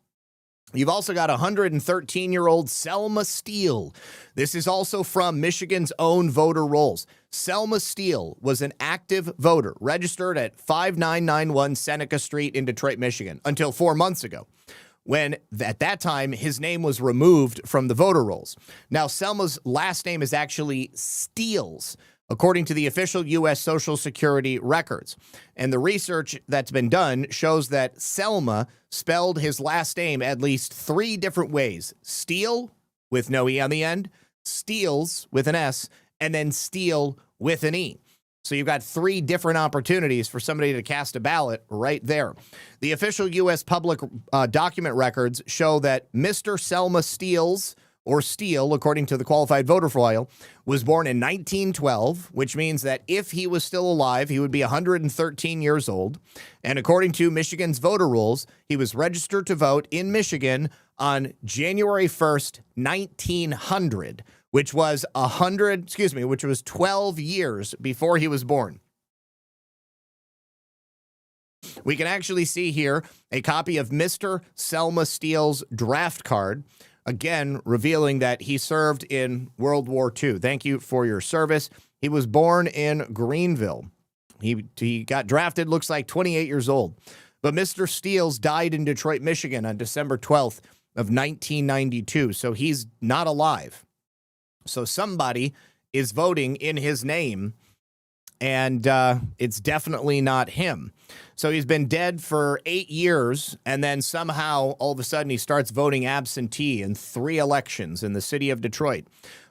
You've also got 113-year-old Selma Steele. This is also from Michigan's own voter rolls. Selma Steele was an active voter registered at 5991 Seneca Street in Detroit, Michigan until 4 months ago, when at that time his name was removed from the voter rolls. Now, Selma's last name is actually Steele's, according to the official U.S. Social Security records. And the research that's been done shows that Selma spelled his last name at least 3 different ways. Steele, with no E on the end. Steels with an S, and then Steele with an E. So you've got 3 different opportunities for somebody to cast a ballot right there. The official U.S. public document records show that Mr. Selma Steele, or Steele, according to the qualified voter file, was born in 1912, which means that if he was still alive, he would be 113 years old. And according to Michigan's voter rules, he was registered to vote in Michigan on January 1st, 1900, which was 12 years before he was born. We can actually see here a copy of Mr. Selma Steele's draft card, again, revealing that he served in World War II. Thank you for your service. He was born in Greenville. He got drafted, looks like 28 years old. But Mr. Steele died in Detroit, Michigan on December 12th of 1992, so he's not alive. So somebody is voting in his name, and it's definitely not him. So he's been dead for 8 years, and then somehow, all of a sudden, he starts voting absentee in 3 elections in the city of Detroit.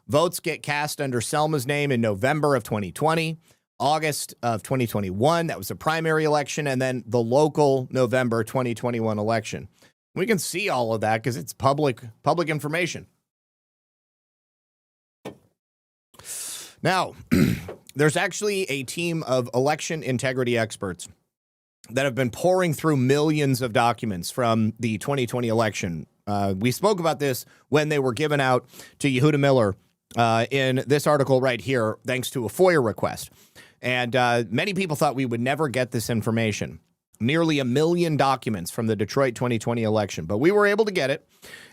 Votes get cast under Selma's name in November of 2020, August of 2021. That was a primary election, and then the local November 2021 election. We can see all of that because it's public information. Now, there's actually a team of election integrity experts that have been pouring through millions of documents from the 2020 election. We spoke about this when they were given out to Yehuda Miller in this article right here, thanks to a FOIA request. And many people thought we would never get this information. Nearly 1 million documents from the Detroit 2020 election. But we were able to get it.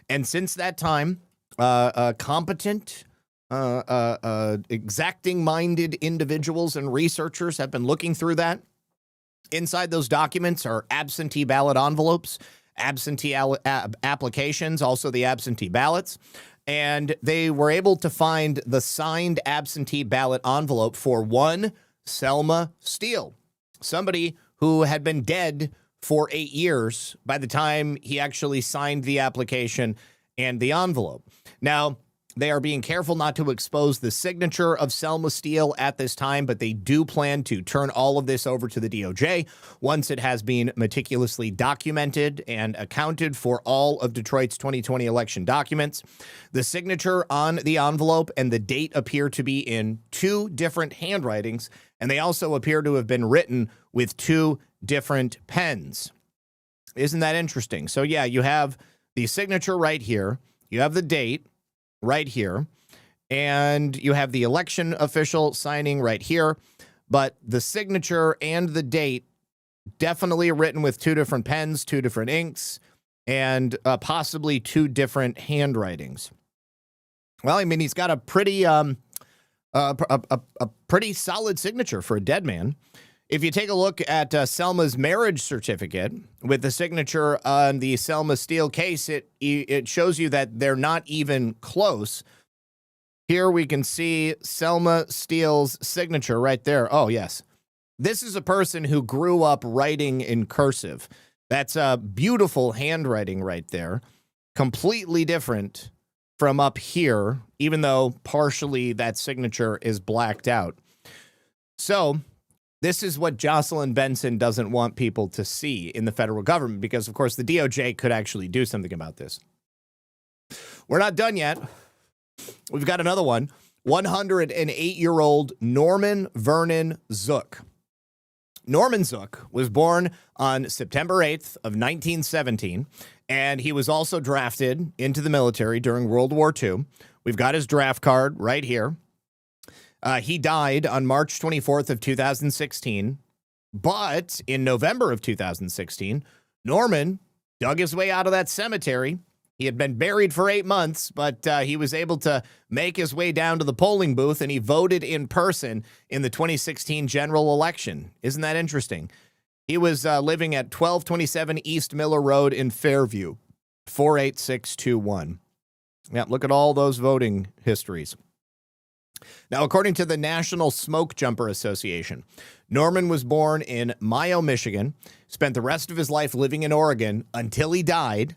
And since that time, competent, exacting-minded individuals and researchers have been looking through that. Inside those documents are absentee ballot envelopes, absentee applications, also the absentee ballots. And they were able to find the signed absentee ballot envelope for one Selma Steele, somebody who had been dead for 8 years by the time he actually signed the application and the envelope. Now, they are being careful not to expose the signature of Selma Steele at this time, but they do plan to turn all of this over to the DOJ once it has been meticulously documented and accounted for all of Detroit's 2020 election documents. The signature on the envelope and the date appear to be in 2 different handwritings, and they also appear to have been written with 2 different pens. Isn't that interesting? So, yeah, you have the signature right here. You have the date right here, and you have the election official signing right here, but the signature and the date definitely written with 2 different pens, 2 different inks, and possibly 2 different handwritings. Well, I mean, he's got a pretty pretty solid signature for a dead man. If you take a look at Selma's marriage certificate with the signature on the Selma Steele case, it shows you that they're not even close. Here we can see Selma Steele's signature right there. Oh, yes. This is a person who grew up writing in cursive. That's a beautiful handwriting right there. Completely different from up here, even though partially that signature is blacked out. So this is what Jocelyn Benson doesn't want people to see in the federal government because, of course, the DOJ could actually do something about this. We're not done yet. We've got another one. 108-year-old Norman Vernon Zook. Norman Zook was born on September 8th of 1917, and he was also drafted into the military during World War II. We've got his draft card right here. He died on March 24th of 2016, but in November of 2016, Norman dug his way out of that cemetery. He had been buried for 8 months, but he was able to make his way down to the polling booth, and he voted in person in the 2016 general election. Isn't that interesting? He was living at 1227 East Miller Road in Fairview, 48621. Yeah, look at all those voting histories. Now, according to the National Smoke Jumper Association, Norman was born in Mayo, Michigan, spent the rest of his life living in Oregon until he died.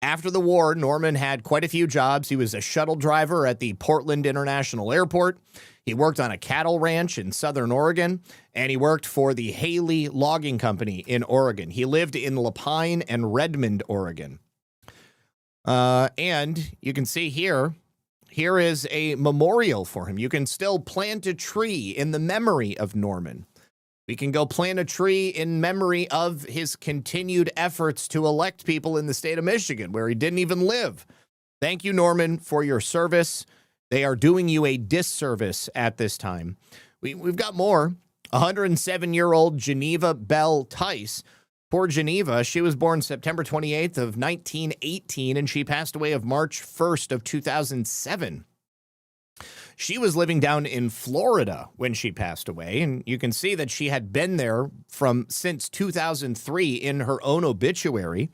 After the war, Norman had quite a few jobs. He was a shuttle driver at the Portland International Airport. He worked on a cattle ranch in Southern Oregon, and he worked for the Haley Logging Company in Oregon. He lived in Lapine and Redmond, Oregon. And you can see here is a memorial for him. You can still plant a tree in the memory of Norman. We can go plant a tree in memory of his continued efforts to elect people in the state of Michigan, where he didn't even live. Thank you, Norman, for your service. They are doing you a disservice at this time. We've got more. 107-year-old Geneva Bell Tice. Poor Geneva, she was born September 28th of 1918, and she passed away of March 1st of 2007. She was living down in Florida when she passed away, and you can see that she had been there since 2003 in her own obituary.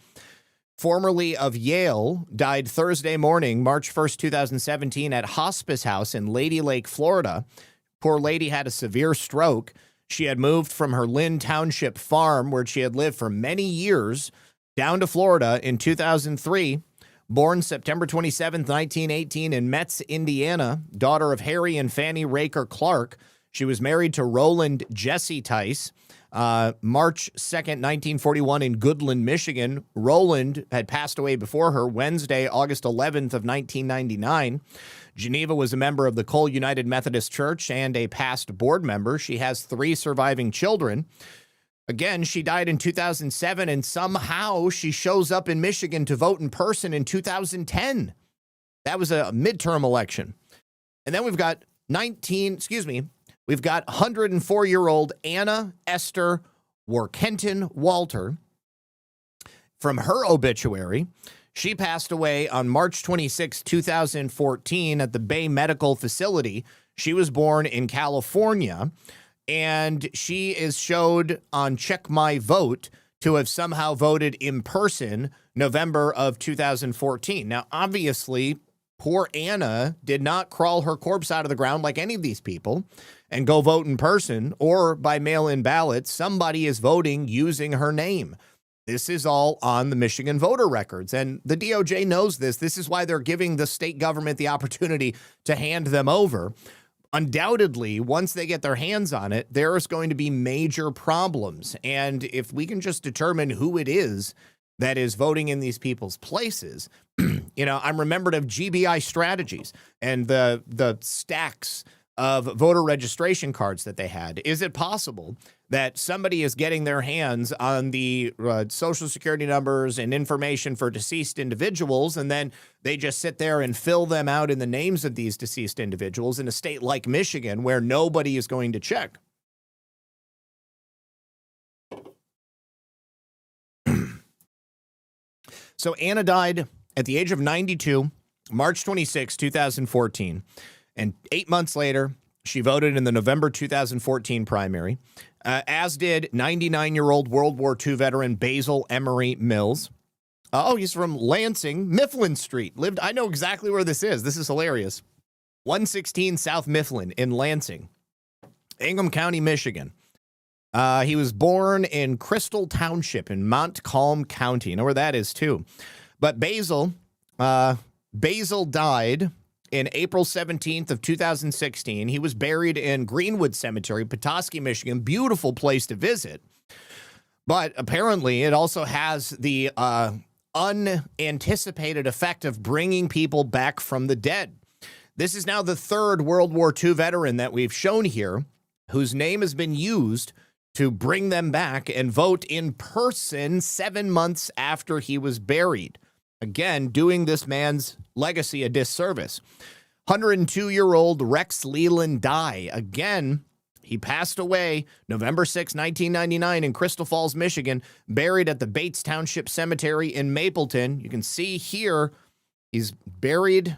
Formerly of Yale, died Thursday morning, March 1st, 2017, at Hospice House in Lady Lake, Florida. Poor lady had a severe stroke. She had moved from her Lynn Township farm, where she had lived for many years, down to Florida in 2003. Born September 27th, 1918 in Metz, Indiana, daughter of Harry and Fanny Raker Clark. She was married to Roland Jesse Tice. March 2nd, 1941 in Goodland, Michigan. Roland had passed away before her Wednesday, August 11th of 1999. Geneva was a member of the Cole United Methodist Church and a past board member. She has 3 surviving children. Again, she died in 2007, and somehow she shows up in Michigan to vote in person in 2010. That was a midterm election. And then we've got 104-year-old Anna Esther Warkentin Walter. From her obituary, she passed away on March 26, 2014 at the Bay Medical Facility. She was born in California, and she is showed on Check My Vote to have somehow voted in person November of 2014. Now, obviously, poor Anna did not crawl her corpse out of the ground like any of these people and go vote in person or by mail-in ballots. Somebody is voting using her name. This is all on the Michigan voter records, and the DOJ knows this. This is why they're giving the state government the opportunity to hand them over. Undoubtedly, once they get their hands on it, there's going to be major problems. And if we can just determine who it is that is voting in these people's places, I'm remembered of GBI Strategies and the stacks of voter registration cards that they had. Is it possible that somebody is getting their hands on the social security numbers and information for deceased individuals, and then they just sit there and fill them out in the names of these deceased individuals in a state like Michigan where nobody is going to check? So Anna died at the age of 92, March 26, 2014. And 8 months later, she voted in the November 2014 primary, as did 99-year-old World War II veteran Basil Emery Mills. He's from Lansing, Mifflin Street. I know exactly where this is. This is hilarious. 116 South Mifflin in Lansing, Ingham County, Michigan. He was born in Crystal Township in Montcalm County. You know where that is, too. But Basil died in April 17th of 2016. He was buried in Greenwood Cemetery, Petoskey, Michigan. Beautiful place to visit. But apparently it also has the unanticipated effect of bringing people back from the dead. This is now the 3rd World War II veteran that we've shown here whose name has been used to bring them back and vote in person 7 months after he was buried. Again, doing this man's legacy a disservice. 102-year-old Rex Leland Dye. Again, he passed away November 6, 1999 in Crystal Falls, Michigan, buried at the Bates Township Cemetery in Mapleton. You can see here he's buried,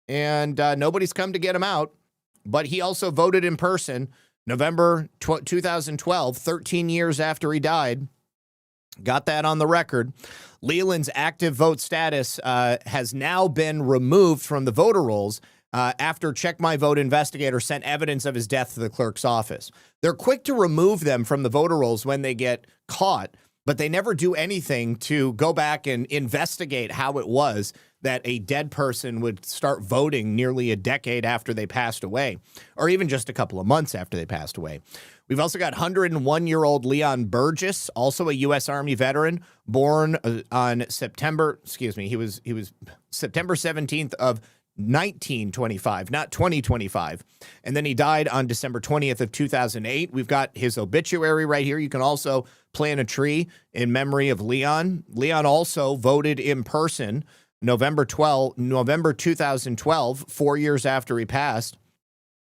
and nobody's come to get him out. But he also voted in person November 2012, 13 years after he died. Got that on the record. Leland's active vote status has now been removed from the voter rolls after Check My Vote investigators sent evidence of his death to the clerk's office. They're quick to remove them from the voter rolls when they get caught. but they never do anything to go back and investigate how it was that a dead person would start voting nearly a decade after they passed away, or even just a couple of months after they passed away. We've also got 101-year-old Leon Burgess, also a U.S. Army veteran, born on September 17th of 1925, not 2025. And then he died on December 20th of 2008. We've got his obituary right here. You can also plant a tree in memory of Leon. Leon also voted in person November 2012, 4 years after he passed.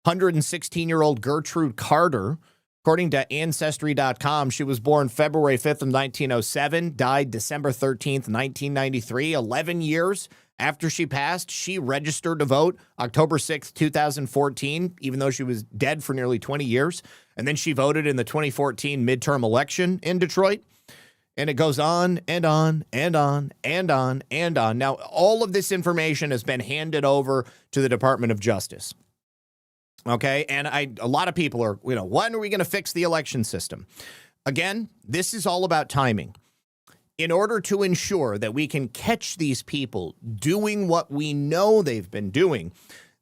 116-year-old Gertrude Carter, according to Ancestry.com, she was born February 5th of 1907, died December 13th, 1993, 11 years after she passed. She registered to vote October 6th, 2014, even though she was dead for nearly 20 years. And then she voted in the 2014 midterm election in Detroit. And it goes on and on and on and on and on. Now, all of this information has been handed over to the Department of Justice. Okay, and a lot of people are, when are we going to fix the election system? Again, this is all about timing. In order to ensure that we can catch these people doing what we know they've been doing,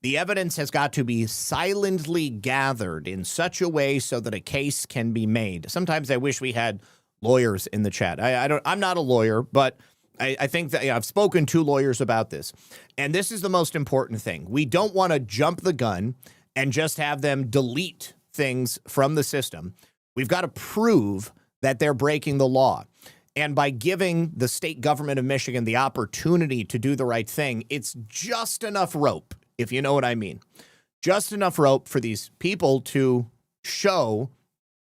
the evidence has got to be silently gathered in such a way so that a case can be made. Sometimes I wish we had lawyers in the chat. I'm not a lawyer, but I think that I've spoken to lawyers about this. And this is the most important thing. We don't want to jump the gun and just have them delete things from the system. We've got to prove that they're breaking the law. And by giving the state government of Michigan the opportunity to do the right thing, it's just enough rope, if you know what I mean. Just enough rope for these people to show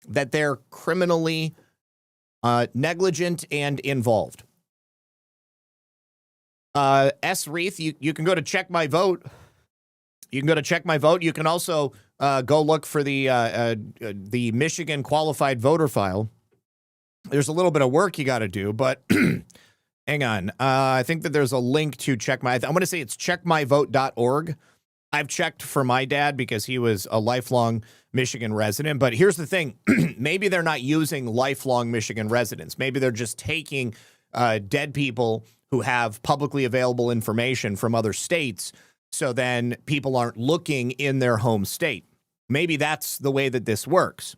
that they're criminally negligent and involved. S. Reith, you can go to Check My Vote. You can go to Check My Vote. You can also go look for the Michigan qualified voter file. There's a little bit of work you got to do, but hang on. I think that there's a link to Check My. I'm going to say it's checkmyvote.org. I've checked for my dad because he was a lifelong Michigan resident. But here's the thing. Maybe they're not using lifelong Michigan residents. Maybe they're just taking dead people who have publicly available information from other states, so then people aren't looking in their home state. Maybe that's the way that this works.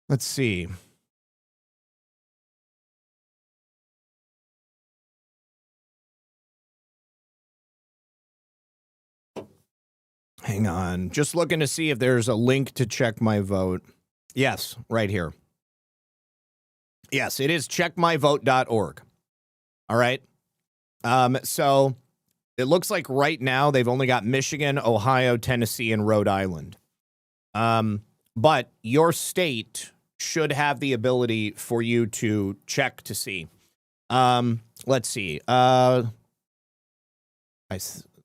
Let's see. Hang on. Just looking to see if there's a link to Check My Vote. Yes, right here. Yes, it is checkmyvote.org. All right. So it looks like right now they've only got Michigan, Ohio, Tennessee, and Rhode Island. But your state should have the ability for you to check to see. Let's see.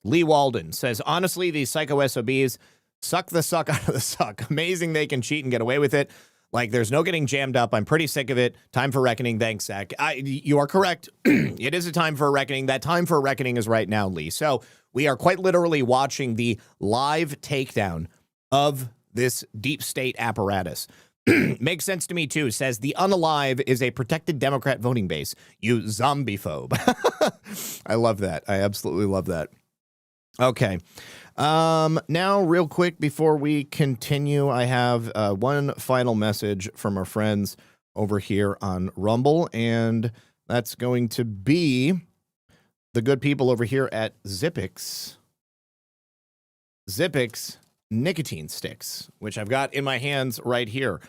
Lee Walden says, honestly, these psycho SOBs suck the suck out of the suck. Amazing they can cheat and get away with it. Like, there's no getting jammed up. I'm pretty sick of it. Time for reckoning. Thanks, Zach. You are correct. It is a time for a reckoning. That time for a reckoning is right now, Lee. So we are quite literally watching the live takedown of this deep state apparatus. Makes sense to me, too. Says the unalive is a protected Democrat voting base. You zombie phobe. I love that. I absolutely love that. Okay. Now, real quick, before we continue, I have one final message from our friends over here on Rumble, and that's going to be the good people over here at Zippix. Zippix nicotine sticks, which I've got in my hands right here.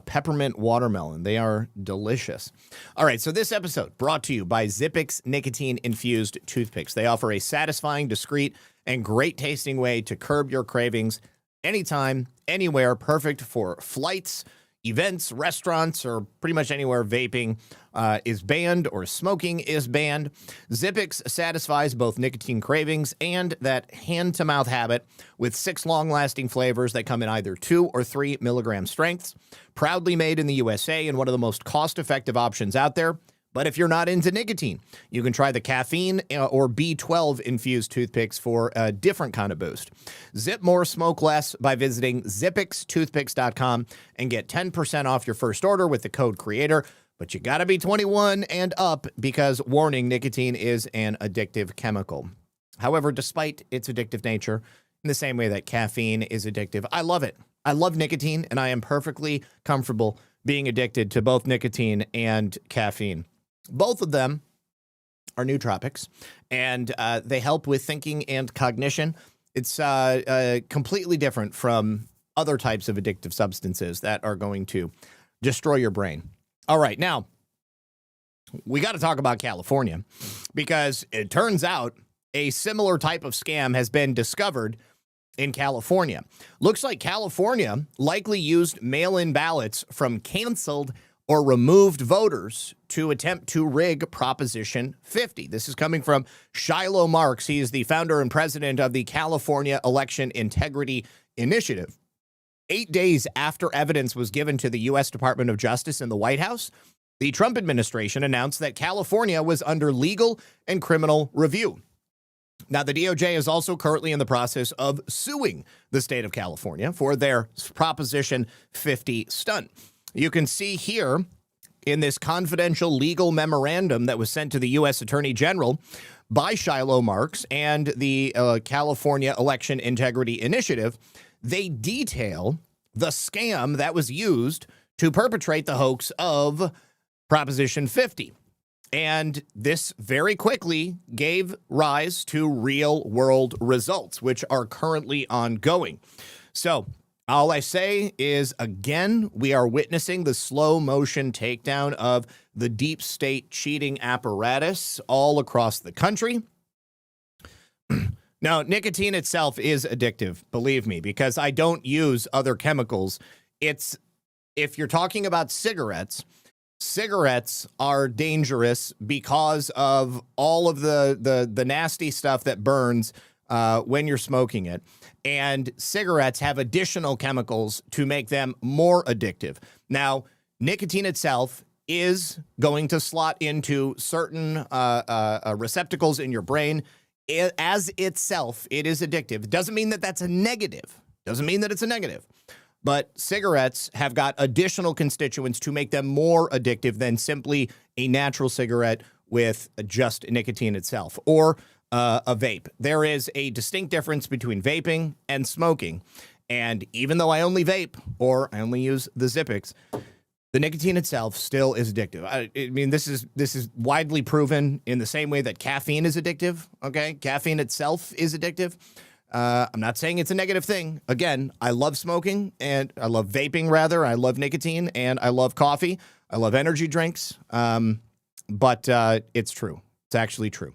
Peppermint watermelon. They are delicious. All right, so this episode brought to you by Zippix nicotine-infused toothpicks. They offer a satisfying, discreet, and great-tasting way to curb your cravings anytime, anywhere, perfect for flights, events, restaurants, or pretty much anywhere vaping is banned or smoking is banned. Zippix satisfies both nicotine cravings and that hand-to-mouth habit with 6 long-lasting flavors that come in either 2 or 3 milligram strengths. Proudly made in the USA and one of the most cost-effective options out there. But if you're not into nicotine, you can try the caffeine or B12 infused toothpicks for a different kind of boost. Zip more, smoke less by visiting zippixtoothpicks.com and get 10% off your first order with the code CREATOR. But you got to be 21 and up because, warning, nicotine is an addictive chemical. However, despite its addictive nature, in the same way that caffeine is addictive, I love it. I love nicotine, and I am perfectly comfortable being addicted to both nicotine and caffeine. Both of them are nootropics, and they help with thinking and cognition. It's completely different from other types of addictive substances that are going to destroy your brain. All right, now, we got to talk about California because it turns out a similar type of scam has been discovered in California. Looks like California likely used mail-in ballots from canceled or removed voters to attempt to rig Proposition 50. This is coming from Shiloh Marks. He is the founder and president of the California Election Integrity Initiative. 8 days after evidence was given to the U.S. Department of Justice and the White House, the Trump administration announced that California was under legal and criminal review. Now, the DOJ is also currently in the process of suing the state of California for their Proposition 50 stunt. You can see here in this confidential legal memorandum that was sent to the U.S. Attorney General by Shiloh Marks and the California Election Integrity Initiative, they detail the scam that was used to perpetrate the hoax of Proposition 50. And this very quickly gave rise to real-world results, which are currently ongoing. So all I say is, again, we are witnessing the slow-motion takedown of the deep state cheating apparatus all across the country. Now, nicotine itself is addictive, believe me, because I don't use other chemicals. If you're talking about cigarettes are dangerous because of all of the nasty stuff that burns when you're smoking it. And cigarettes have additional chemicals to make them more addictive. Now, nicotine itself is going to slot into certain receptacles in your brain. As itself, it is addictive. It doesn't mean that that's a negative. Doesn't mean that it's a negative. But cigarettes have got additional constituents to make them more addictive than simply a natural cigarette with just nicotine itself or a vape. There is a distinct difference between vaping and smoking. And even though I only vape or I only use the Zippix, the nicotine itself still is addictive. I mean, this is widely proven in the same way that caffeine is addictive, okay? Caffeine itself is addictive. I'm not saying it's a negative thing. Again, I love smoking, and I love vaping, rather. I love nicotine, and I love coffee. I love energy drinks, but it's true. It's actually true.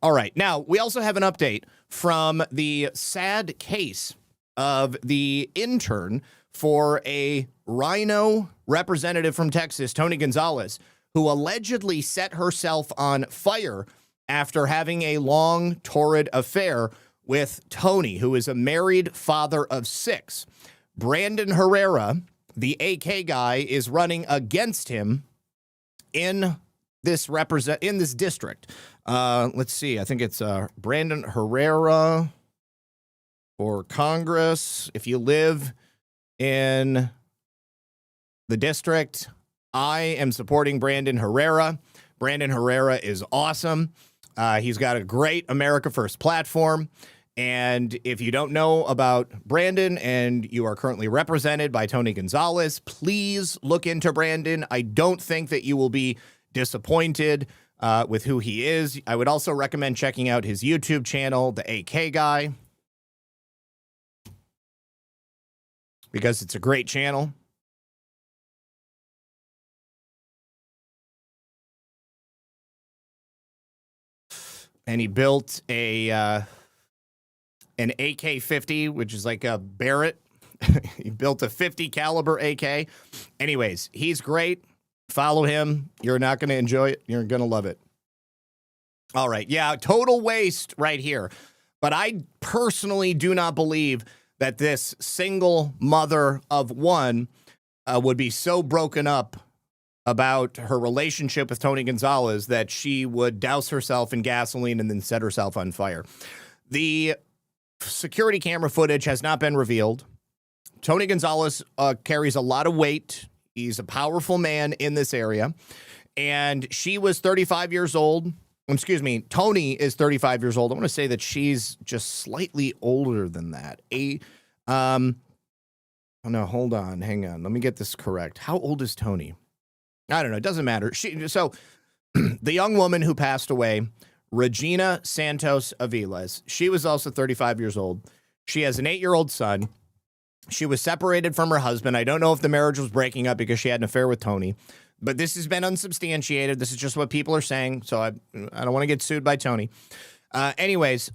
All right. Now, we also have an update from the sad case of the intern for a Rhino representative from Texas, Tony Gonzalez, who allegedly set herself on fire after having a long, torrid affair with Tony, who is a married father of 6. Brandon Herrera, the AK guy, is running against him in this district. Let's see. I think it's Brandon Herrera for Congress. If you live in the district, I am supporting Brandon Herrera. Brandon Herrera is awesome. He's got a great America First platform. And if you don't know about Brandon and you are currently represented by Tony Gonzalez, please look into Brandon. I don't think that you will be disappointed with who he is. I would also recommend checking out his YouTube channel, The AK Guy, because it's a great channel. And he built an AK-50, which is like a Barrett. He built a 50 caliber AK. Anyways, he's great. Follow him. You're not going to enjoy it. You're going to love it. All right. Yeah, total waste right here. But I personally do not believe that this single mother of one would be so broken up about her relationship with Tony Gonzalez that she would douse herself in gasoline and then set herself on fire. The security camera footage has not been revealed. Tony Gonzalez carries a lot of weight. He's a powerful man in this area. And she was 35 years old. Excuse me, Tony is 35 years old. I want to say that she's just slightly older than that. Oh, no, hold on. Hang on. Let me get this correct. How old is Tony? I don't know. It doesn't matter. So the young woman who passed away, Regina Santos Aviles, she was also 35 years old. She has an 8-year-old son. She was separated from her husband. I don't know if the marriage was breaking up because she had an affair with Tony, but this has been unsubstantiated. This is just what people are saying, so I don't want to get sued by Tony. Anyways,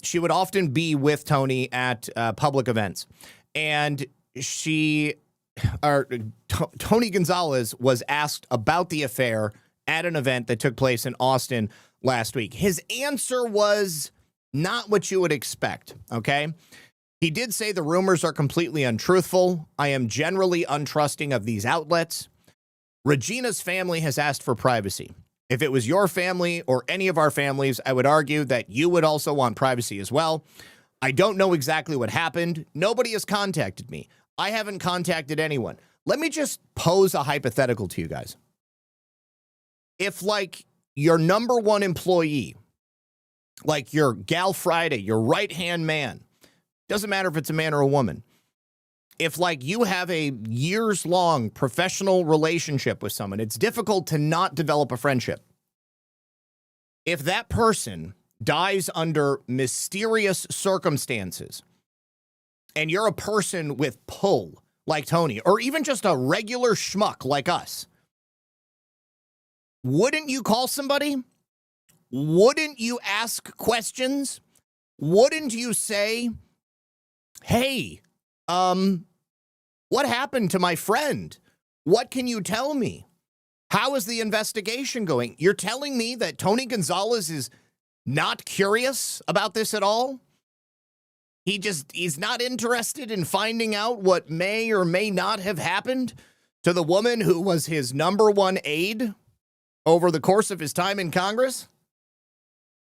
she would often be with Tony at public events, and Tony Gonzalez was asked about the affair at an event that took place in Austin last week. His answer was not what you would expect, okay? He did say the rumors are completely untruthful. I am generally untrusting of these outlets. Regina's family has asked for privacy. If it was your family or any of our families, I would argue that you would also want privacy as well. I don't know exactly what happened. Nobody has contacted me. I haven't contacted anyone. Let me just pose a hypothetical to you guys. If, like, your number one employee, like your Gal Friday, your right-hand man, doesn't matter if it's a man or a woman, if, like, you have a years-long professional relationship with someone, it's difficult to not develop a friendship. If that person dies under mysterious circumstances, and you're a person with pull like Tony, or even just a regular schmuck like us, wouldn't you call somebody? Wouldn't you ask questions? Wouldn't you say, hey, what happened to my friend? What can you tell me? How is the investigation going? You're telling me that Tony Gonzalez is not curious about this at all? He's not interested in finding out what may or may not have happened to the woman who was his number one aide over the course of his time in Congress?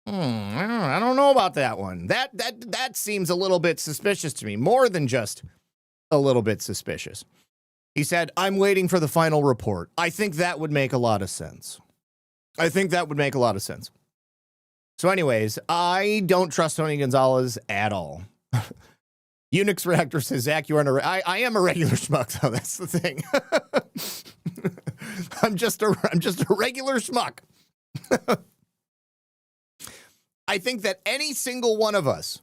I don't know about that one. That seems a little bit suspicious to me, more than just a little bit suspicious. He said, I'm waiting for the final report. I think that would make a lot of sense. So anyways, I don't trust Tony Gonzalez at all. Unix Reactor says, Zach, you aren't I am a regular schmuck, though. That's the thing. I'm just a regular schmuck. I think that any single one of us,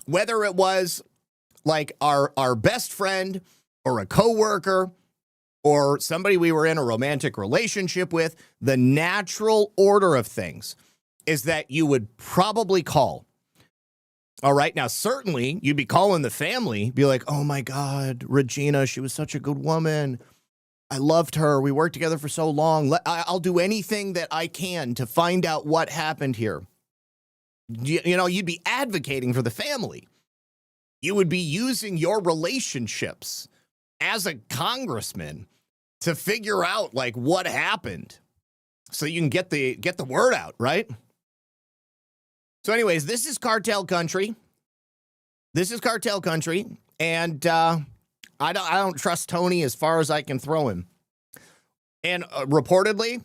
whether it was like our best friend or a coworker or somebody we were in a romantic relationship with, the natural order of things is that you would probably call. All right. Now, certainly you'd be calling the family, be like, oh my God, Regina, she was such a good woman. I loved her. We worked together for so long. I'll do anything that I can to find out what happened here. You know, you'd be advocating for the family. You would be using your relationships as a congressman to figure out like what happened so you can get the word out, right? So anyways, this is cartel country. And I don't trust Tony as far as I can throw him. And reportedly,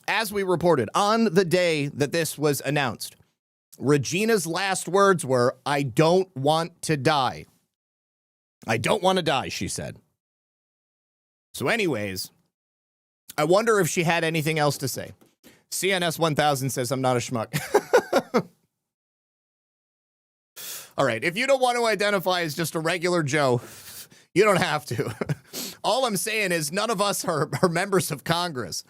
as we reported on the day that this was announced, Regina's last words were, I don't want to die. I don't want to die, she said. So anyways, I wonder if she had anything else to say. CNS 1000 says, I'm not a schmuck. All right, if you don't want to identify as just a regular Joe, you don't have to. All I'm saying is none of us are members of Congress.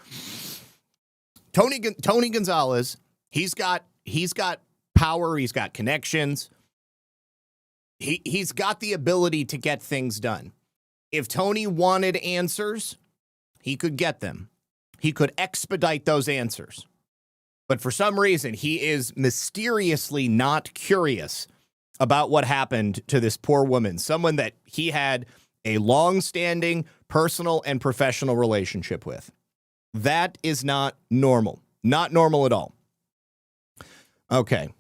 Tony Gonzalez, he's got power, he's got connections. He's got the ability to get things done. If Tony wanted answers, he could get them. He could expedite those answers. But for some reason, he is mysteriously not curious about what happened to this poor woman, someone that he had a long-standing personal and professional relationship with. That is not normal. Not normal at all. Okay.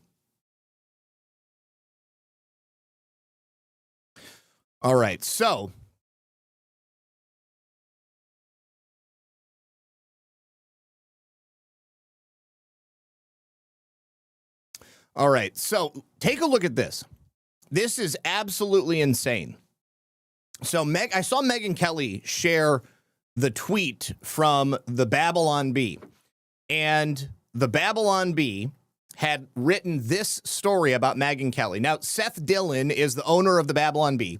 All right, so All right, so take a look at this. This is absolutely insane. So I saw Megyn Kelly share the tweet from the Babylon Bee, and the Babylon Bee had written this story about Megyn Kelly. Now, Seth Dillon is the owner of the Babylon Bee.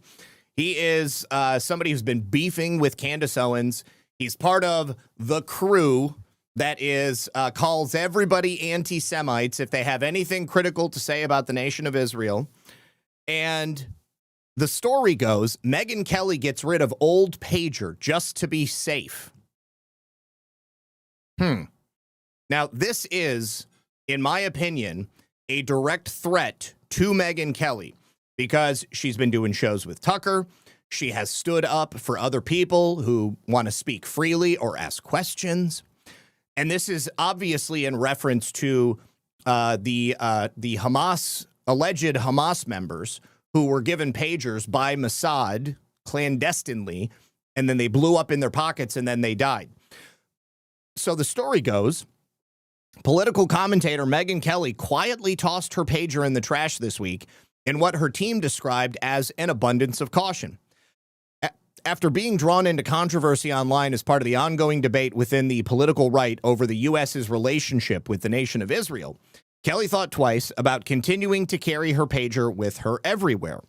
He is somebody who's been beefing with Candace Owens. He's part of the crew that is calls everybody anti-Semites if they have anything critical to say about the nation of Israel. And the story goes, Megyn Kelly gets rid of old pager just to be safe. Now, this is, in my opinion, a direct threat to Megyn Kelly because she's been doing shows with Tucker. She has stood up for other people who want to speak freely or ask questions. And this is obviously in reference to the Hamas, alleged Hamas members who were given pagers by Mossad clandestinely, and then they blew up in their pockets and then they died. So the story goes, political commentator Megyn Kelly quietly tossed her pager in the trash this week in what her team described as an abundance of caution. After being drawn into controversy online as part of the ongoing debate within the political right over the U.S.'s relationship with the nation of Israel, Kelly thought twice about continuing to carry her pager with her everywhere.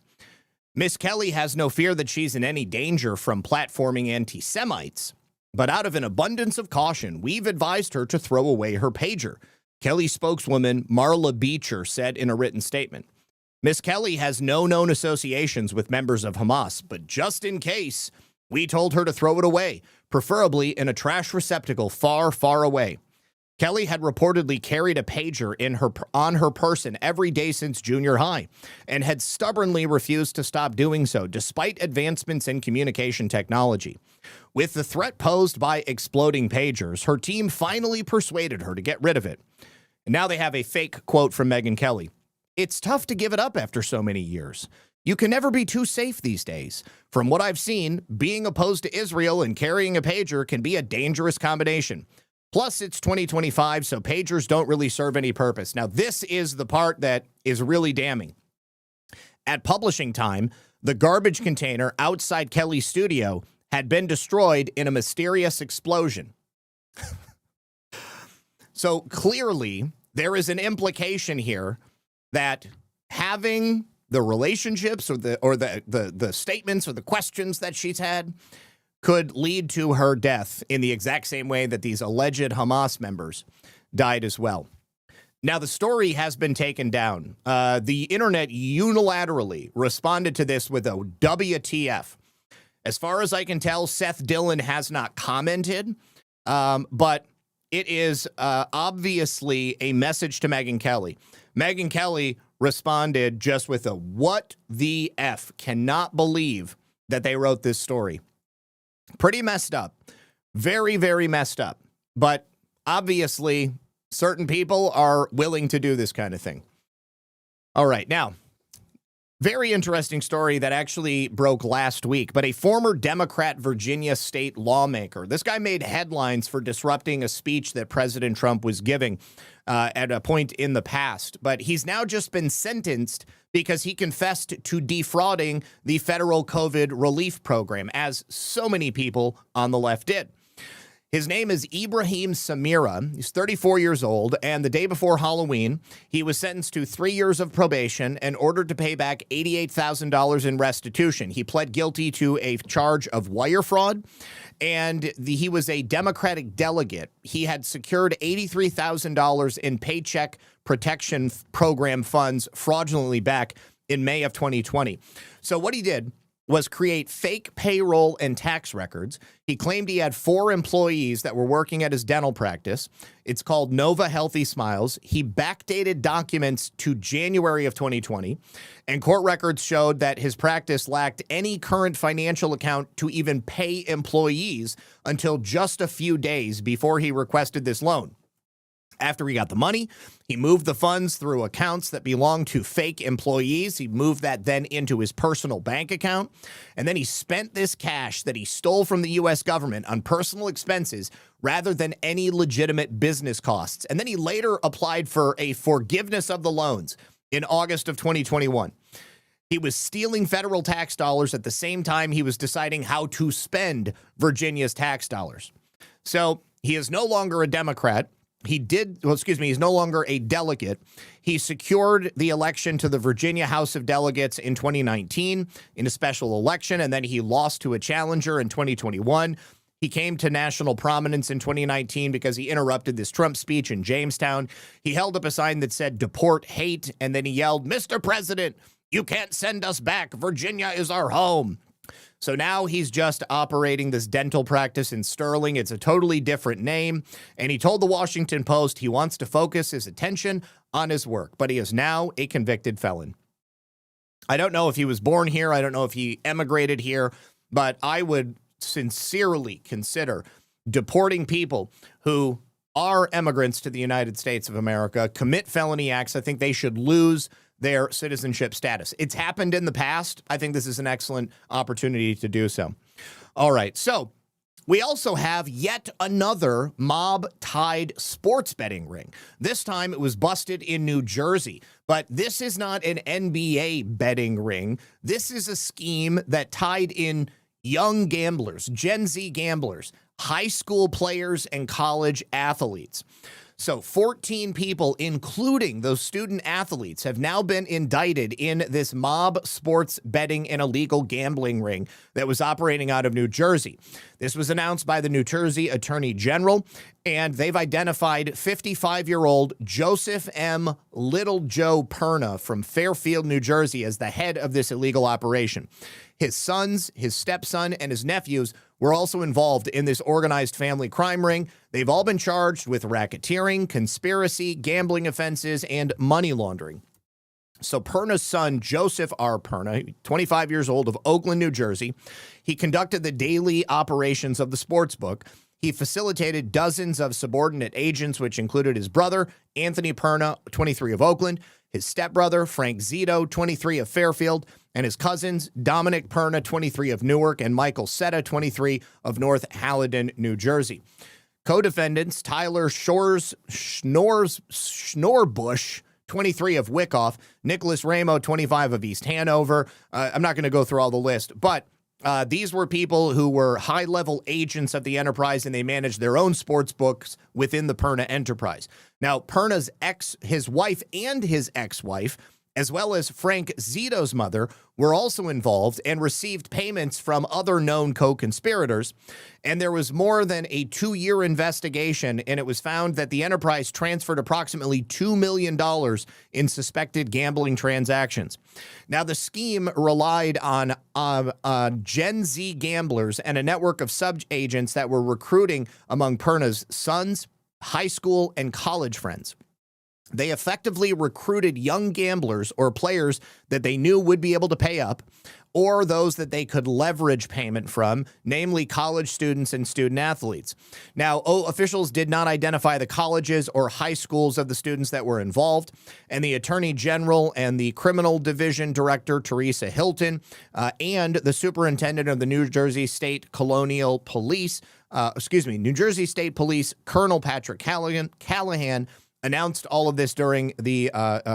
Miss Kelly has no fear that she's in any danger from platforming anti-Semites, but out of an abundance of caution, we've advised her to throw away her pager, Kelly spokeswoman Marla Beecher said in a written statement. Miss Kelly has no known associations with members of Hamas, but just in case, we told her to throw it away, preferably in a trash receptacle far, far away. Kelly had reportedly carried a pager on her person every day since junior high and had stubbornly refused to stop doing so despite advancements in communication technology. With the threat posed by exploding pagers, her team finally persuaded her to get rid of it. And now they have a fake quote from Megyn Kelly. It's tough to give it up after so many years. You can never be too safe these days. From what I've seen, being opposed to Israel and carrying a pager can be a dangerous combination. Plus, it's 2025, so pagers don't really serve any purpose. Now, this is the part that is really damning. At publishing time, the garbage container outside Kelly's studio had been destroyed in a mysterious explosion. So clearly, there is an implication here that having the relationships or the statements or the questions that she's had could lead to her death in the exact same way that these alleged Hamas members died as well. Now, the story has been taken down. The internet unilaterally responded to this with a WTF. As far as I can tell, Seth Dillon has not commented, but it is obviously a message to Megyn Kelly. Megyn Kelly responded just with a what the F. Cannot believe that they wrote this story. Pretty messed up. Very, very messed up. But obviously, certain people are willing to do this kind of thing. All right. Now, very interesting story that actually broke last week, but a former Democrat Virginia state lawmaker. This guy made headlines for disrupting a speech that President Trump was giving at a point in the past, but he's now just been sentenced because he confessed to defrauding the federal COVID relief program, as so many people on the left did. His name is Ibrahim Samira. He's 34 years old, and the day before Halloween, he was sentenced to 3 years of probation and ordered to pay back $88,000 in restitution. He pled guilty to a charge of wire fraud, and he was a Democratic delegate. He had secured $83,000 in Paycheck Protection Program funds fraudulently back in May of 2020. So what he did was create fake payroll and tax records. He claimed he had 4 employees that were working at his dental practice. It's called Nova Healthy Smiles. He backdated documents to January of 2020, and court records showed that his practice lacked any current financial account to even pay employees until just a few days before he requested this loan. After he got the money, he moved the funds through accounts that belonged to fake employees. He moved that then into his personal bank account. And then he spent this cash that he stole from the U.S. government on personal expenses rather than any legitimate business costs. And then he later applied for a forgiveness of the loans in August of 2021. He was stealing federal tax dollars at the same time he was deciding how to spend Virginia's tax dollars. So he is no longer a Democrat. He's no longer a delegate. He secured the election to the Virginia House of Delegates in 2019 in a special election, and then he lost to a challenger in 2021. He came to national prominence in 2019 because he interrupted this Trump speech in Jamestown. He held up a sign that said, "Deport hate," and then he yelled, "Mr. President, you can't send us back. Virginia is our home." So now he's just operating this dental practice in Sterling. It's a totally different name. And he told the Washington Post he wants to focus his attention on his work, but he is now a convicted felon. I don't know if he was born here. I don't know if he emigrated here, but I would sincerely consider deporting people who are immigrants to the United States of America, commit felony acts. I think they should lose their citizenship status. It's happened in the past. I think this is an excellent opportunity to do so. All right, so we also have yet another mob-tied sports betting ring. This time it was busted in New Jersey, but this is not an NBA betting ring. This is a scheme that tied in young gamblers, Gen Z gamblers, high school players, and college athletes. So 14 people, including those student athletes, have now been indicted in this mob sports betting and illegal gambling ring that was operating out of New Jersey. This was announced by the New Jersey Attorney General, and they've identified 55-year-old Joseph M. Little Joe Perna from Fairfield, New Jersey, as the head of this illegal operation. His sons, his stepson, and his nephews were also involved in this organized family crime ring. They've all been charged with racketeering, conspiracy, gambling offenses, and money laundering. So Perna's son, Joseph R. Perna, 25 years old, of Oakland, New Jersey, he conducted the daily operations of the sports book. He facilitated dozens of subordinate agents, which included his brother, Anthony Perna, 23 of Oakland, his stepbrother, Frank Zito, 23 of Fairfield, and his cousins, Dominic Perna, 23 of Newark, and Michael Setta, 23 of North Haledon, New Jersey. Co-defendants, Tyler Schnorbush, 23 of Wyckoff, Nicholas Ramo, 25 of East Hanover. I'm not going to go through all the list, but these were people who were high-level agents of the enterprise, and they managed their own sports books within the Perna enterprise. Now, Perna's his wife and his ex-wife, as well as Frank Zito's mother, were also involved and received payments from other known co-conspirators. And there was more than a 2-year investigation, and it was found that the enterprise transferred approximately $2 million in suspected gambling transactions. Now, the scheme relied on Gen Z gamblers and a network of sub-agents that were recruiting among Perna's sons, high school, and college friends. They effectively recruited young gamblers or players that they knew would be able to pay up, or those that they could leverage payment from, namely college students and student athletes. Now, officials did not identify the colleges or high schools of the students that were involved, and the Attorney General and the Criminal Division Director, Teresa Hilton, and the Superintendent of the New Jersey State Police, Colonel Patrick Callahan, announced all of this during the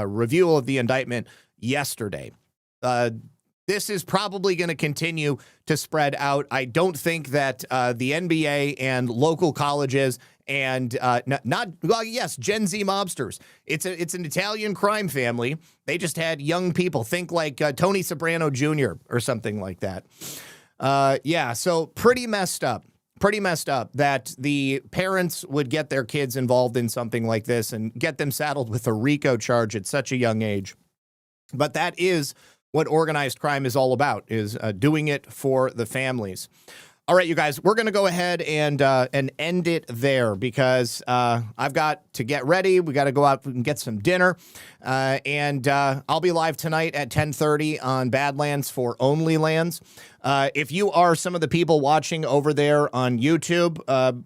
review of the indictment yesterday. This is probably going to continue to spread out. I don't think that the NBA and local colleges and Gen Z mobsters. It's an Italian crime family. They just had young people. Think like Tony Soprano Jr. or something like that. So pretty messed up. Pretty messed up that the parents would get their kids involved in something like this and get them saddled with a RICO charge at such a young age. But that is what organized crime is all about, is doing it for the families. All right, you guys, we're going to go ahead and end it there because I've got to get ready. We got to go out and get some dinner. And I'll be live tonight at 10:30 on Badlands for Only Lands. If you are some of the people watching over there on YouTube,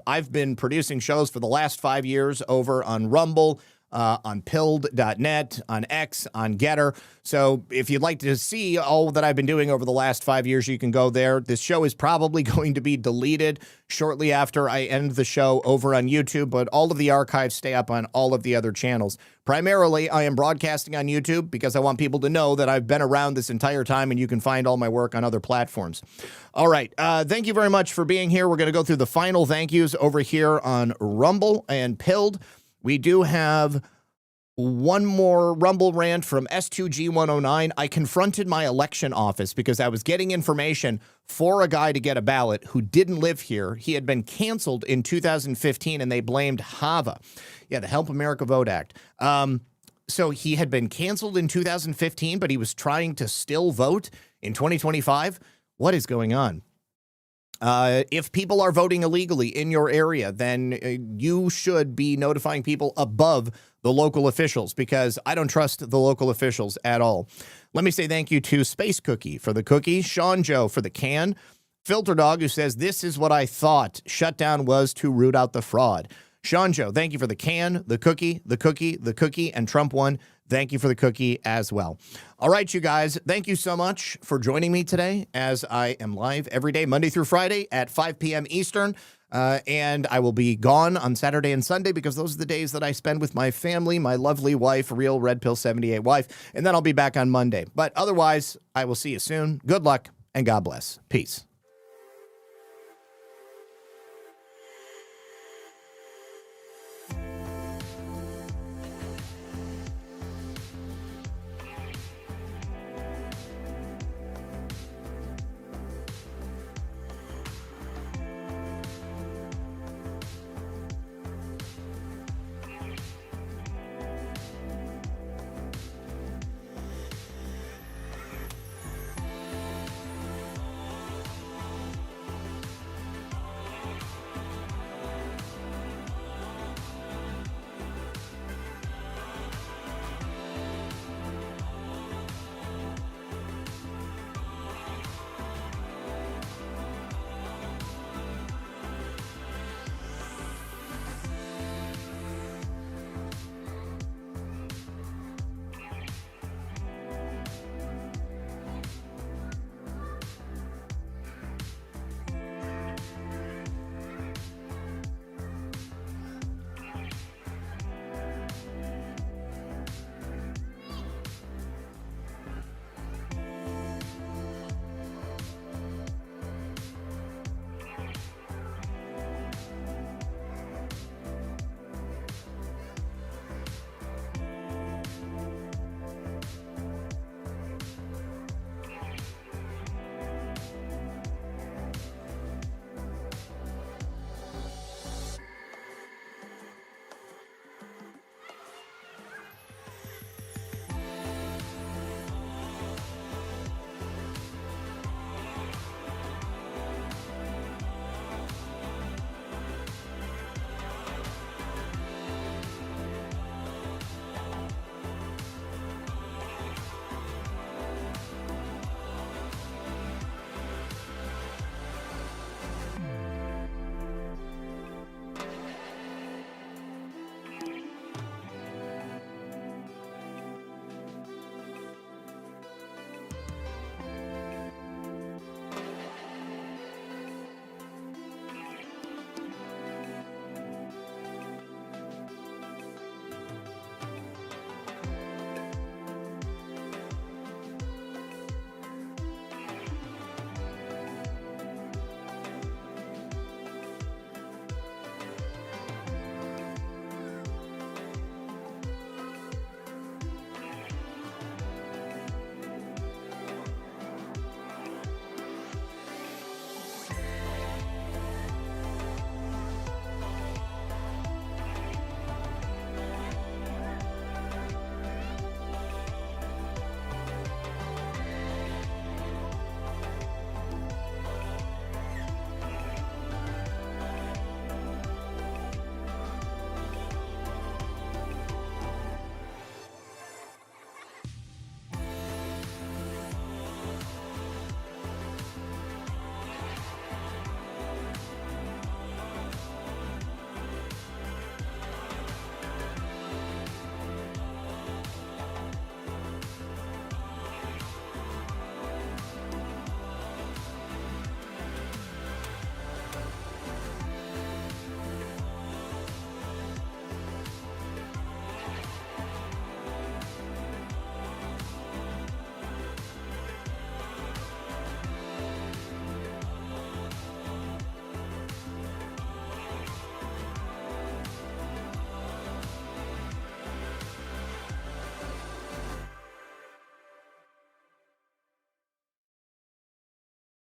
I've been producing shows for the last 5 years over on Rumble, on pilled.net, on X, on Getter. So if you'd like to see all that I've been doing over the last 5 years, you can go there. This show is probably going to be deleted shortly after I end the show over on YouTube, but all of the archives stay up on all of the other channels. Primarily, I am broadcasting on YouTube because I want people to know that I've been around this entire time and you can find all my work on other platforms. All right. Thank you very much for being here. We're going to go through the final thank yous over here on Rumble and Pilled. We do have one more Rumble rant from S2G109. I confronted my election office because I was getting information for a guy to get a ballot who didn't live here. He had been canceled in 2015, and they blamed HAVA. Yeah, the Help America Vote Act. So he had been canceled in 2015, but he was trying to still vote in 2025. What is going on? If people are voting illegally in your area, then you should be notifying people above the local officials because I don't trust the local officials at all. Let me say thank you to Space Cookie for the cookie, Sean Joe for the can, Filter Dog who says, this is what I thought shutdown was to root out the fraud. Sean Joe, thank you for the can, the cookie, the cookie, the cookie, and Trump one. Thank you for the cookie as well. All right, you guys, thank you so much for joining me today as I am live every day, Monday through Friday at 5 p.m. Eastern. And I will be gone on Saturday and Sunday because those are the days that I spend with my family, my lovely wife, real Red Pill 78 wife. And then I'll be back on Monday. But otherwise, I will see you soon. Good luck and God bless. Peace.